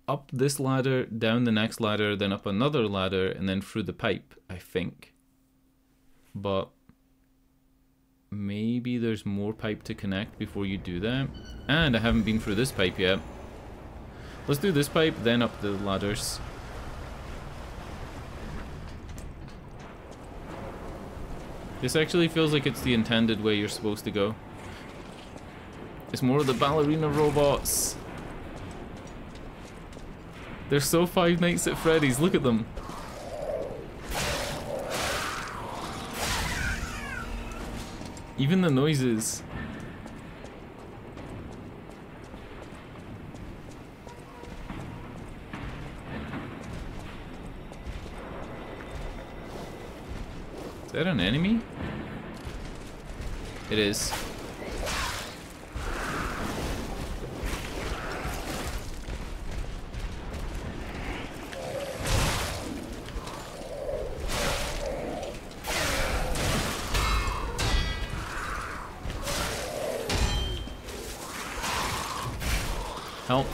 up this ladder, down the next ladder, then up another ladder, and then through the pipe, I think. But maybe there's more pipe to connect before you do that. And I haven't been through this pipe yet. Let's do this pipe, then up the ladders. This actually feels like it's the intended way you're supposed to go. It's more of the ballerina robots. They're so Five Nights at Freddy's, look at them. Even the noises. Is that an enemy? It is. Help.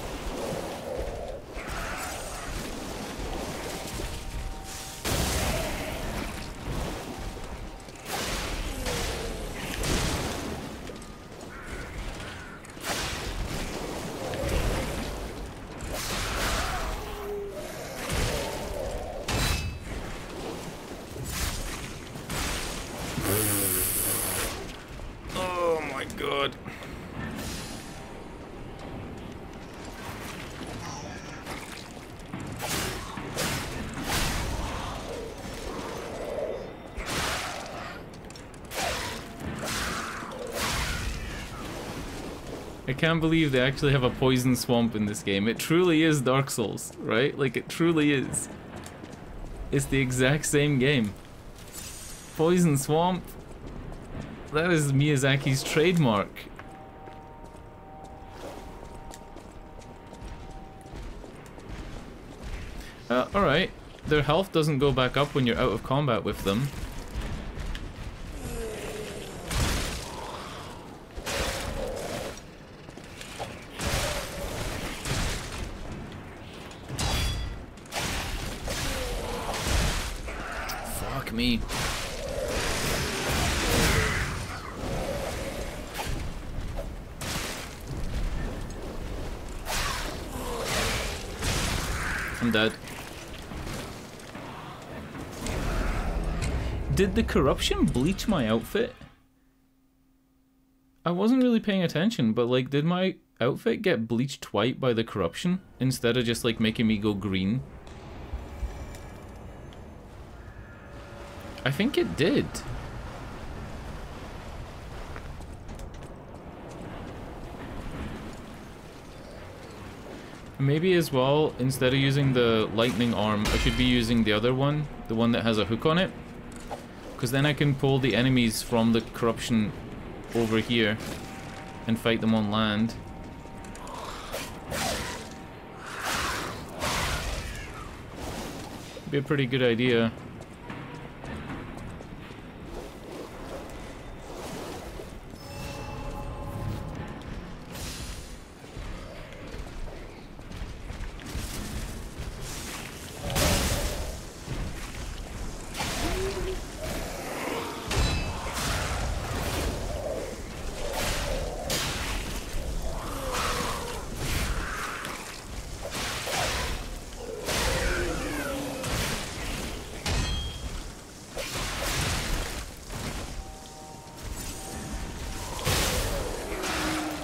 Oh my god. I can't believe they actually have a poison swamp in this game. It truly is Dark Souls, right? Like, it truly is. It's the exact same game. Poison swamp. That is Miyazaki's trademark. Alright. Their health doesn't go back up when you're out of combat with them. Fuck me. I'm dead. Did the corruption bleach my outfit? I wasn't really paying attention, but like, did my outfit get bleached white by the corruption instead of just like making me go green? I think it did. Maybe as well, instead of using the lightning arm, I should be using the other one, the one that has a hook on it. Because then I can pull the enemies from the corruption over here and fight them on land. Be a pretty good idea.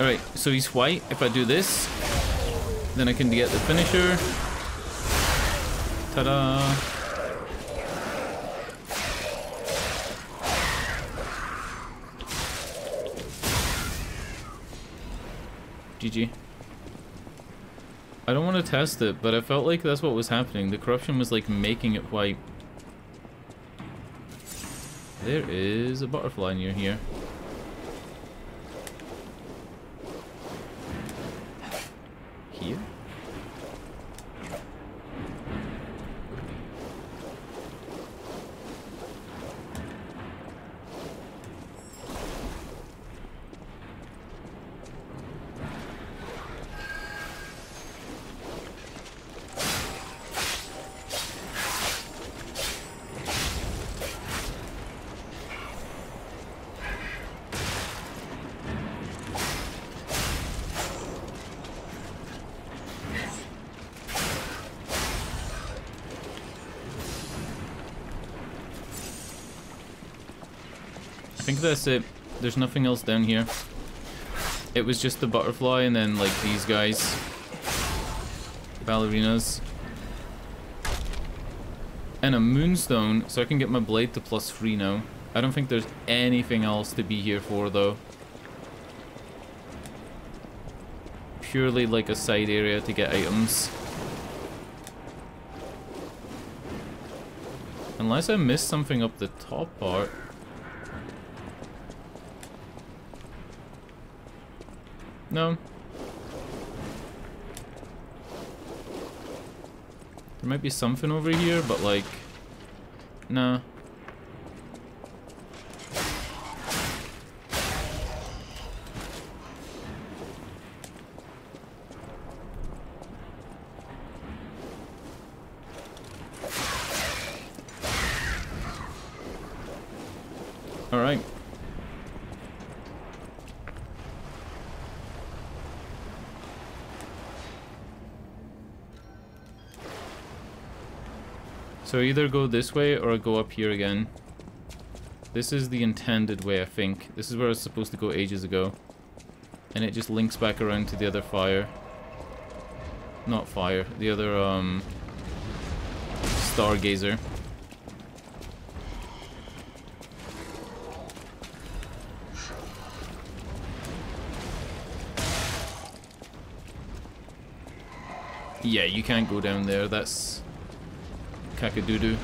Alright, so he's white. If I do this, then I can get the finisher. Ta-da! GG. I don't want to test it, but I felt like that's what was happening. The corruption was like making it white. There is a butterfly near here. here? I think that's it. There's nothing else down here. It was just the butterfly and then like these guys. Ballerinas. And a moonstone, so I can get my blade to +3 now. I don't think there's anything else to be here for though. Purely like a side area to get items. Unless I missed something up the top part. No. There might be something over here, but like, nah. All right. So either go this way or go up here again. This is the intended way, I think. This is where I was supposed to go ages ago. And it just links back around to the other fire. Not fire, the other, stargazer. Yeah, you can't go down there, that's Kakadoodoo.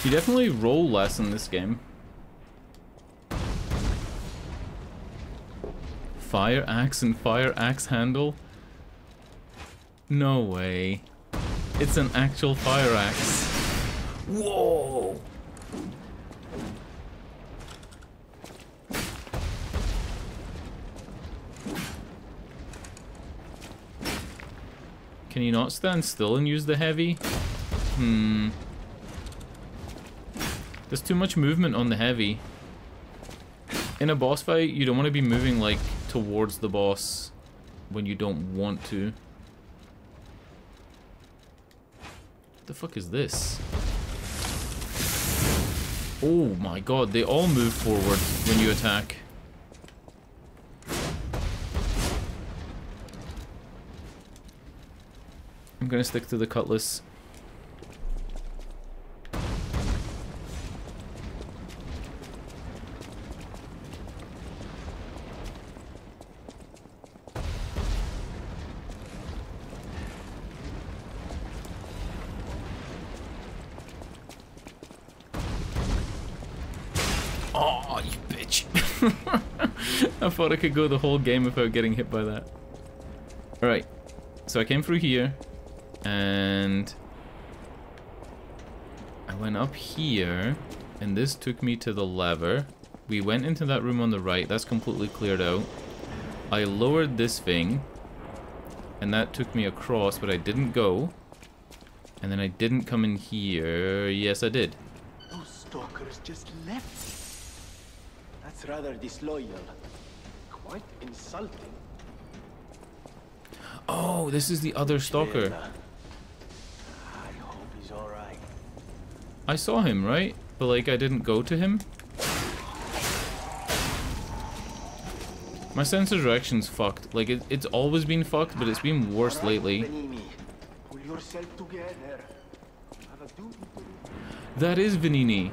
You definitely roll less in this game. Fire axe and fire axe handle? No way. It's an actual fire axe. Whoa! Can you not stand still and use the heavy? There's too much movement on the heavy. In a boss fight, you don't want to be moving like towards the boss when you don't want to. What the fuck is this? Oh my god, they all move forward when you attack. I'm gonna stick to the cutlass. Oh, you bitch. I thought I could go the whole game without getting hit by that. Alright, so I came through here, and I went up here, and this took me to the lever. We went into that room on the right, that's completely cleared out. I lowered this thing, and that took me across, but I didn't go. And then I didn't come in here. Yes, I did. Those stalkers just left. That's rather disloyal. Quite insulting. Oh, this is the other stalker. I hope he's alright. I saw him, right? But like I didn't go to him. My sense of direction's fucked. Like it's always been fucked, but it's been worse lately. Pull yourself together. Have a duty to do. That is Vanini.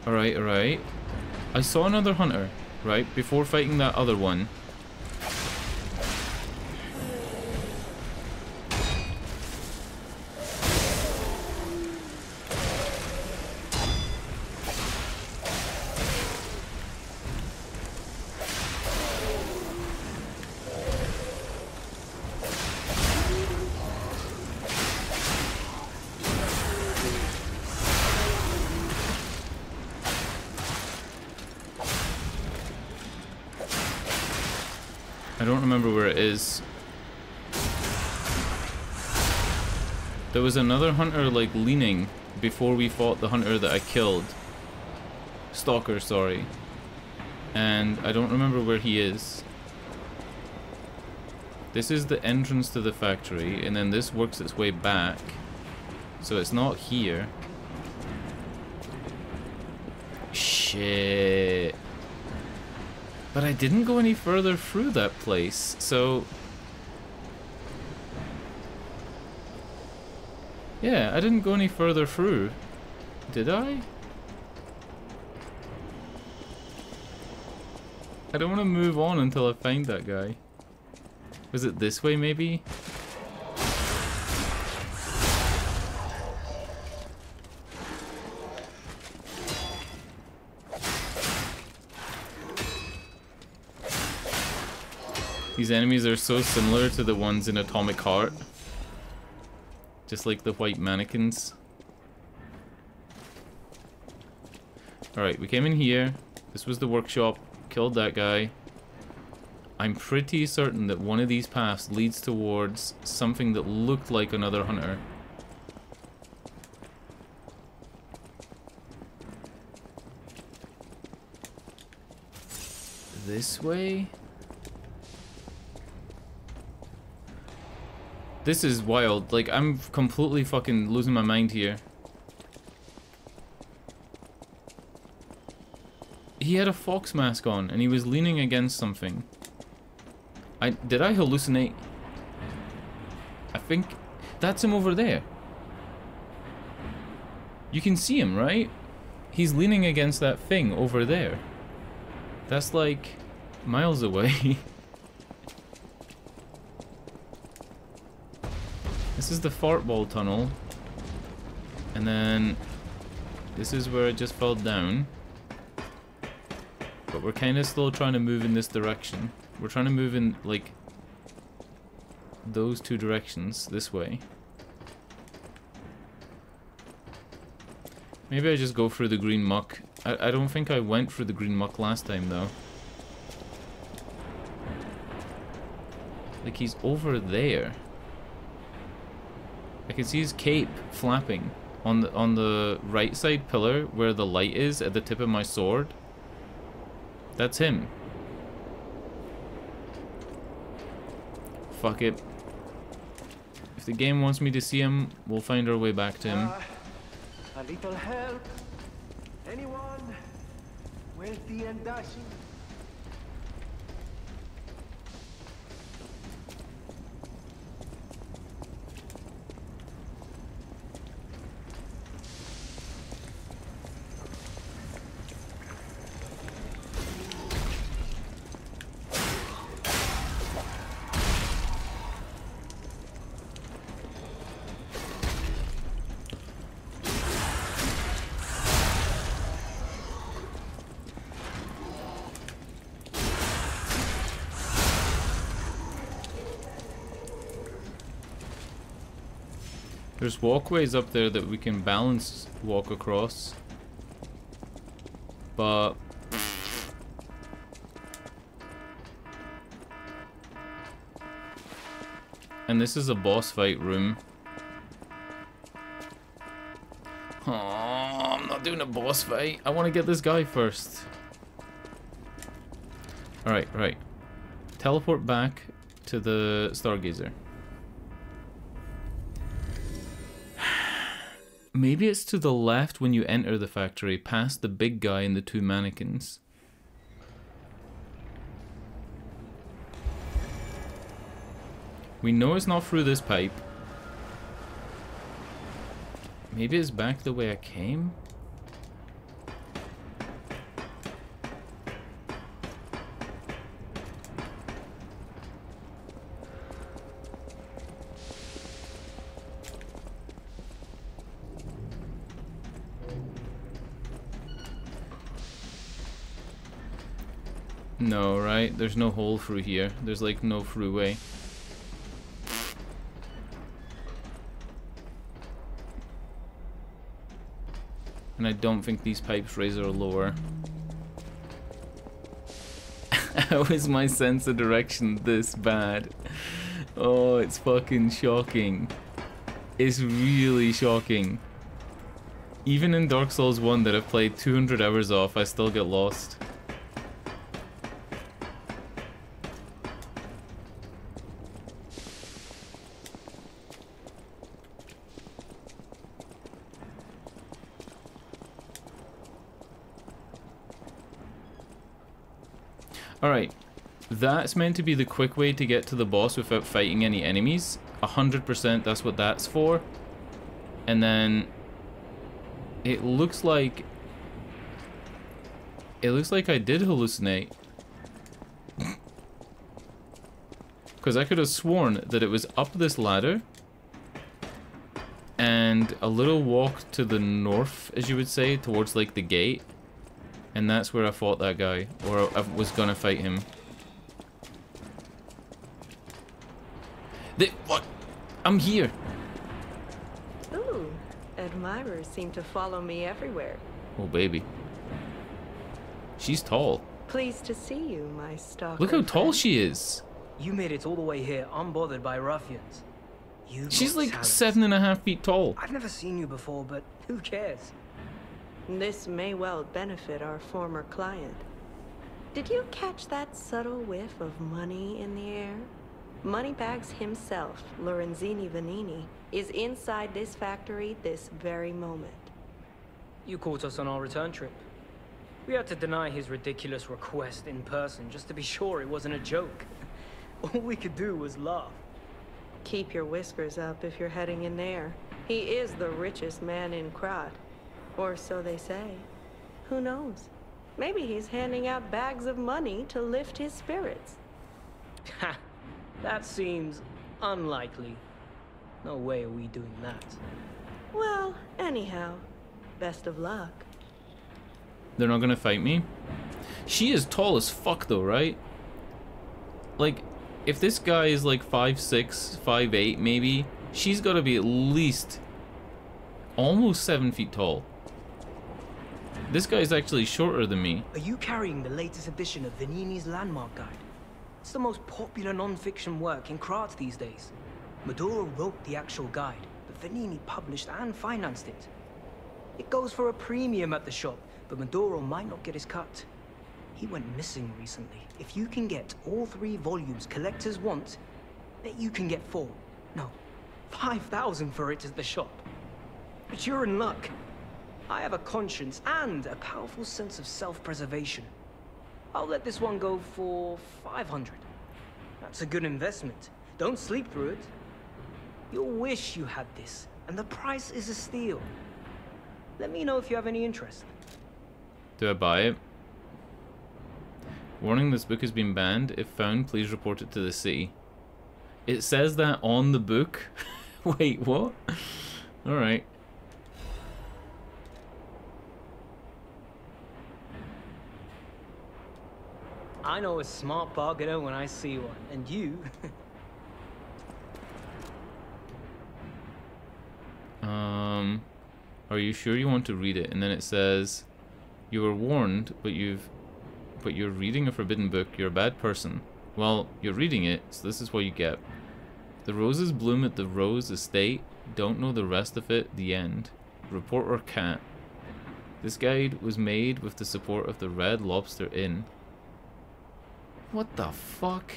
Alright, alright. I saw another hunter, right, before fighting that other one. I don't remember where it is. There was another hunter like leaning before we fought the hunter that I killed. Stalker, sorry. And I don't remember where he is. This is the entrance to the factory, and then this works its way back. So it's not here. Shit. But I didn't go any further through that place, so... Yeah, I didn't go any further through. Did I? I don't want to move on until I find that guy. Was it this way, maybe? These enemies are so similar to the ones in Atomic Heart. Just like the white mannequins. Alright, we came in here. This was the workshop. Killed that guy. I'm pretty certain that one of these paths leads towards something that looked like another hunter. This way? This is wild. Like, I'm completely fucking losing my mind here. He had a fox mask on, and he was leaning against something. Did I hallucinate? I think that's him over there. You can see him, right? He's leaning against that thing over there. That's like miles away. This is the fart ball tunnel. And then this is where I just fell down. But we're kind of still trying to move in this direction. We're trying to move in, like, those two directions, this way. Maybe I just go through the green muck. I don't think I went through the green muck last time, though. Like, he's over there. I can see his cape flapping on the right side pillar where the light is at the tip of my sword. That's him. Fuck it. If the game wants me to see him, we'll find our way back to him. A little help? Anyone? Wealthy and dashing? There's walkways up there that we can balance walk across. But and this is a boss fight room. Oh, I'm not doing a boss fight. I want to get this guy first. Alright, right. Teleport back to the Stargazer. Maybe it's to the left when you enter the factory, past the big guy and the two mannequins. We know it's not through this pipe. Maybe it's back the way I came? No, right? There's no hole through here. There's like no throughway. And I don't think these pipes raise or lower. How is my sense of direction this bad? Oh, it's fucking shocking. It's really shocking. Even in Dark Souls 1 that I've played 200 hours off, I still get lost. Alright, that's meant to be the quick way to get to the boss without fighting any enemies. 100% that's what that's for. And then it looks like I did hallucinate. Because I could have sworn that it was up this ladder and a little walk to the north, as you would say, towards like the gate. And that's where I fought that guy, or I was gonna fight him. What? I'm here. Ooh, admirers seem to follow me everywhere. Oh, baby. She's tall. Pleased to see you, my stalker. Look how tall friend. she is. You made it all the way here, unbothered by ruffians. She's like 7.5 feet tall. I've never seen you before, but who cares? This may well benefit our former client. Did you catch that subtle whiff of money in the air? Moneybags himself, Lorenzini Vanini, is inside this factory this very moment. You caught us on our return trip. We had to deny his ridiculous request in person just to be sure it wasn't a joke. All we could do was laugh. Keep your whiskers up if you're heading in there. He is the richest man in Krat. Or so they say. Who knows? Maybe he's handing out bags of money to lift his spirits. Ha! That seems unlikely. No way are we doing that. Well, anyhow, best of luck. They're not gonna fight me? She is tall as fuck though, right? Like, if this guy is like 5'6", 5'8", maybe, she's gotta be at least almost 7 feet tall. This guy's actually shorter than me. Are you carrying the latest edition of Vanini's Landmark Guide? It's the most popular non-fiction work in Krat these days. Maduro wrote the actual guide, but Vanini published and financed it. It goes for a premium at the shop, but Maduro might not get his cut. He went missing recently. If you can get all 3 volumes collectors want, bet you can get 4. No, 5,000 for it at the shop. But you're in luck. I have a conscience and a powerful sense of self-preservation. I'll let this one go for 500. That's a good investment. Don't sleep through it. You'll wish you had this, and the price is a steal. Let me know if you have any interest. Do I buy it? Warning, this book has been banned. If found, please report it to the city. It says that on the book? Wait, what? Alright. I know a smart bargainer when I see one, and you... Are you sure you want to read it? And then it says, you were warned, but you're reading a forbidden book. You're a bad person. Well, you're reading it, so this is what you get. The roses bloom at the Rose Estate. Don't know the rest of it. The end. Reporter Cat. This guide was made with the support of the Red Lobster Inn. What the fuck?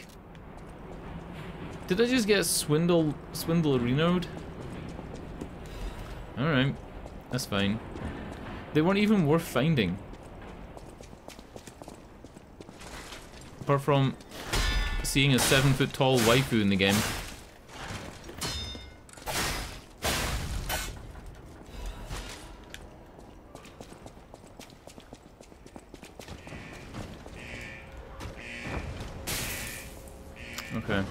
Did I just get swindlerinoed? Alright, that's fine. They weren't even worth finding. Apart from seeing a 7-foot-tall waifu in the game. Okay.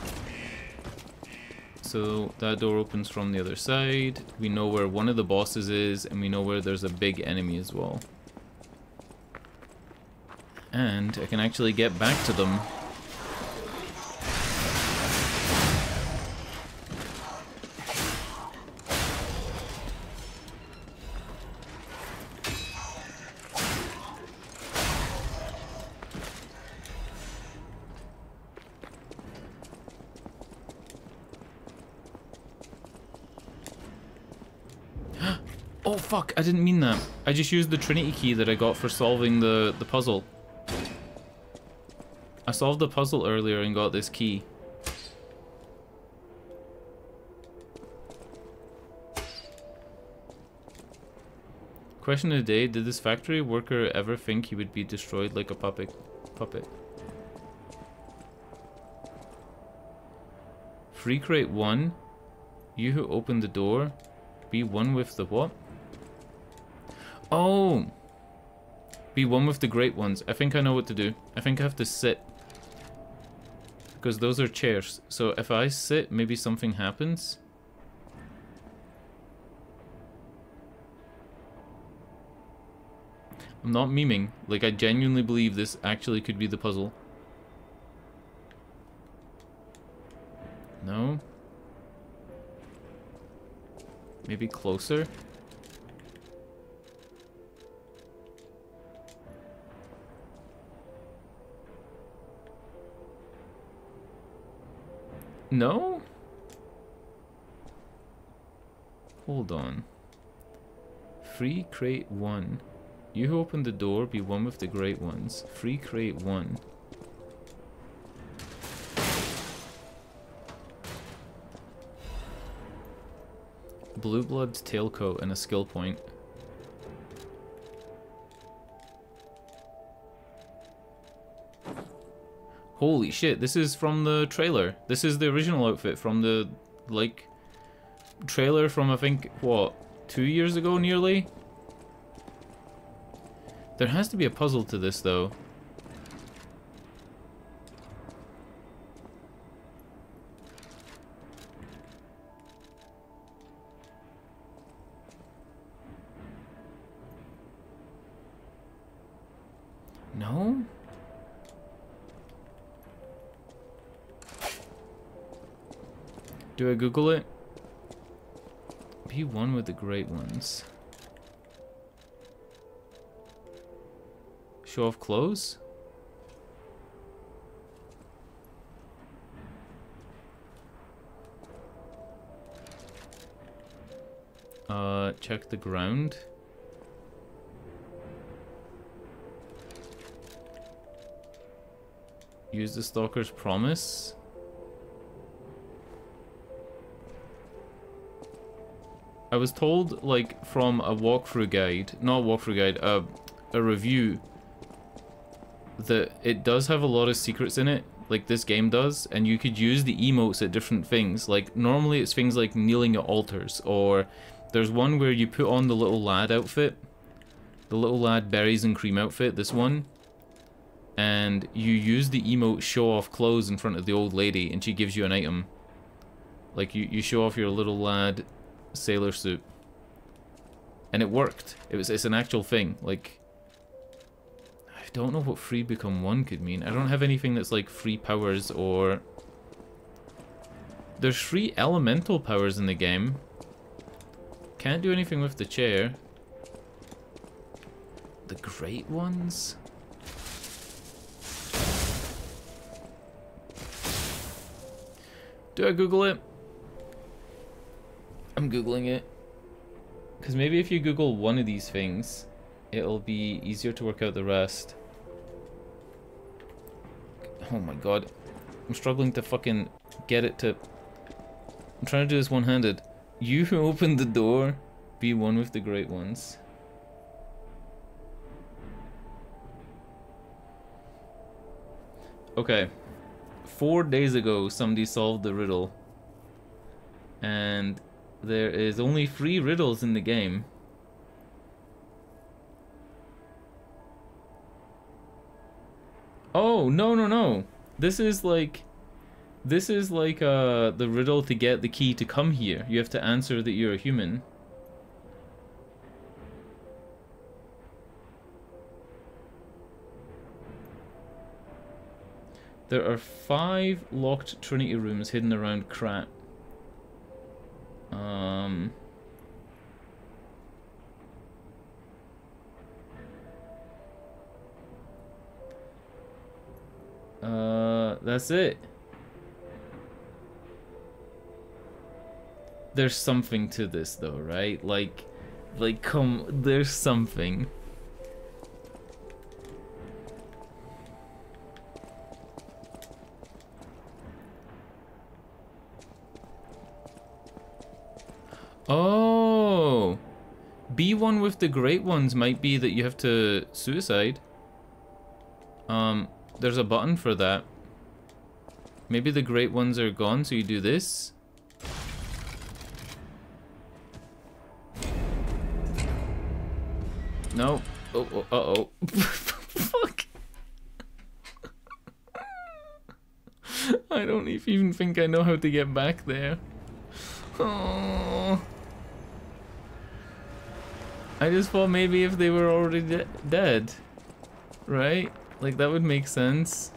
So that door opens from the other side. We know where one of the bosses is, and we know where there's a big enemy as well. And I can actually get back to them. Oh fuck, I didn't mean that. I just used the Trinity key that I got for solving the puzzle. I solved the puzzle earlier and got this key. Question of the day, did this factory worker ever think he would be destroyed like a puppet? Free crate 1. You who opened the door. Be one with the what? Oh! Be one with the great ones. I think I know what to do. I think I have to sit. Because those are chairs. So if I sit, maybe something happens. I'm not memeing. Like, I genuinely believe this actually could be the puzzle. No? Maybe closer? No? Hold on. Free crate 1. You who opened the door, be one with the great ones. Free crate 1. Blue Blood's tailcoat and a skill point. Holy shit, this is from the trailer. This is the original outfit from the, like, trailer from, I think, what, 2 years ago nearly? There has to be a puzzle to this, though. No? Do I Google it? Be one with the great ones. Show off clothes? Check the ground. Use the stalker's promise. I was told, like, from a walkthrough guide, not a walkthrough guide, a review, that it does have a lot of secrets in it, like this game does, and you could use the emotes at different things. Like, normally it's things like kneeling at altars, or there's one where you put on the little lad outfit, the little lad berries and cream outfit, this one, and you use the emote show off clothes in front of the old lady, and she gives you an item. Like, you show off your little lad sailor suit, and it worked. It's an actual thing. Like, I don't know what free become one could mean. I don't have anything that's like free powers, or there's free elemental powers in the game. Can't do anything with the chair. The great ones? Do I Google it? I'm Googling it. Because maybe if you Google one of these things, it'll be easier to work out the rest. Oh my god. I'm struggling to fucking get it to... I'm trying to do this one-handed. You who opened the door, be one with the great ones. Okay. 4 days ago, somebody solved the riddle. And there is only 3 riddles in the game. Oh, no, no, no. This is like the riddle to get the key to come here. You have to answer that you're a human. There are 5 locked Trinity rooms hidden around Krat. That's it. There's something to this though, right? Like come, there's something. Oh, be one with the great ones might be that you have to suicide. There's a button for that. Maybe the great ones are gone, so you do this. No. Oh, uh-oh. Fuck. I don't even think I know how to get back there. Oh. I just thought maybe if they were already dead, right? Like that would make sense.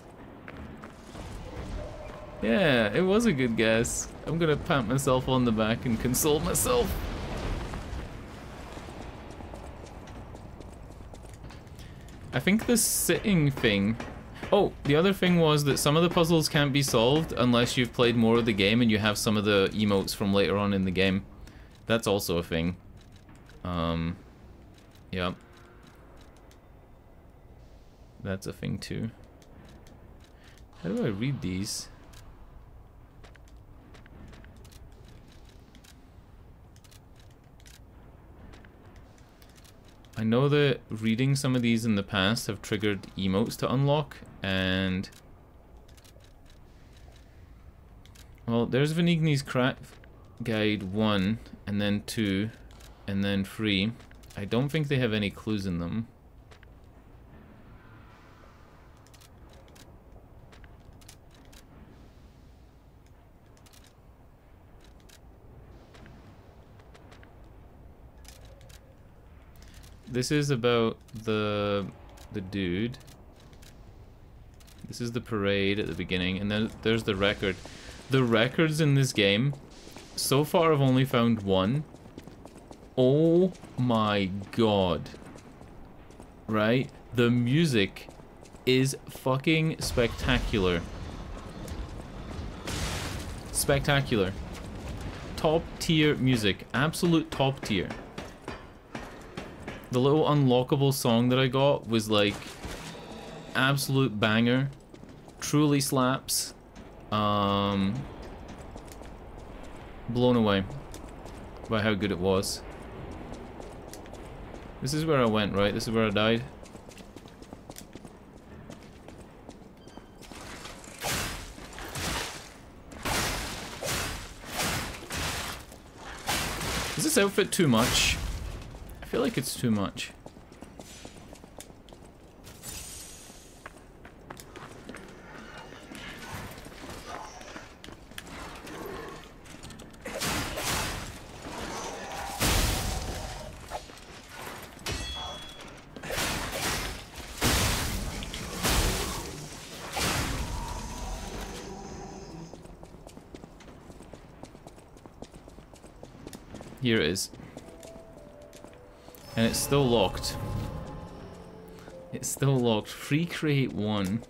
Yeah, it was a good guess. I'm gonna pat myself on the back and console myself. I think the sitting thing... Oh, the other thing was that some of the puzzles can't be solved unless you've played more of the game and you have some of the emotes from later on in the game. That's also a thing. Yep. That's a thing too. How do I read these? I know that reading some of these in the past have triggered emotes to unlock, and... Well, there's Venigni's Crack Guide 1, and then 2, and then 3. I don't think they have any clues in them. This is about the dude. This is the parade at the beginning, and then there's the record. The records in this game, so far I've only found one. Oh my god. Right? The music is fucking spectacular. Spectacular. Top tier music. Absolute top tier. The little unlockable song that I got was like absolute banger. Truly slaps. Blown away by how good it was. This is where I went, right? This is where I died. Is this outfit too much? I feel like it's too much. Here it is. And it's still locked. It's still locked. Recreate 1.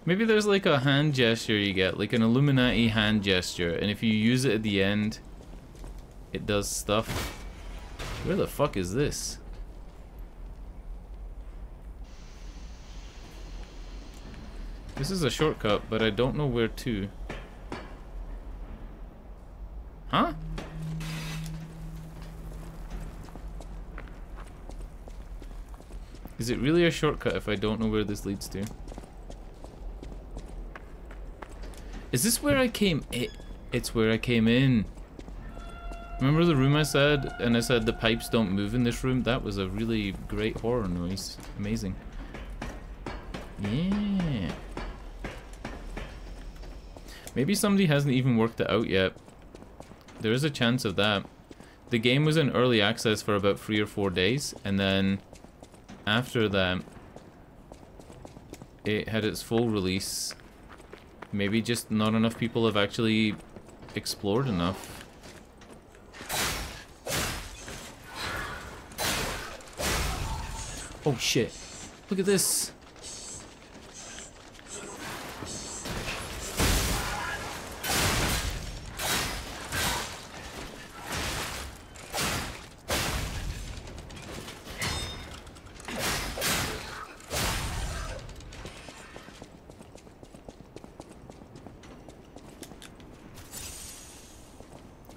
Maybe there's like a hand gesture you get, like an Illuminati hand gesture, and if you use it at the end, it does stuff. Where the fuck is this? This is a shortcut, but I don't know where to. Huh? Is it really a shortcut if I don't know where this leads to? Is this where I came? It's where I came in. Remember the room I said? And I said the pipes don't move in this room? That was a really great horror noise. Amazing. Yeah. Maybe somebody hasn't even worked it out yet. There is a chance of that. The game was in early access for about 3 or 4 days, and then after that, it had its full release. Maybe just not enough people have actually explored enough. Oh shit. Look at this.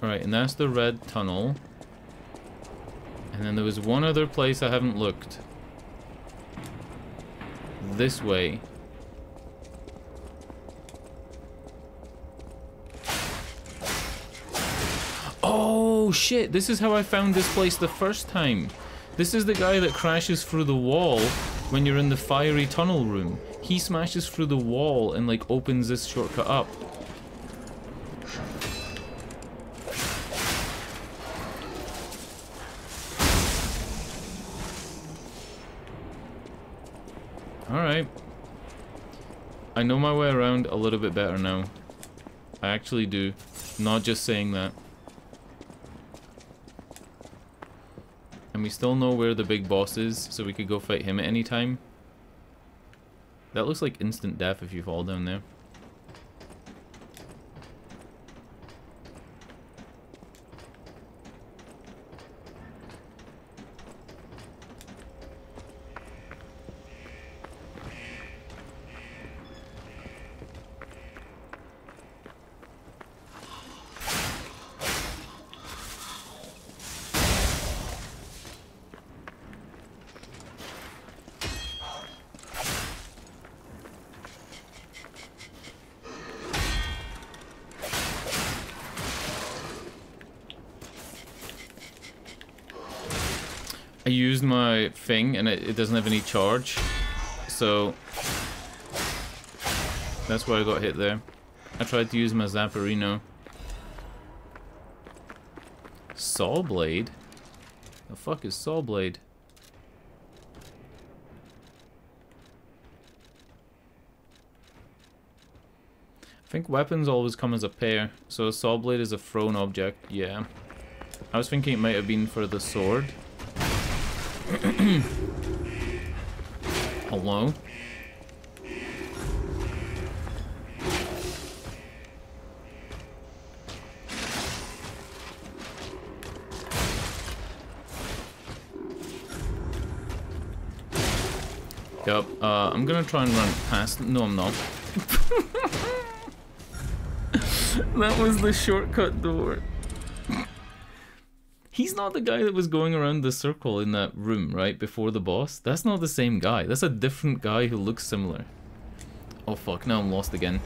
Alright, and that's the red tunnel. And then there was one other place I haven't looked. This way. Oh shit, this is how I found this place the first time. This is the guy that crashes through the wall when you're in the fiery tunnel room. He smashes through the wall and like opens this shortcut up. Alright. I know my way around a little bit better now. I actually do. Not just saying that. And we still know where the big boss is, so we could go fight him at any time. That looks like instant death if you fall down there. I used my thing and it doesn't have any charge, so that's why I got hit there. I tried to use my Zapparino. Saw blade? The fuck is saw blade? I think weapons always come as a pair, so a saw blade is a thrown object, yeah. I was thinking it might have been for the sword. Hello? Yep, I'm gonna try and run past. No, I'm not. That was the shortcut door. He's not the guy that was going around the circle in that room, right, before the boss? That's not the same guy. That's a different guy who looks similar. Oh fuck, now I'm lost again.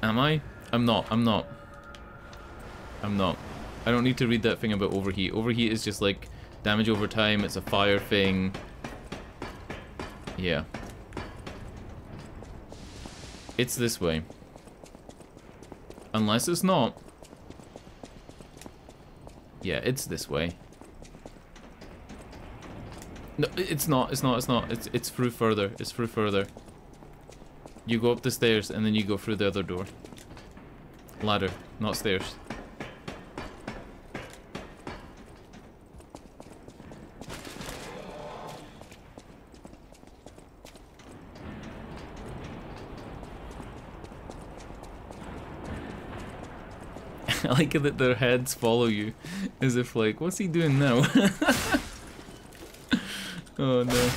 Am I? I'm not. I don't need to read that thing about overheat. Overheat is just like damage over time. It's a fire thing. Yeah. It's this way. Unless it's not. Yeah, it's this way. No, it's not. It's through further. It's through further. You go up the stairs and then you go through the other door. Ladder, not stairs. I like it that their heads follow you, as if like, what's he doing now? Oh no.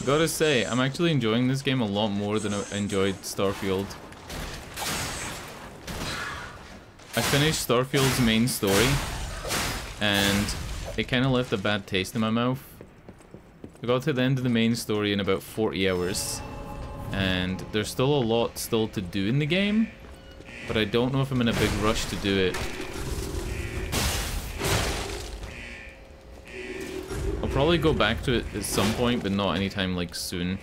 Gotta say, I'm actually enjoying this game a lot more than I enjoyed Starfield. I finished Starfield's main story, and it kind of left a bad taste in my mouth. I got to the end of the main story in about 40 hours, and there's still a lot to do in the game, but I don't know if I'm in a big rush to do it. I'll probably go back to it at some point, but not anytime like soon.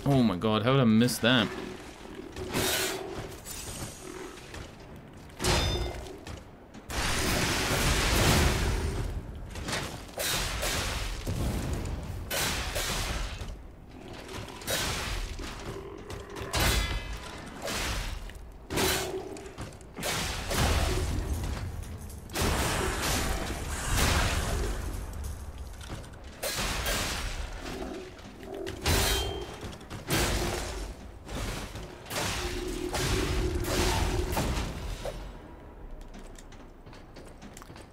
Oh my god, how did I miss that?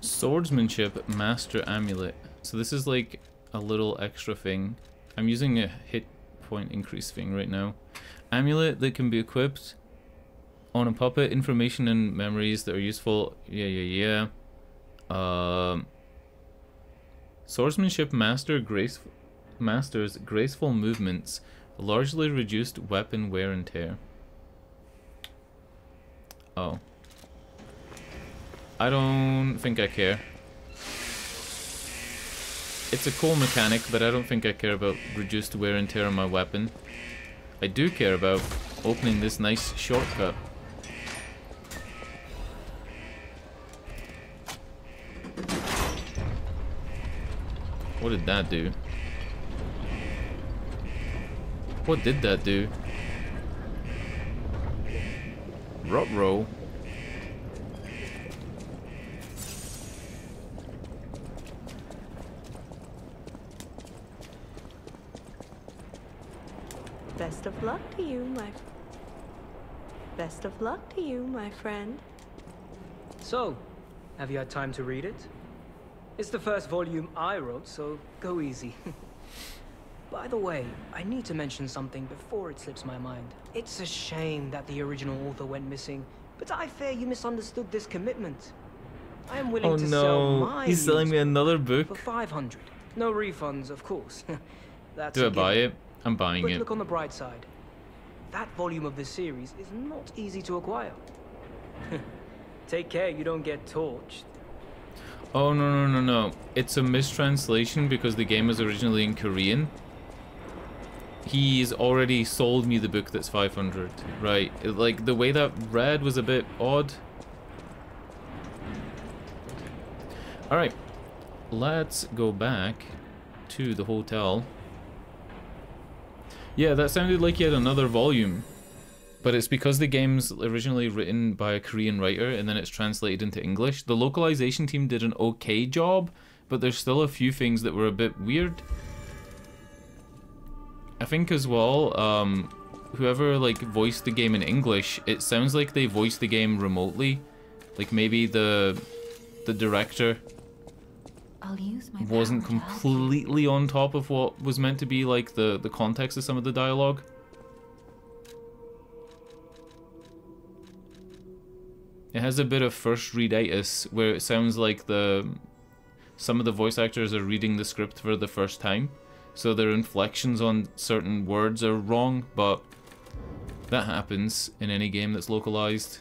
Swordsmanship Master Amulet. So this is like a little extra thing. I'm using a hit point increase thing right now. Amulet that can be equipped on a puppet. Information and memories that are useful. Yeah. Swordsmanship Masters graceful movements. Largely reduced weapon wear and tear. Oh. I don't think I care. It's a cool mechanic, but I don't think I care about reduced wear and tear on my weapon. I do care about opening this nice shortcut. What did that do? What did that do? Ruh-roh. Best of luck to you, my friend. So, have you had time to read it? It's the first volume I wrote, so go easy. By the way, I need to mention something before it slips my mind. It's a shame that the original author went missing, but I fear you misunderstood this commitment. I am willing to sell my he's selling me another book. for 500. No refunds, of course. That's Do I a buy given. it? I'm buying But it. look on the bright side. That volume of this series is not easy to acquire. Take care you don't get torched. Oh, no. It's a mistranslation because the game was originally in Korean. He's already sold me the book that's 500. Right. Like, the way that read was a bit odd. Alright. Let's go back to the hotel. Yeah, that sounded like he had another volume. But it's because the game's originally written by a Korean writer and then it's translated into English. The localization team did an okay job, but there's still a few things that were a bit weird. I think as well, whoever like voiced the game in English, it sounds like they voiced the game remotely. Like maybe the director wasn't completely on top of what was meant to be like the context of some of the dialogue. It has a bit of first readitis where it sounds like some of the voice actors are reading the script for the first time, so their inflections on certain words are wrong, but that happens in any game that's localized.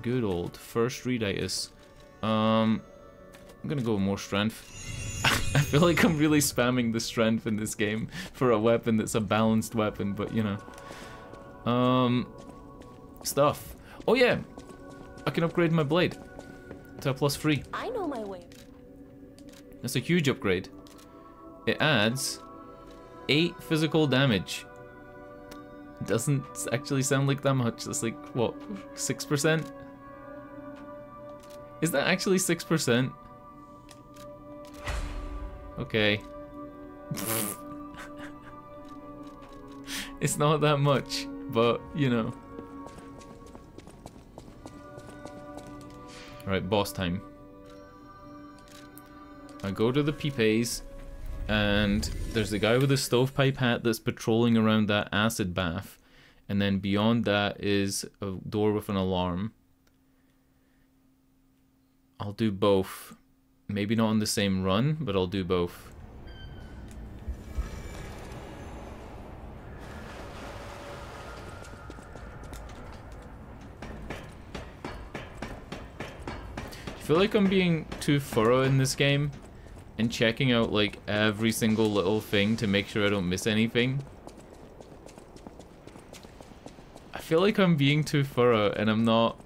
Good old first readitis. I'm gonna go with more strength. I feel like I'm really spamming the strength in this game for a weapon that's a balanced weapon, but you know. Stuff. Oh yeah, I can upgrade my blade to a +3. I know my way. That's a huge upgrade. It adds 8 physical damage. Doesn't actually sound like that much. That's like, what, 6%? Is that actually 6%? Okay. It's not that much, but, you know. Alright, boss time. I go to the Pipes, and there's the guy with the stovepipe hat that's patrolling around that acid bath. And then beyond that is a door with an alarm. I'll do both. Maybe not on the same run, but I'll do both. I feel like I'm being too thorough in this game and checking out like every single little thing to make sure I don't miss anything. I feel like I'm being too thorough and I'm not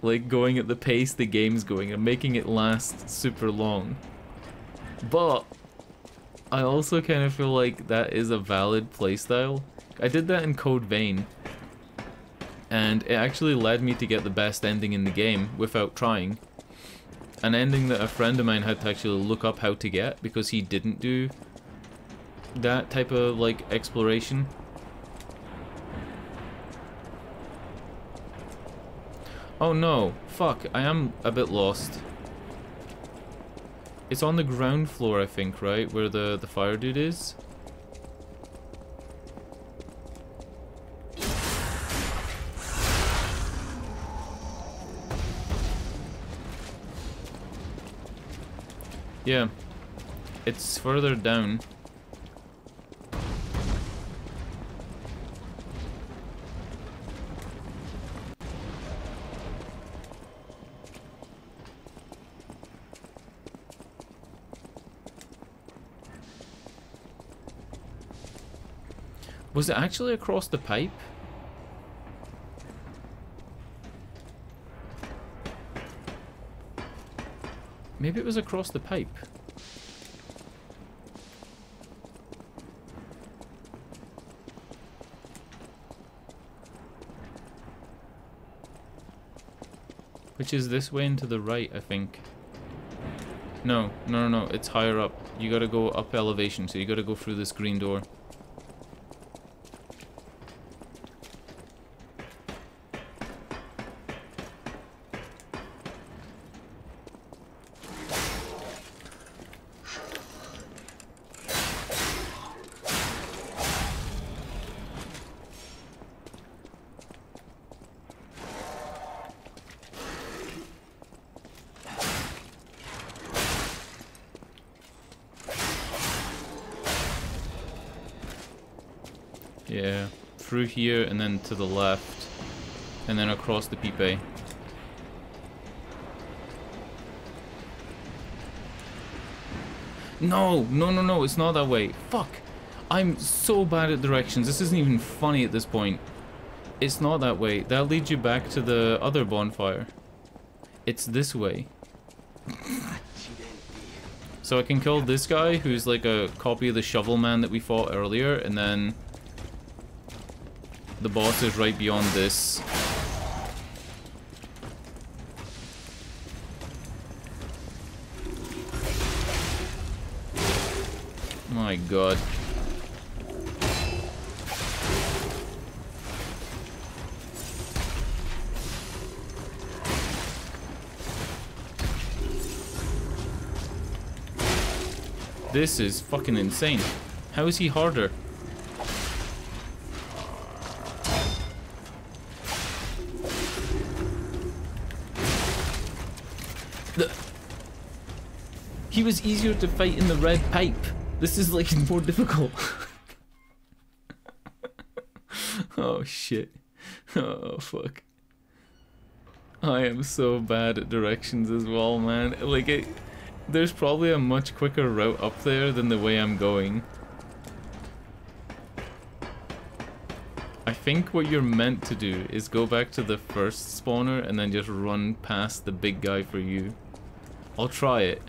like going at the pace the game's going. I'm making it last super long. But I also kind of feel like that is a valid playstyle. I did that in Code Vein, and it actually led me to get the best ending in the game without trying. An ending that a friend of mine had to actually look up how to get because he didn't do that type of like exploration. Oh no, fuck, I am a bit lost. It's on the ground floor, I think, right? Where the fire dude is? Yeah, it's further down. Was it actually across the pipe? Maybe it was across the pipe. Which is this way and to the right, I think. No, it's higher up. You gotta go up elevation, so you gotta go through this green door. Yeah, through here and then to the left, and then across the Pipe. No, it's not that way. Fuck! I'm so bad at directions, this isn't even funny at this point. It's not that way. That leads you back to the other bonfire. It's this way. So I can kill this guy, who's like a copy of the shovel man that we fought earlier, and then the boss is right beyond this. My god. This is fucking insane. How is he harder? He was easier to fight in the red pipe. This is like more difficult. Oh shit. Oh fuck. I am so bad at directions as well, man. Like there's probably a much quicker route up there than the way I'm going. I think what you're meant to do is go back to the first spawner and then just run past the big guy for you. I'll try it.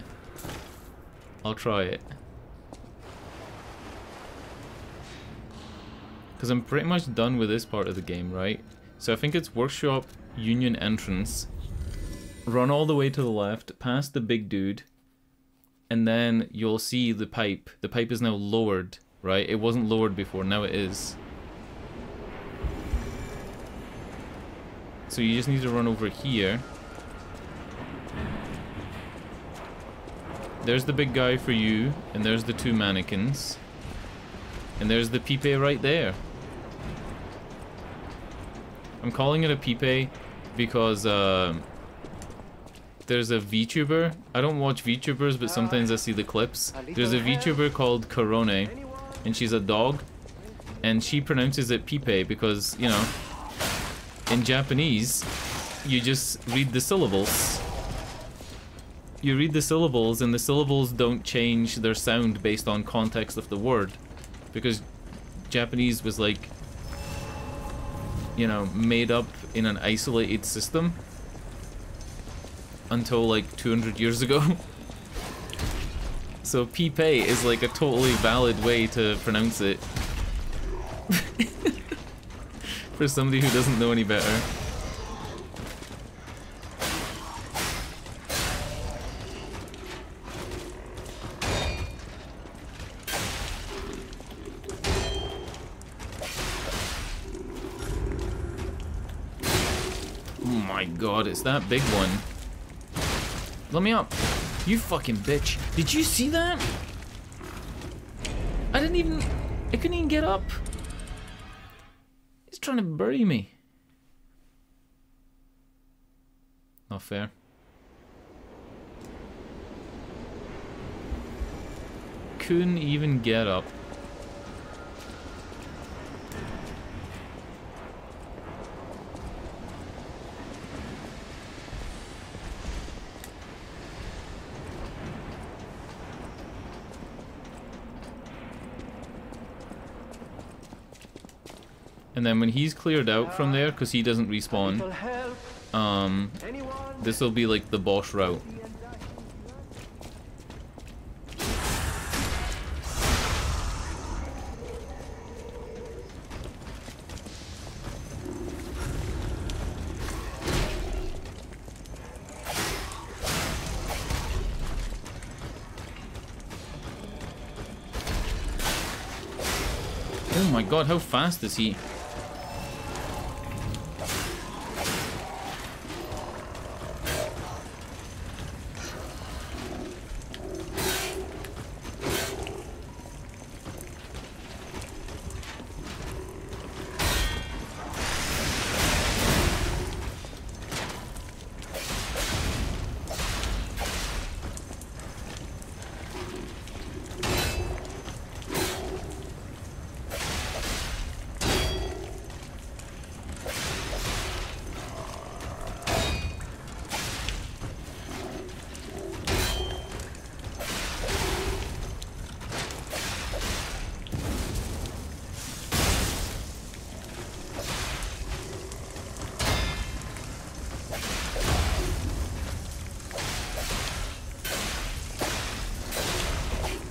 because I'm pretty much done with this part of the game, right? So I think it's Workshop Union entrance. Run all the way to the left, past the big dude, and then you'll see the pipe. The pipe is now lowered, right? It wasn't lowered before, now it is. So you just need to run over here. There's the big guy for you, and there's the 2 mannequins. And there's the Pipe right there. I'm calling it a Pipe because there's a VTuber. I don't watch VTubers, but sometimes I see the clips. There's a VTuber called Corone, and she's a dog. And she pronounces it Pipe because, you know, in Japanese, you just read the syllables. You read the syllables, and the syllables don't change their sound based on context of the word. Because Japanese was like, you know, made up in an isolated system until like 200 years ago. So Pipe is like a totally valid way to pronounce it. For somebody who doesn't know any better. Oh my god, it's that big one. Let me up. You fucking bitch. Did you see that? I couldn't even get up. He's trying to bury me. Not fair. Couldn't even get up. And then when he's cleared out from there, because he doesn't respawn, this will be like the boss route. Oh my god, how fast is he?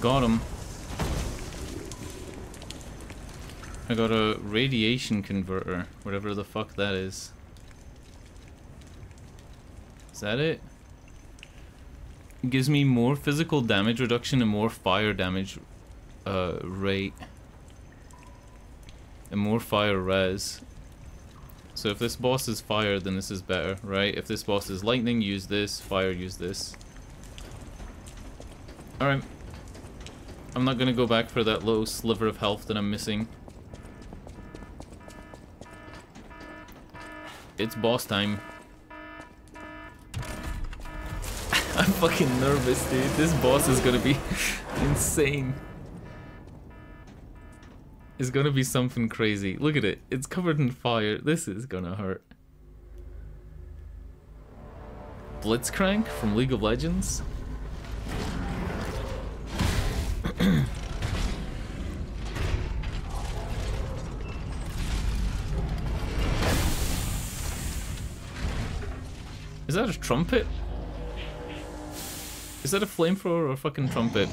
Got him. I got a radiation converter, whatever the fuck that is. Is that it? It gives me more physical damage reduction and more fire damage rate. And more fire res. So if this boss is fire, then this is better, right? If this boss is lightning, use this. Fire, use this. Alright. I'm not gonna go back for that little sliver of health that I'm missing. It's boss time. I'm fucking nervous, dude. This boss is gonna be insane. It's gonna be something crazy. Look at it. It's covered in fire. This is gonna hurt. Blitzcrank from League of Legends? Is that a trumpet? Is that a flamethrower or a fucking trumpet?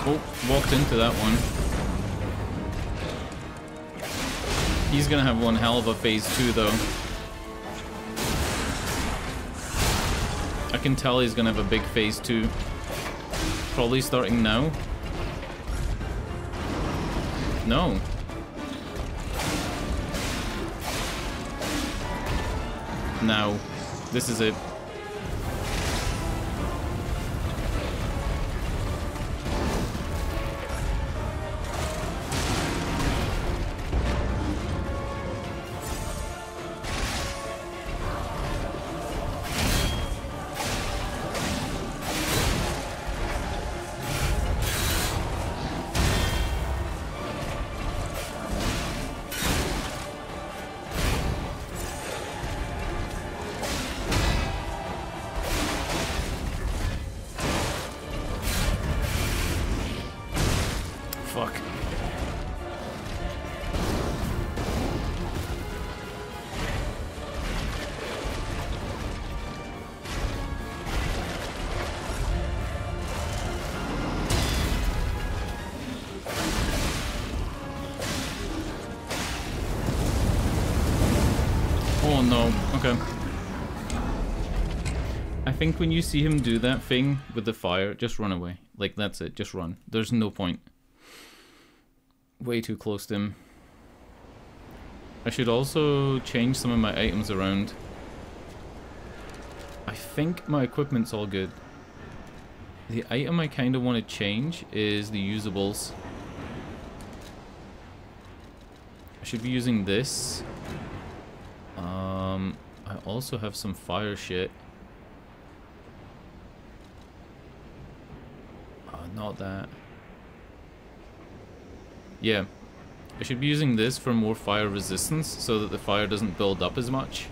Oh, walked into that one. He's gonna have one hell of a phase 2 though. I can tell he's gonna have a big phase 2. Probably starting now. No. Now. This is it. Fuck. Oh no, okay. I think when you see him do that thing with the fire, just run away. Like, that's it, just run. There's no point. Way too close to him. I should also change some of my items around. I think my equipment's all good. The item I kind of want to change is the usables. I should be using this. I also have some fire shit. Not that. Yeah, I should be using this for more fire resistance so that the fire doesn't build up as much.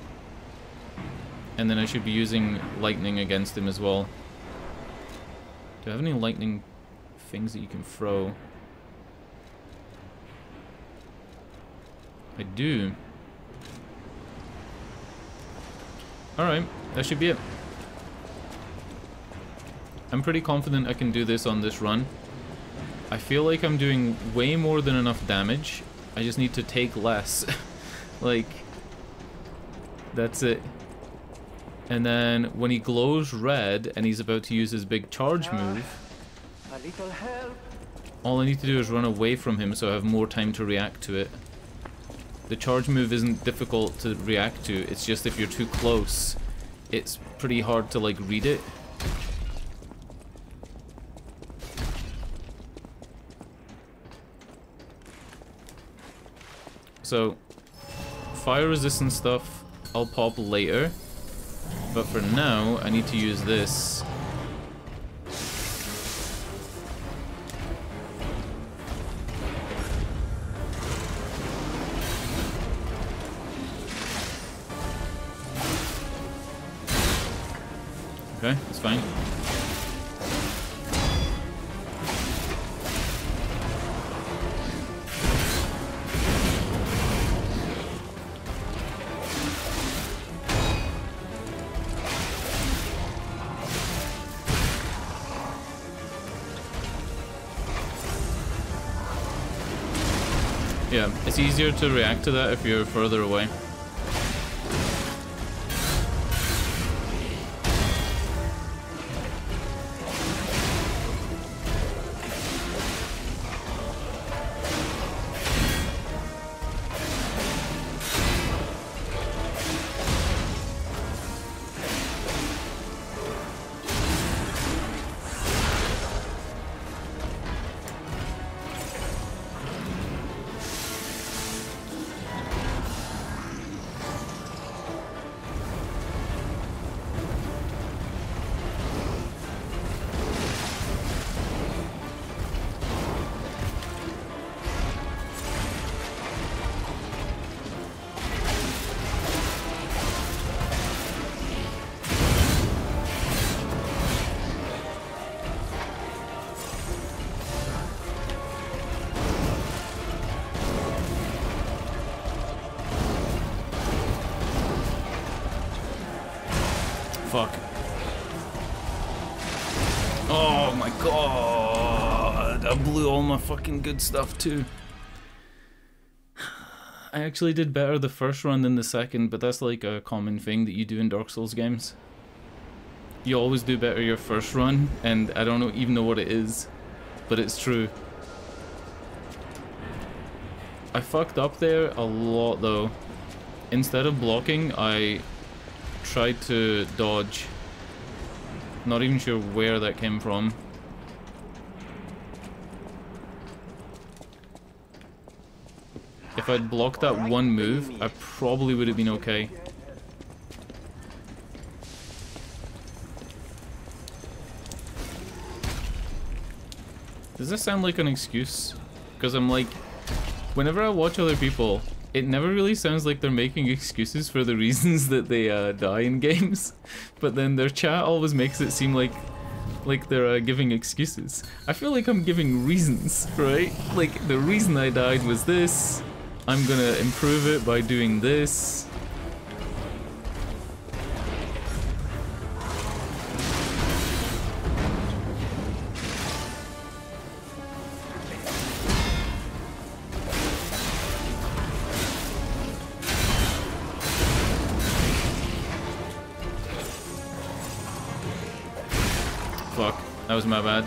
And then I should be using lightning against him as well. Do I have any lightning things that you can throw? I do. Alright, that should be it. I'm pretty confident I can do this on this run. I feel like I'm doing way more than enough damage. I just need to take less. Like, that's it. And then when he glows red and he's about to use his big charge move, A little help. all I need to do is run away from him so I have more time to react to it. The charge move isn't difficult to react to, it's just if you're too close, it's pretty hard to like read it. So, fire resistant stuff I'll pop later, but for now I need to use this. Okay, that's fine. Yeah, it's easier to react to that if you're further away. Fuck. Oh my god. I blew all my fucking good stuff too. I actually did better the first run than the second, but that's like a common thing that you do in Dark Souls games. You always do better your first run, and I don't even know what it is, but it's true. I fucked up there a lot though. Instead of blocking, I tried to dodge. Not even sure where that came from. If I'd blocked that one move, I probably would have been okay. Does this sound like an excuse? Because I'm like, whenever I watch other people, it never really sounds like they're making excuses for the reasons that they die in games. But then their chat always makes it seem like they're giving excuses. I feel like I'm giving reasons, right? Like, the reason I died was this. I'm gonna improve it by doing this. Fuck, that was my bad.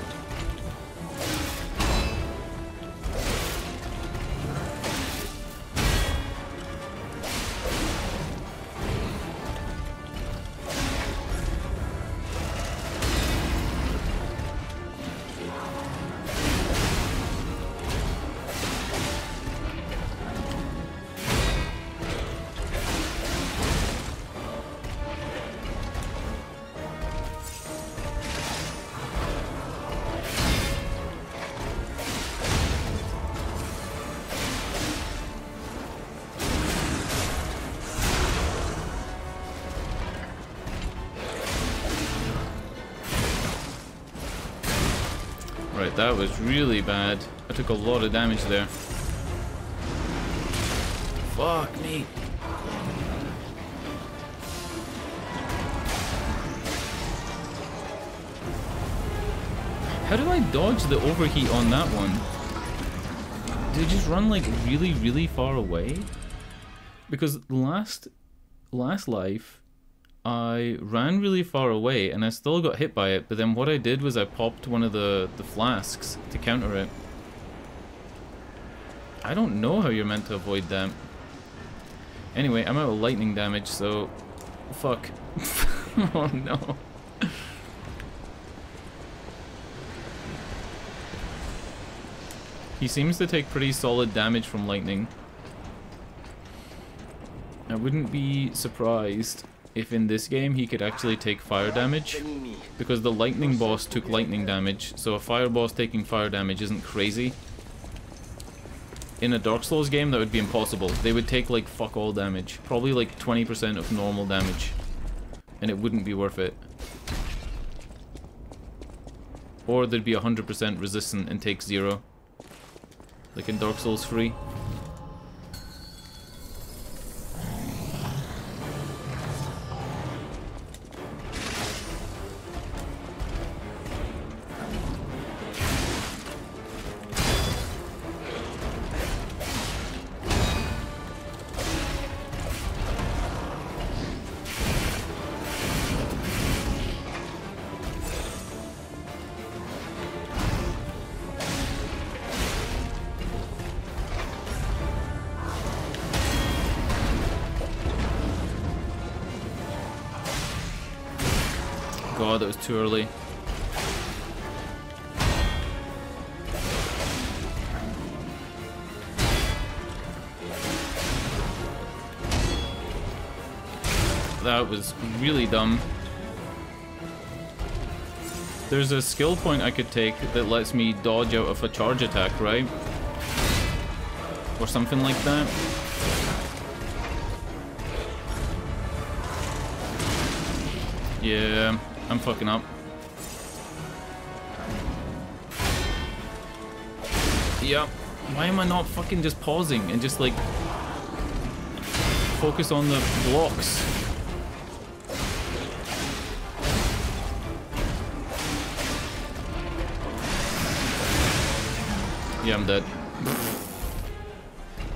Right, that was really bad. I took a lot of damage there. Fuck me. How do I dodge the overheat on that one? Did it just run like really, really far away? Because last life, I ran really far away and I still got hit by it, but then what I did was I popped one of the flasks to counter it. I don't know how you're meant to avoid that. Anyway, I'm out of lightning damage, so... Fuck. Oh no. He seems to take pretty solid damage from lightning. I wouldn't be surprised if in this game he could actually take fire damage, because the lightning boss took lightning damage, so a fire boss taking fire damage isn't crazy. In a Dark Souls game that would be impossible. They would take like fuck all damage, probably like 20% of normal damage, and it wouldn't be worth it. Or they'd be 100% resistant and take 0, like in Dark Souls 3. God, that was too early. That was really dumb. There's a skill point I could take that lets me dodge out of a charge attack, right? Or something like that. Yeah, I'm fucking up. Yep. Why am I not fucking just pausing and just like focus on the blocks? Yeah, I'm dead.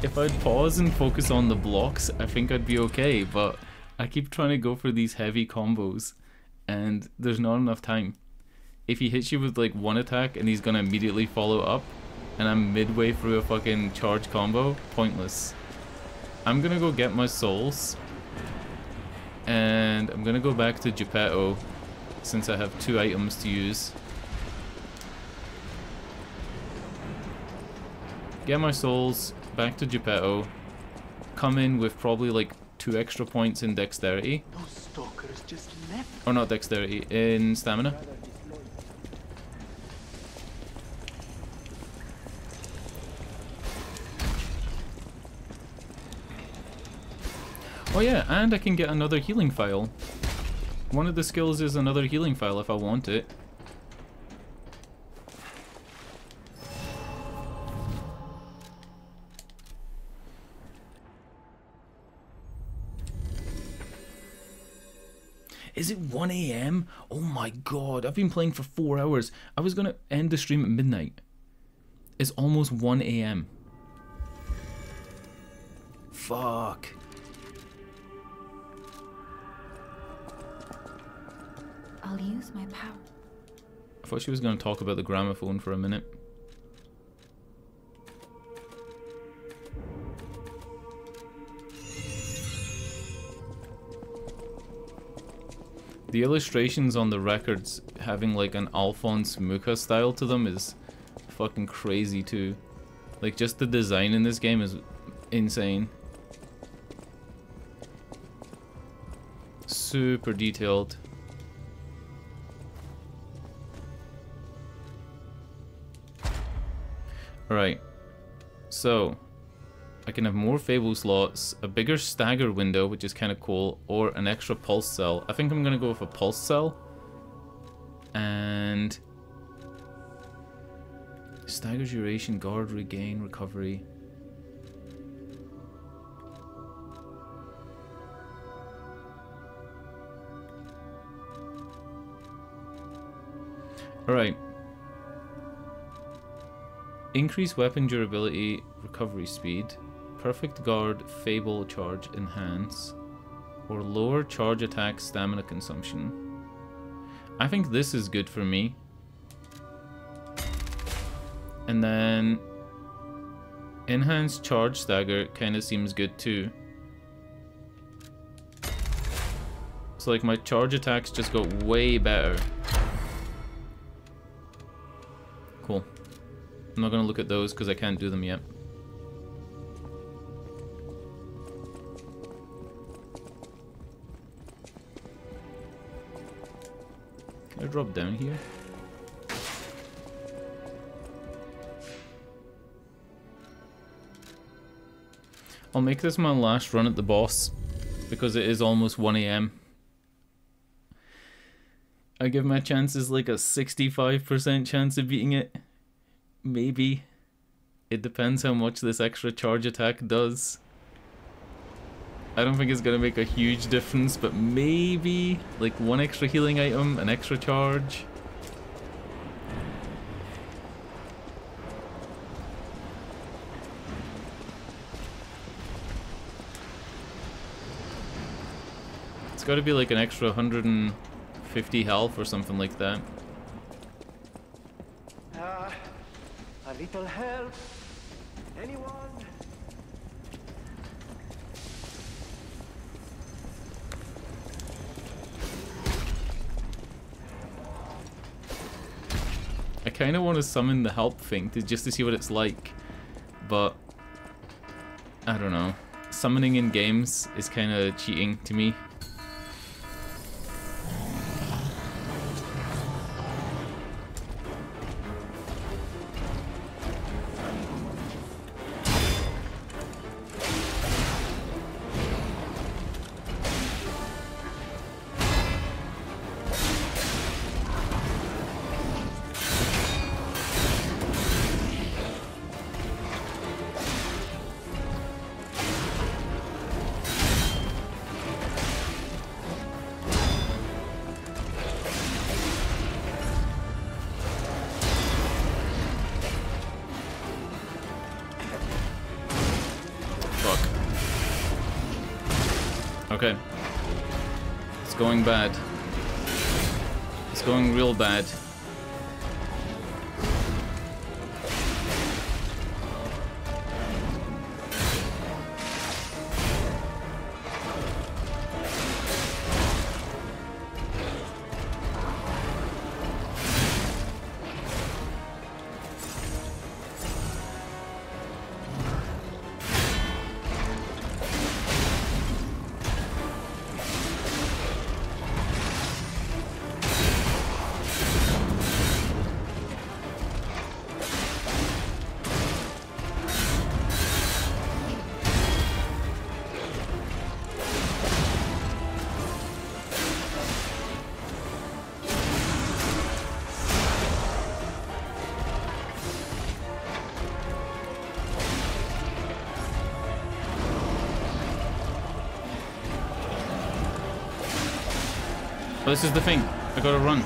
If I'd pause and focus on the blocks, I think I'd be okay, but I keep trying to go for these heavy combos, and there's not enough time. If he hits you with like one attack and he's gonna immediately follow up, and I'm midway through a fucking charge combo, pointless. I'm gonna go get my souls, and I'm gonna go back to Geppetto, since I have 2 items to use. Get my souls, back to Geppetto, come in with probably like 2 extra points in dexterity. Those stalkers just left. Or not dexterity, in stamina. Oh yeah, and I can get another healing file. One of the skills is another healing file if I want it. Is it 1 AM? Oh my god, I've been playing for 4 hours. I was gonna end the stream at midnight. It's almost 1 AM. Fuck. I'll use my power. I thought she was gonna talk about the gramophone for a minute. The illustrations on the records having like an Alphonse Mucha style to them is fucking crazy too. Like just the design in this game is insane. Super detailed. Alright, so I can have more Fable slots, a bigger stagger window, which is kind of cool, or an extra pulse cell. I think I'm going to go with a pulse cell. And stagger duration, guard, regain, recovery. Alright. Increase weapon durability, recovery speed, perfect guard, fable charge enhance, or lower charge attack stamina consumption. I think this is good for me. And then enhanced charge stagger kind of seems good too. So like my charge attacks just got way better. Cool. I'm not gonna look at those because I can't do them yet. Can I drop down here? I'll make this my last run at the boss because it is almost 1 AM. I give my chances like a 65% chance of beating it. Maybe. It depends how much this extra charge attack does. I don't think it's gonna make a huge difference, but maybe like 1 extra healing item, an extra charge. It's gotta be like an extra 150 health or something like that. A little help? Anyone? I kind of want to summon the help thing just to see what it's like, but I don't know. Summoning in games is kind of cheating to me. Okay. It's going bad. It's going real bad. Oh, this is the thing. I gotta run.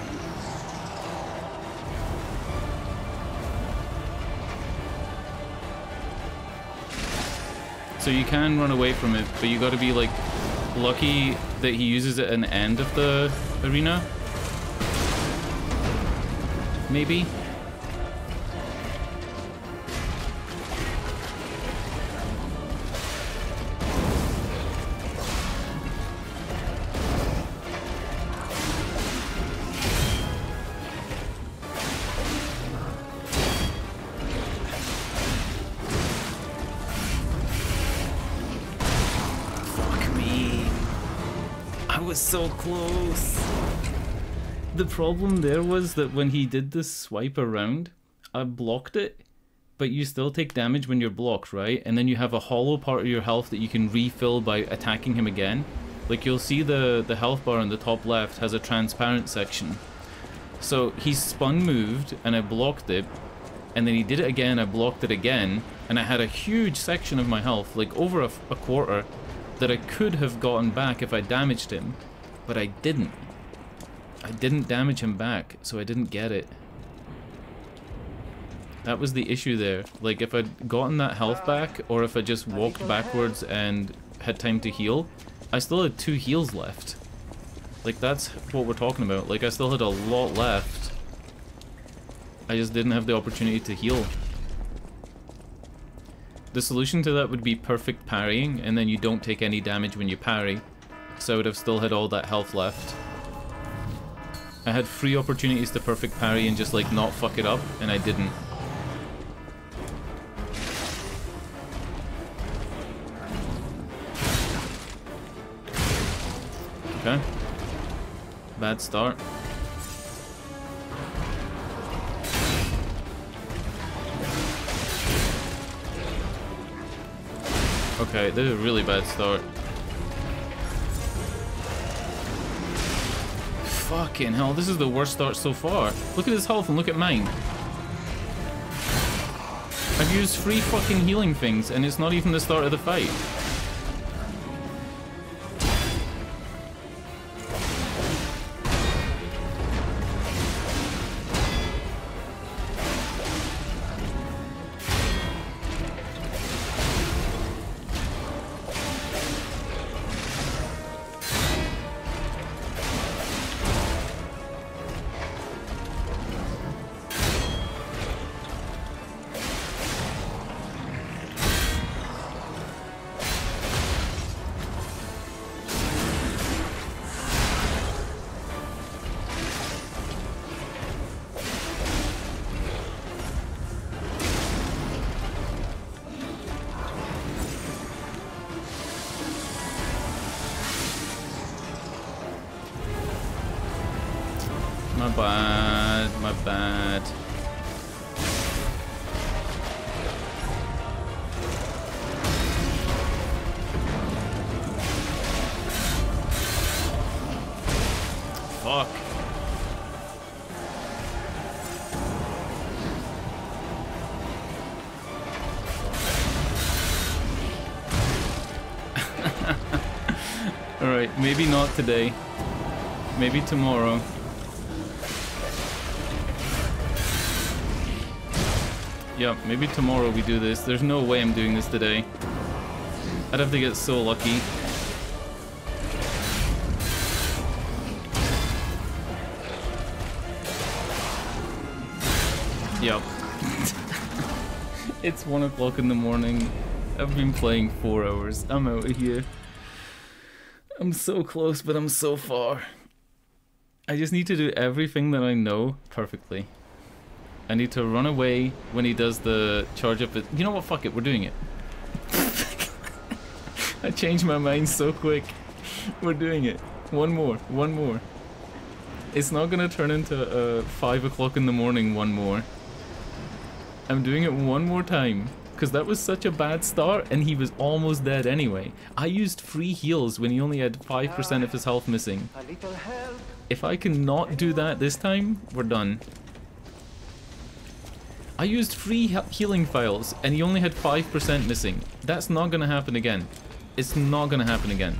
So you can run away from it, but you gotta be like lucky that he uses it at an end of the arena. Maybe. So close. The problem there was that when he did this swipe around, I blocked it, but you still take damage when you're blocked, right? And then you have a hollow part of your health that you can refill by attacking him again. Like you'll see the health bar on the top left has a transparent section. So he spun moved and I blocked it, and then he did it again, I blocked it again, and I had a huge section of my health, like over a quarter, that I could have gotten back if I damaged him. But I didn't. I didn't damage him back, so I didn't get it. That was the issue there. Like, if I'd gotten that health back, or if I just walked backwards and had time to heal, I still had 2 heals left. Like, that's what we're talking about. Like, I still had a lot left. I just didn't have the opportunity to heal. The solution to that would be perfect parrying, and then you don't take any damage when you parry. So I would have still had all that health left. I had 3 opportunities to perfect parry and just like not fuck it up, and I didn't. Okay. Bad start. Okay, this is a really bad start. Fucking hell, this is the worst start so far. Look at his health and look at mine. I've used 3 fucking healing things and it's not even the start of the fight. My bad. Fuck. Alright, maybe not today. Maybe tomorrow. Yeah, maybe tomorrow we do this. There's no way I'm doing this today. I'd have to get so lucky. Yup. It's 1 o'clock in the morning. I've been playing 4 hours. I'm out of here. I'm so close, but I'm so far. I just need to do everything that I know perfectly. I need to run away when he does the charge up. You know what? Fuck it. We're doing it. I changed my mind so quick. We're doing it. One more. One more. It's not gonna turn into 5 o'clock in the morning. One more. I'm doing it one more time. Because that was such a bad start and he was almost dead anyway. I used free heals when he only had 5% of his health missing. If I can not do that this time, we're done. I used free healing files and he only had 5% missing. That's not gonna happen again. It's not gonna happen again.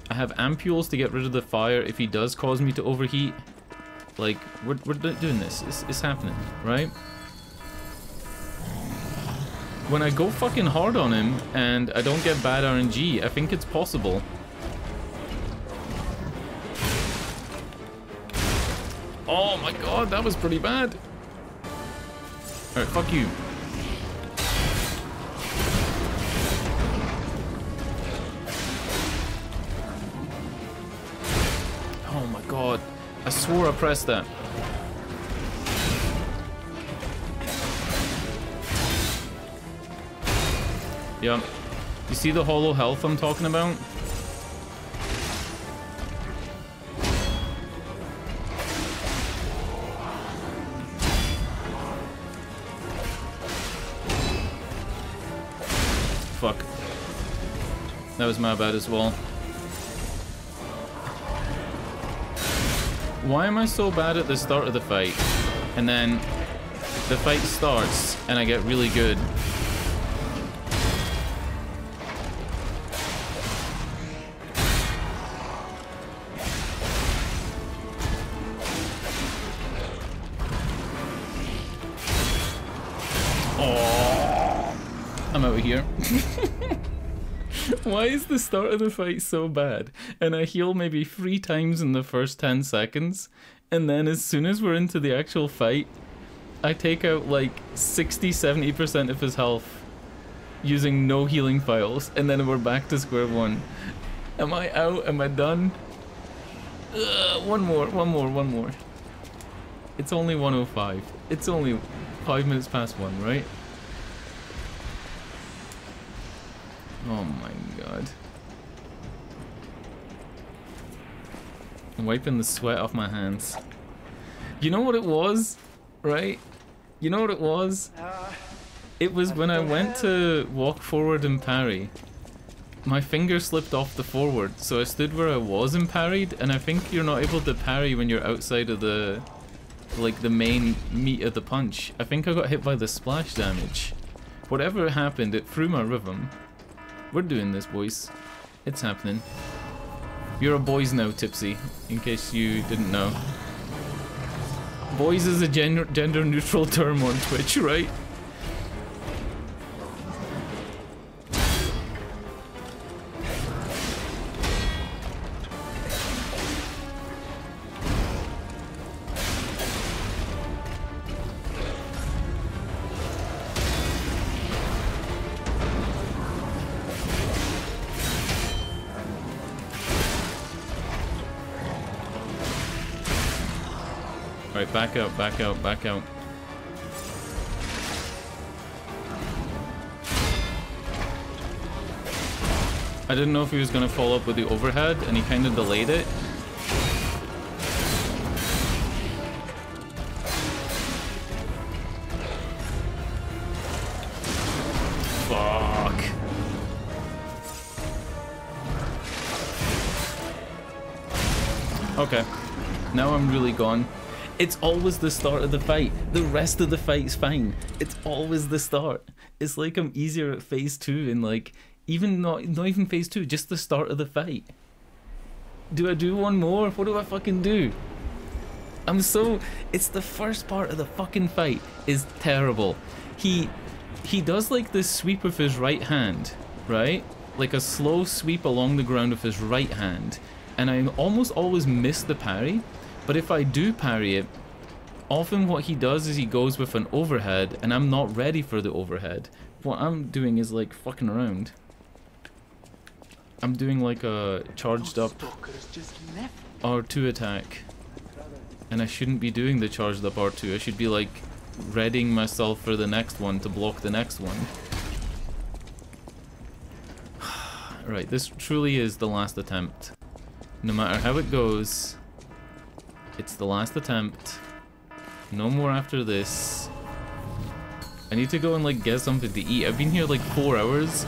I have ampules to get rid of the fire if he does cause me to overheat. Like, we're doing this. It's happening, right? When I go fucking hard on him and I don't get bad RNG, I think it's possible. Oh my god, that was pretty bad. Alright, fuck you. Oh my god. I swore I pressed that. Yeah. You see the hollow health I'm talking about? Fuck. That was my bad as well. Why am I so bad at the start of the fight? And then the fight starts and I get really good. I'm out of here. Why is the start of the fight so bad? And I heal maybe 3 times in the first 10 seconds. And then as soon as we're into the actual fight, I take out like 60-70% of his health using no healing files. And then we're back to square one. Am I out? Am I done? One more. It's only 1:05. It's only 5 minutes past 1, right? Oh my god. I'm wiping the sweat off my hands. You know what it was? Right? You know what it was? It was when I went to walk forward and parry. My finger slipped off the forward, so I stood where I was and parried, and I think you're not able to parry when you're outside of the... like the main meat of the punch. I think I got hit by the splash damage. Whatever happened, it threw my rhythm. We're doing this, boys. It's happening. You're a boys now, Tipsy, in case you didn't know. Boys is a gender neutral term on Twitch, right? Right, back out, back out, back out. I didn't know if he was gonna follow up with the overhead, and he kind of delayed it. Fuck. Okay, now I'm really gone. It's always the start of the fight. The rest of the fight's fine. It's always the start. It's like I'm easier at phase 2 and like, even not even phase 2, just the start of the fight. Do I do one more? What do I fucking do? It's the first part of the fucking fight is terrible. He does like this sweep with his right hand, right? Like a slow sweep along the ground with his right hand. And I almost always miss the parry. But if I do parry it, often what he does is he goes with an overhead, and I'm not ready for the overhead. What I'm doing is like fucking around. I'm doing like a charged up R2 attack. And I shouldn't be doing the charged up R2. I should be like readying myself for the next one to block the next one. Right, this truly is the last attempt. No matter how it goes, it's the last attempt. No more after this. I need to go and like get something to eat. I've been here like 4 hours.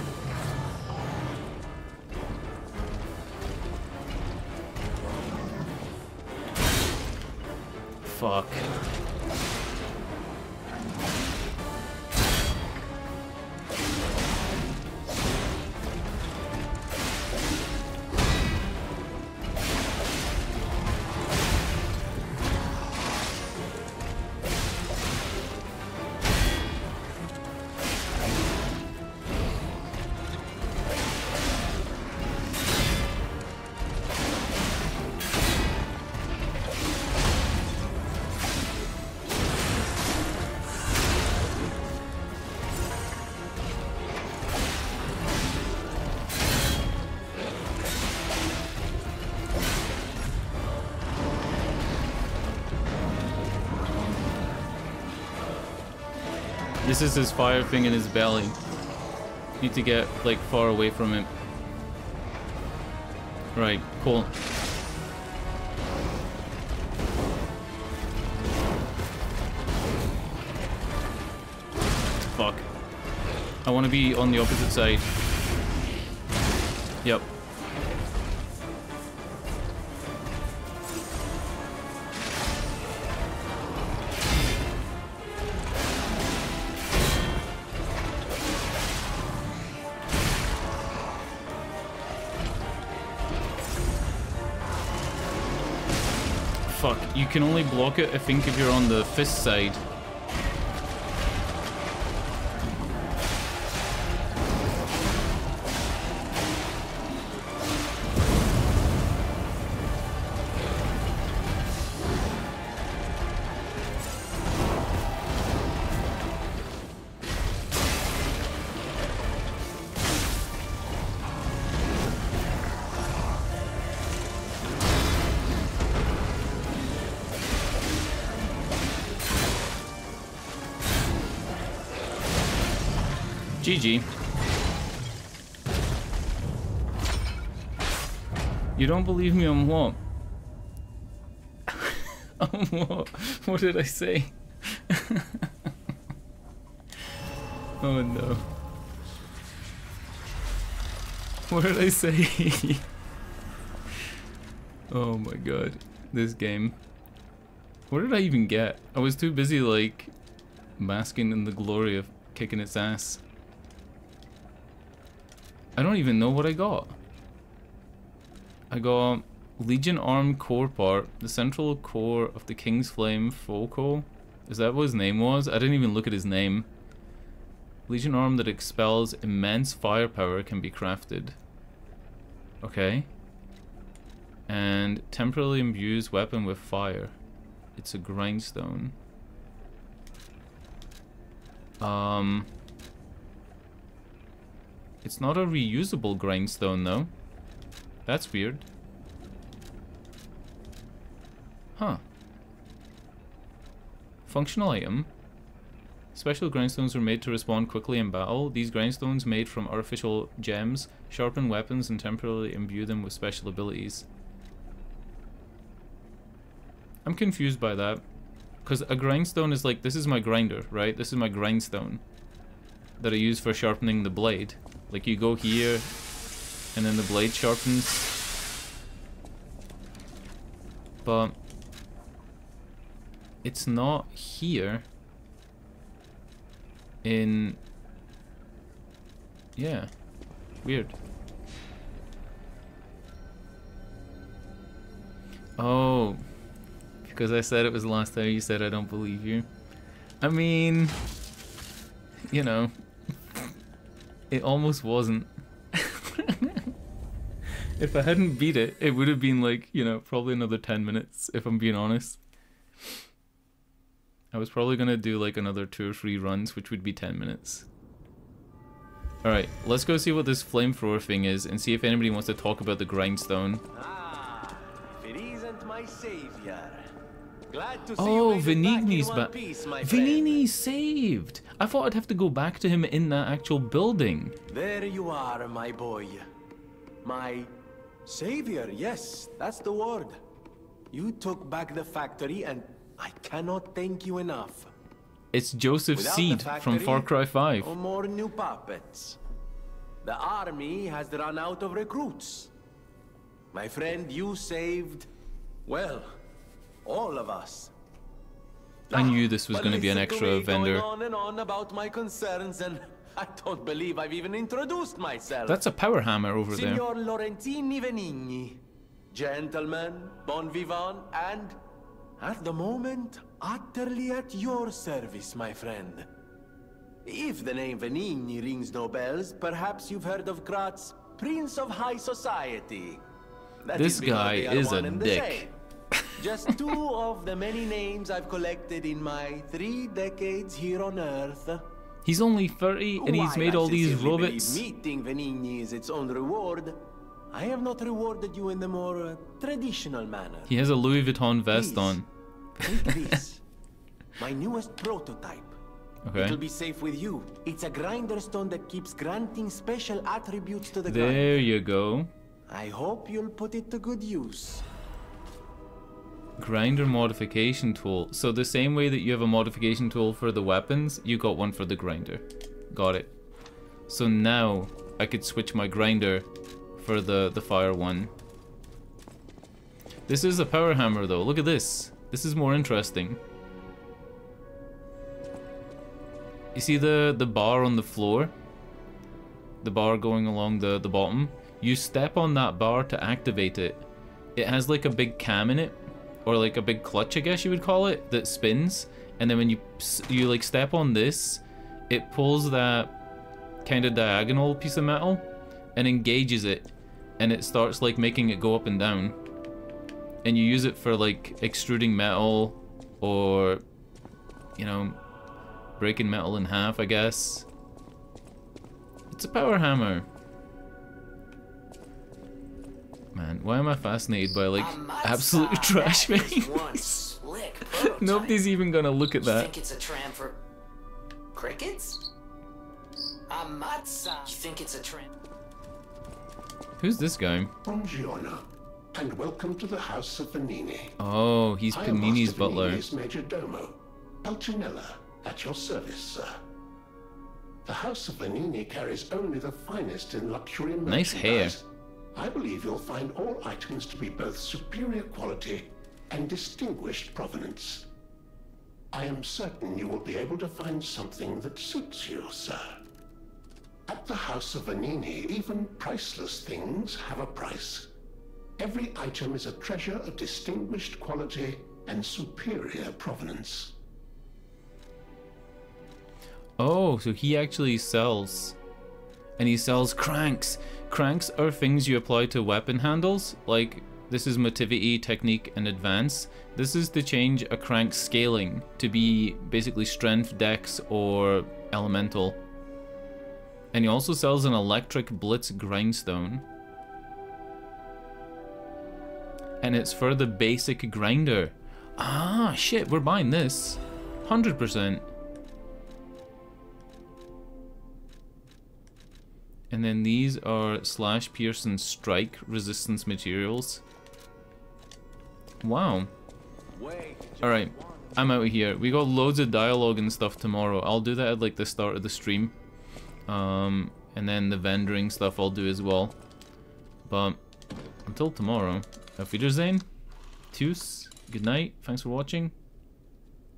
Fuck. This is his fire thing in his belly. Need to get like far away from it. Right, cool. Fuck. I want to be on the opposite side. Yep. Fuck, you can only block it, I think, if you're on the fist side. GG. You don't believe me on what? On what? What did I say? Oh no. What did I say? Oh my god. This game. What did I even get? I was too busy like basking in the glory of kicking its ass. I don't even know what I got. I got Legion Arm Core Part, the central core of the King's Flame Foco. Is that what his name was? I didn't even look at his name. Legion Arm that expels immense firepower can be crafted. Okay. And temporarily imbues weapon with fire. It's a grindstone. It's not a reusable grindstone though. That's weird. Huh. Functional item. Special grindstones are made to respond quickly in battle. These grindstones made from artificial gems sharpen weapons and temporarily imbue them with special abilities. I'm confused by that. Because a grindstone is like, this is my grinder, right? This is my grindstone that I use for sharpening the blade. Like you go here, and then the blade sharpens. But it's not here. In... Yeah. Weird. Oh. Because I said it was the last time you said I don't believe you. I mean... You know... It almost wasn't. If I hadn't beat it, it would have been like, you know, probably another 10 minutes, if I'm being honest. I was probably gonna do like another 2 or 3 runs, which would be 10 minutes. Alright, let's go see what this flamethrower thing is and see if anybody wants to talk about the grindstone. Ah, if it isn't my savior. Glad to see Oh, you made it back in Venigni's one back. piece, my friend. Venigni's saved! I thought I'd have to go back to him in that actual building. There you are, my boy. My savior, yes, that's the word. You took back the factory and I cannot thank you enough. It's Joseph Without Seed the factory, from Far Cry 5. No more new puppets. The army has run out of recruits. My friend, you saved, well, all of us. I knew this was But going to be an listen extra me vendor. Going on and on about my concerns, and I don't believe I've even introduced myself. That's a power hammer over there. Signor Lorenzini Venigni, gentleman, bon vivant, and at the moment, utterly at your service, my friend. If the name Venigni rings no bells, perhaps you've heard of Krat's Prince of High Society. That This is because guy they are is one a and the dick. same. Just 2 of the many names I've collected in my 3 decades here on Earth. He's only 30 and he's While made I all these sincerely robots. believe meeting Venigni is its own reward, I have not rewarded you in the more traditional manner. He has a Louis Vuitton vest Please, on. Take this. My newest prototype. Okay. It'll be safe with you. It's a grinder stone that keeps granting special attributes to the There grinder. you go. I hope you'll put it to good use. Grinder modification tool. So the same way that you have a modification tool for the weapons, you got one for the grinder. Got it. So now I could switch my grinder for the fire one. This is a power hammer though. Look at this. This is more interesting. You see the bar on the floor? The bar going along the bottom? You step on that bar to activate it. It has like a big cam in it, or like a big clutch, I guess you would call it, that spins. And then when you like step on this, it pulls that kind of diagonal piece of metal and engages it, and it starts like making it go up and down. And you use it for like extruding metal, or you know, breaking metal in half, I guess. It's a power hammer. Man, why am I fascinated by like absolute trash things? Nobody's even gonna look at You that. think it's a tram for crickets? Amatsa. You think it's a tram? Who's this guy? Buongiorno, and welcome to the House of Venigni. Oh, he's I am Panini's Master butler. Venigni's Major Domo, Pulcinella, at your service, sir. The House of Venigni carries only the finest in luxury Nice hair. merchandise. I believe you'll find all items to be both superior quality and distinguished provenance. I am certain you will be able to find something that suits you, sir. At the House of Venigni, even priceless things have a price. Every item is a treasure of distinguished quality and superior provenance. Oh, so he actually sells. And he sells cranks. Cranks are things you apply to weapon handles. Like, this is motivity, technique, and advance. This is to change a crank's scaling to be basically strength, dex, or elemental. And he also sells an electric blitz grindstone. And it's for the basic grinder. Ah, shit, we're buying this. 100%. And then these are slash, pierce, and strike resistance materials. Wow. Alright, I'm out of here. We got loads of dialogue and stuff tomorrow. I'll do that at like the start of the stream. And then the vendoring stuff I'll do as well. But until tomorrow, auf Wiedersehen. Tschüss. Good night. Thanks for watching.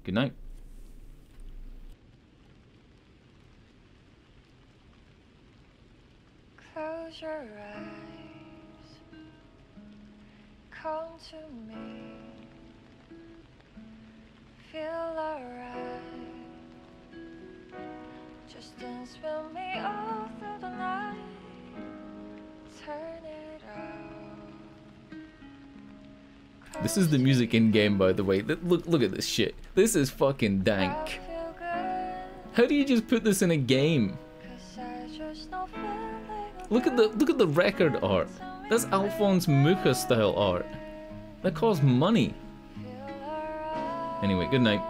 Good night. Close your eyes, come to me, feel alright, just dance with me all through the night, turn it out, This is the music in game, by the way. Look at this shit. This is fucking dank. How do you just put this in a game? Look at the record art. That's Alphonse Mucha style art. That costs money. Anyway, good night.